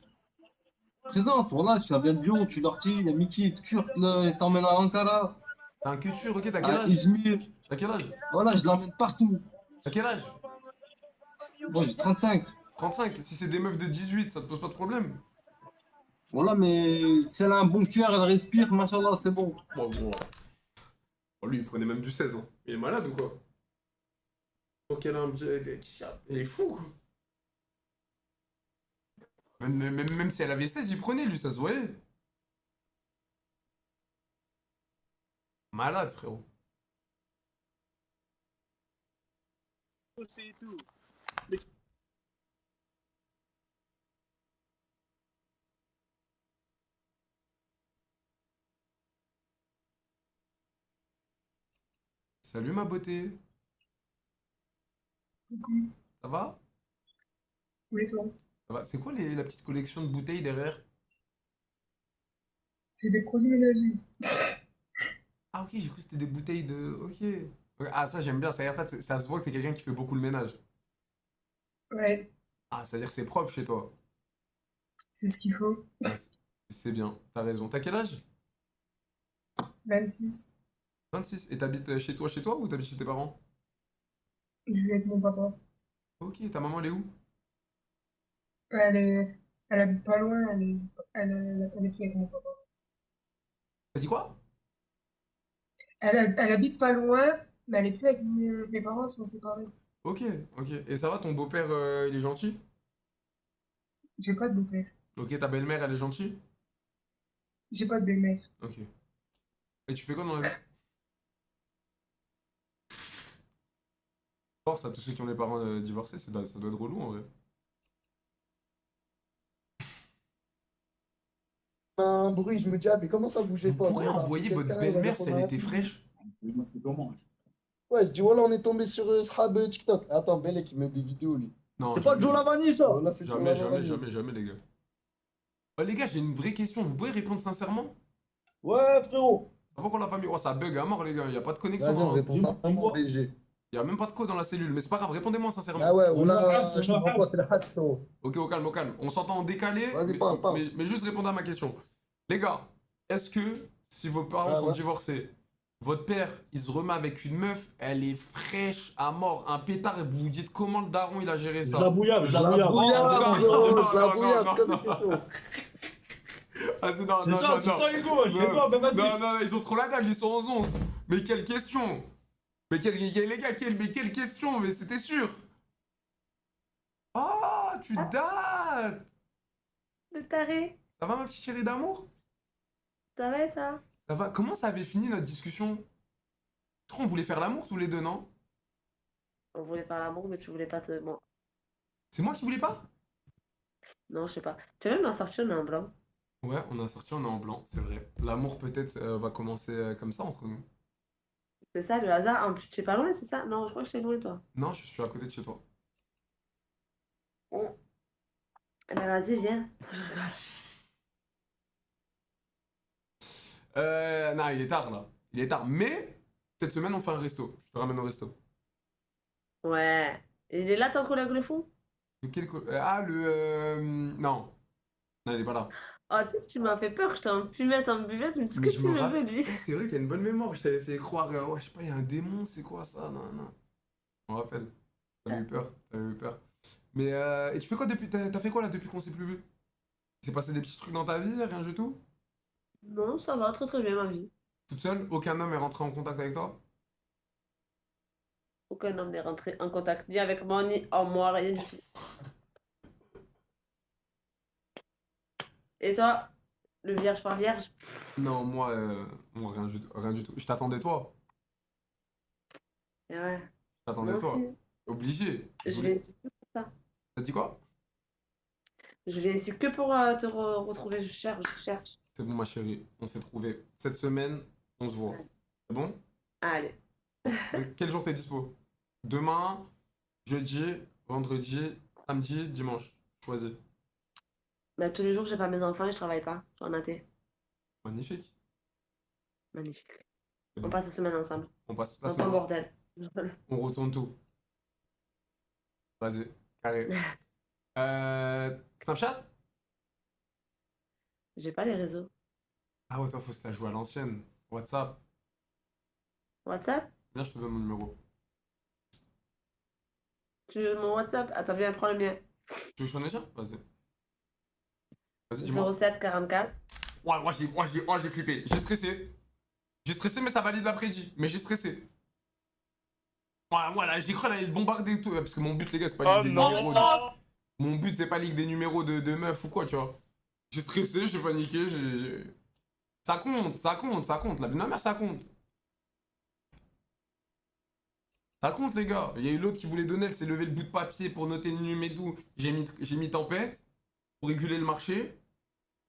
[SPEAKER 15] Présente, voilà, tu viens de Lyon, tu leur dis, y'a Mickey, turc, là, il t'emmène à Ankara.
[SPEAKER 2] T'as un culture, ok, t'as quel
[SPEAKER 15] À
[SPEAKER 2] âge?
[SPEAKER 15] Izmir.
[SPEAKER 2] T'as quel âge?
[SPEAKER 15] Voilà, je l'emmène partout.
[SPEAKER 2] T'as quel âge?
[SPEAKER 15] Bon, j'ai 35.
[SPEAKER 2] 35. Si c'est des meufs de 18, ça te pose pas de problème?
[SPEAKER 15] Voilà, mais si elle a un bon cœur, elle respire, machallah, c'est bon.
[SPEAKER 2] Bon. Oh, lui, il prenait même du 16, hein. Il est malade ou quoi? Donc elle a un petit... Il est fou, quoi. Même si elle avait 16, il prenait, lui, ça se voyait. Malade, frérot.
[SPEAKER 15] C'est tout.
[SPEAKER 2] Salut, ma beauté. Ça va?
[SPEAKER 16] Oui, toi.
[SPEAKER 2] Ça va. C'est quoi la petite collection de bouteilles derrière?
[SPEAKER 16] C'est des produits ménagers.
[SPEAKER 2] Ah, ok, j'ai cru que c'était des bouteilles de... Ok. Ouais, ah, ça, j'aime bien. Ça se voit que t'es quelqu'un qui fait beaucoup le ménage.
[SPEAKER 16] Ouais,
[SPEAKER 2] Ah, c'est-à-dire que c'est propre chez toi.
[SPEAKER 16] c'est ce qu'il faut.
[SPEAKER 2] Ouais, c'est bien, t'as raison. T'as quel âge?
[SPEAKER 16] 26.
[SPEAKER 2] 26. Et t'habites chez toi ou t'habites chez tes parents?
[SPEAKER 16] Je vis avec mon papa.
[SPEAKER 2] Ok, ta maman, elle est où?
[SPEAKER 16] Elle habite pas loin, elle est avec mon papa.
[SPEAKER 2] T'as dit quoi?
[SPEAKER 16] Elle habite pas loin, mais elle est plus avec mes parents, ils sont séparés.
[SPEAKER 2] Ok. Et ça va, ton beau-père, il est gentil?
[SPEAKER 16] J'ai pas de beau-père.
[SPEAKER 2] Ok, ta belle-mère, elle est gentille?
[SPEAKER 16] J'ai pas de belle-mère.
[SPEAKER 2] Ok. Et tu fais quoi dans la vie? Force à tous ceux qui ont les parents divorcés, ça doit être relou en vrai.
[SPEAKER 17] un bruit. Je me dis, ah, mais comment ça bougeait
[SPEAKER 2] Vous
[SPEAKER 17] pas?
[SPEAKER 2] pourrez envoyer votre
[SPEAKER 17] Quelqu'un, il va
[SPEAKER 2] belle-mère si
[SPEAKER 17] répondre
[SPEAKER 2] elle
[SPEAKER 17] à
[SPEAKER 2] était
[SPEAKER 17] la pub.
[SPEAKER 2] fraîche?
[SPEAKER 17] Ouais, je dis, voilà, on est tombé sur Sahab TikTok. Attends, Belle qui met des vidéos, lui.
[SPEAKER 2] Non,
[SPEAKER 17] C'est pas
[SPEAKER 2] jamais.
[SPEAKER 17] Joe Lavani, ça? Voilà, c'est Joe
[SPEAKER 2] Jamais, jamais,
[SPEAKER 17] Lavani.
[SPEAKER 2] jamais, jamais, les gars. Les gars, j'ai une vraie question. Vous pouvez répondre sincèrement?
[SPEAKER 15] Ouais, frérot.
[SPEAKER 2] Ça va pour la famille? Oh, ça bug à mort, les gars. Il n'y a pas de connexion.
[SPEAKER 17] Vas-y, on
[SPEAKER 2] Hein.
[SPEAKER 17] répond ça. Vraiment BG.
[SPEAKER 2] Il n'y a même pas de code dans la cellule. Mais c'est pas grave, répondez-moi sincèrement.
[SPEAKER 17] Ah ouais, on a.
[SPEAKER 15] C'est le hack, frérot.
[SPEAKER 2] Ok, au calme, au calme. On s'entend en décalé.
[SPEAKER 17] Vas-y,
[SPEAKER 2] mais,
[SPEAKER 17] parle, parle.
[SPEAKER 2] mais juste répondez à ma question. Les gars, est-ce que si vos parents sont
[SPEAKER 17] ouais.
[SPEAKER 2] divorcés, votre père, il se remet avec une meuf, elle est fraîche à mort, un pétard, et vous vous dites comment le daron il a géré ça?
[SPEAKER 15] Je la bouillave, je la bouillave.
[SPEAKER 2] Ah, c'est non,
[SPEAKER 15] C'est
[SPEAKER 2] non,
[SPEAKER 15] ça,
[SPEAKER 2] non,
[SPEAKER 15] c'est
[SPEAKER 2] non.
[SPEAKER 15] ça, Hugo. Je sais
[SPEAKER 2] Non,
[SPEAKER 15] pas, ben vas-y.
[SPEAKER 2] non, non, ils ont trop la dalle, ils sont 11. Mais quelle question? Mais les gars, quelle question? Mais c'était sûr. Oh, tu dates.
[SPEAKER 9] Le taré.
[SPEAKER 2] Ça va, ma petite chérie d'amour?
[SPEAKER 9] Ça va et ça?
[SPEAKER 2] Ça va? Comment ça avait fini notre discussion? Je crois qu'on voulait faire l'amour tous les deux, non?
[SPEAKER 9] On voulait faire l'amour, mais tu voulais pas te. Bon.
[SPEAKER 2] C'est moi qui voulais pas?
[SPEAKER 9] Non, je sais pas. Tu veux même en sortir, on est en blanc.
[SPEAKER 2] Ouais, on a sorti, on est en blanc, c'est vrai. L'amour peut-être va commencer comme ça entre nous.
[SPEAKER 9] C'est ça, le hasard. En plus, tu es pas loin, c'est ça? Non, je crois que je suis loin, toi.
[SPEAKER 2] Non, je suis à côté de chez toi.
[SPEAKER 9] Bon. Eh ben, vas-y, viens. Je rigole.
[SPEAKER 2] Non, il est tard là. Il est tard. Mais cette semaine, on fait un resto. Je te ramène au resto.
[SPEAKER 9] Ouais. Il est là, ton collègue le fou?
[SPEAKER 2] Ah, non. Non, il est pas là.
[SPEAKER 9] Oh, tu sais, tu m'as fait peur. Je t'en fumais, t'en buvais. Je me suis dit,
[SPEAKER 2] Mais
[SPEAKER 9] que
[SPEAKER 2] je
[SPEAKER 9] tu
[SPEAKER 2] me
[SPEAKER 9] me
[SPEAKER 2] rappelle.
[SPEAKER 9] veux, lui.
[SPEAKER 2] C'est vrai, t'as une bonne mémoire. Je t'avais fait croire, ouais, je sais pas, il y a un démon, c'est quoi ça? Non, non. Je me rappelle. T'avais eu peur. T'avais eu peur. Mais, et tu fais quoi depuis. T'as fait quoi là depuis qu'on s'est plus vu? Il s'est passé des petits trucs dans ta vie, rien du tout?
[SPEAKER 9] Non, ça va, très très bien, ma vie.
[SPEAKER 2] Toute seule? Aucun homme est rentré en contact avec toi?
[SPEAKER 9] Aucun homme n'est rentré en contact ni avec moi, ni en moi, rien du tout. Et toi, le vierge par vierge?
[SPEAKER 2] Non, moi, rien du tout. Je t'attendais toi.
[SPEAKER 9] Et ouais.
[SPEAKER 2] Je t'attendais
[SPEAKER 9] Moi
[SPEAKER 2] toi.
[SPEAKER 9] aussi.
[SPEAKER 2] Obligé.
[SPEAKER 9] Je l'ai su que pour ça.
[SPEAKER 2] T'as dit quoi?
[SPEAKER 9] Je l'ai su que pour te retrouver. Je cherche, je cherche.
[SPEAKER 2] C'est bon, ma chérie. On s'est trouvé. Cette semaine, on se voit. C'est bon?
[SPEAKER 9] Allez.
[SPEAKER 2] Quel jour t'es dispo? Demain, jeudi, vendredi, samedi, dimanche. Choisis.
[SPEAKER 9] Bah, tous les jours, j'ai pas mes enfants et je travaille pas. Je suis en athée.
[SPEAKER 2] Magnifique.
[SPEAKER 9] Magnifique.
[SPEAKER 2] C'est
[SPEAKER 9] On
[SPEAKER 2] bon.
[SPEAKER 9] passe la semaine ensemble.
[SPEAKER 2] On passe toute la
[SPEAKER 9] Dans ton
[SPEAKER 2] semaine.
[SPEAKER 9] bordel.
[SPEAKER 2] On retourne tout. Vas-y, carré. Snapchat?
[SPEAKER 9] J'ai pas les réseaux.
[SPEAKER 2] Ah ouais, toi, faut se la jouer à l'ancienne. WhatsApp.
[SPEAKER 9] WhatsApp?
[SPEAKER 2] Viens, je te donne mon numéro.
[SPEAKER 9] Tu veux mon WhatsApp? Attends, viens, prends le mien.
[SPEAKER 2] Tu veux que je prenne le tien? Vas-y. Vas-y, dis-moi.
[SPEAKER 9] 07 44.
[SPEAKER 2] Ouais, j'ai flippé. J'ai stressé. J'ai stressé, mais ça valide l'après-midi. Mais j'ai stressé. Voilà, j'ai cru qu'elle allait le bombarder et tout. Parce que mon but, les gars, c'est pas ligue des numéros. Mon but, c'est pas ligue des numéros de meufs ou quoi, tu vois. J'ai stressé, j'ai paniqué, Ça compte, ça compte, ça compte. La vie de ma mère, ça compte. Ça compte, les gars. Il y a eu l'autre qui voulait donner, elle s'est levé le bout de papier pour noter le numéro et tout. J'ai mis tempête pour réguler le marché.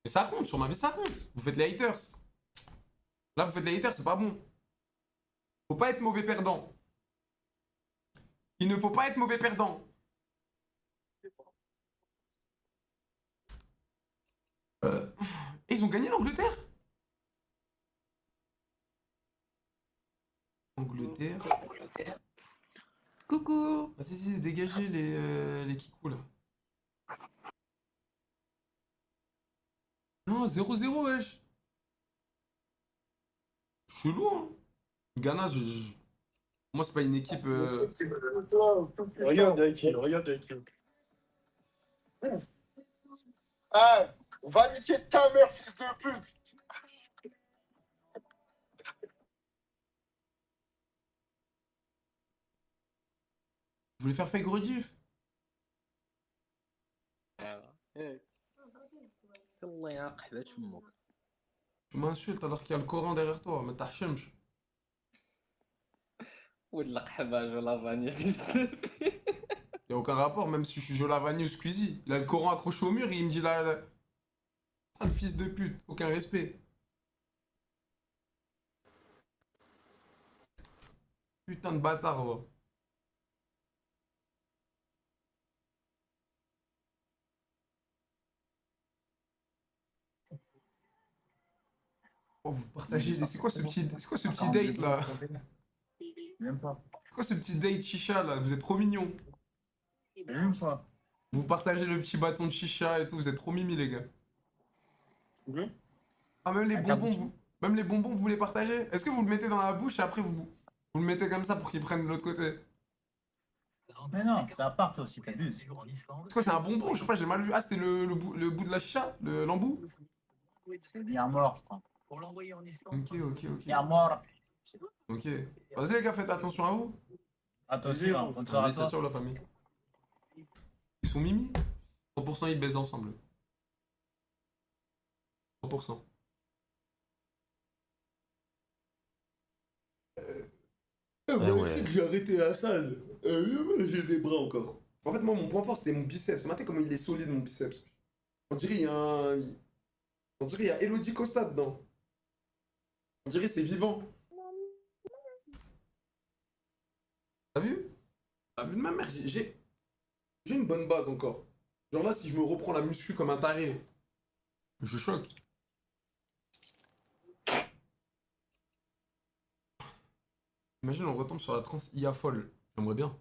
[SPEAKER 2] Mais ça compte, sur ma vie, ça compte. Vous faites les haters. Là, vous faites les haters, c'est pas bon. Faut pas être mauvais perdant. Il ne faut pas être mauvais perdant. Et ils ont gagné l'Angleterre? Angleterre. Coucou. Vas-y, dégagez les kikous là. Non, 0-0, wesh. Chelou, hein. Ghana, moi, c'est pas une équipe.
[SPEAKER 12] Regarde avec qui, regarde avec qui. Ah, va niquer ta mère, fils de pute.
[SPEAKER 2] Je voulais faire fake rediff. Tu m'insultes alors qu'il y a le Coran derrière toi, mais t'as chemch. Y a aucun rapport, même si je suis Jolavani ou Squeezie. Il a le Coran accroché au mur et il me dit là. Ah, le fils de pute, aucun respect. Putain de bâtard, va. Oh, vous partagez. C'est quoi ce petit date là?
[SPEAKER 13] Même pas.
[SPEAKER 2] C'est quoi ce petit date chicha là? Vous êtes trop mignons.
[SPEAKER 13] Même pas.
[SPEAKER 2] Vous partagez le petit bâton de chicha et tout, vous êtes trop mimi les gars. Ah, même les bonbons, vous les partagez? Est-ce que vous le mettez dans la bouche et après vous le mettez comme ça pour qu'il prenne de l'autre côté?
[SPEAKER 13] Mais non, c'est à part toi aussi, t'abuses.
[SPEAKER 2] C'est quoi, c'est un bonbon? Je sais pas, j'ai mal vu. Ah, c'était le bout de la chicha, l'embout?
[SPEAKER 13] C'est bien mort, je crois.
[SPEAKER 2] Ok.
[SPEAKER 13] Bien mort.
[SPEAKER 2] Ok. Vas-y les gars, faites attention à vous.
[SPEAKER 13] À toi aussi, hein. Bonne soirée à toi.
[SPEAKER 2] Ciao la famille. Ils sont mimi? 100% ils baisent ensemble. 100%.
[SPEAKER 6] ouais.
[SPEAKER 2] J'ai arrêté la salle. J'ai des bras encore. En fait, moi, mon point fort, c'était mon biceps. Regardez comment il est solide, mon biceps. On dirait il y a On dirait il y a Elodie Costa dedans. On dirait c'est vivant. T'as vu? Ma mère, j'ai une bonne base encore. Genre là, si je me reprends la muscu comme un taré, je choque. Imagine, on retombe sur la trans IA folle. J'aimerais bien.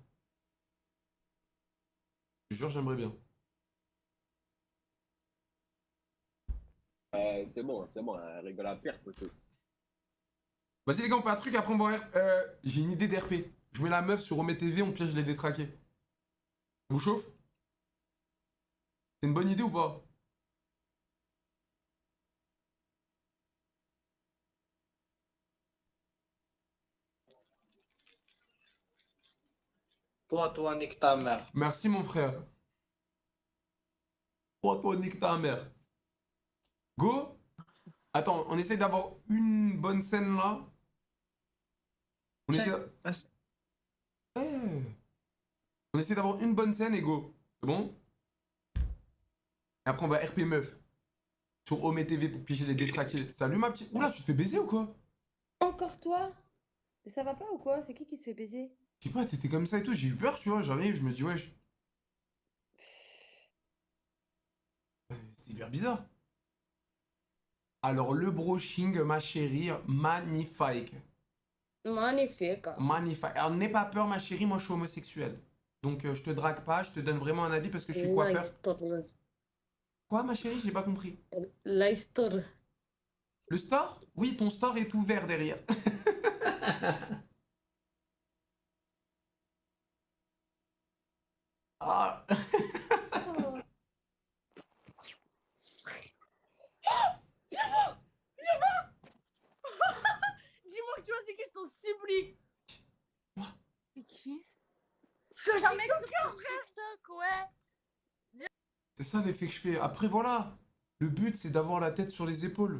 [SPEAKER 2] Je te jure, j'aimerais bien.
[SPEAKER 18] C'est bon, elle rigole à perte, peut-être.
[SPEAKER 2] Vas-y les gars, on fait un truc, après on va voir. J'ai une idée d'RP. Je mets la meuf sur Omé TV, on piège les détraqués. Ça vous chauffe? C'est une bonne idée ou pas?
[SPEAKER 11] Toi, nique ta mère.
[SPEAKER 2] Merci mon frère. Toi, nique ta mère. Go? Attends, on essaye d'avoir une bonne scène là. On essaie... Eh. On essaie d'avoir une bonne scène et go. C'est bon? Et après on va RP meuf. Sur Omé TV pour piéger les détraqués. Salut ma petite... Oula, tu te fais baiser ou quoi?
[SPEAKER 19] Encore toi? Mais ça va pas ou quoi? C'est qui se fait baiser?
[SPEAKER 2] Je sais pas, t'étais comme ça et tout, j'ai eu peur, tu vois, j'arrive, je me dis wesh. C'est hyper bizarre. Alors le brushing, ma chérie, magnifique.
[SPEAKER 19] Magnifique.
[SPEAKER 2] Magnifique. Alors n'aie pas peur ma chérie, moi je suis homosexuel. Donc je te drague pas, je te donne vraiment un avis parce que je suis coiffeur. Quoi ma chérie, j'ai pas compris.
[SPEAKER 19] La store.
[SPEAKER 2] Le store? Oui, ton store est ouvert derrière. Ah.
[SPEAKER 8] Dis-moi que tu vois, c'est qui, je t'en supplie.
[SPEAKER 1] C'est qui?
[SPEAKER 8] Je
[SPEAKER 1] un mec
[SPEAKER 8] suis
[SPEAKER 1] sur TikTok, ouais.
[SPEAKER 2] C'est ça l'effet que je fais. Après voilà, le but c'est d'avoir la tête sur les épaules.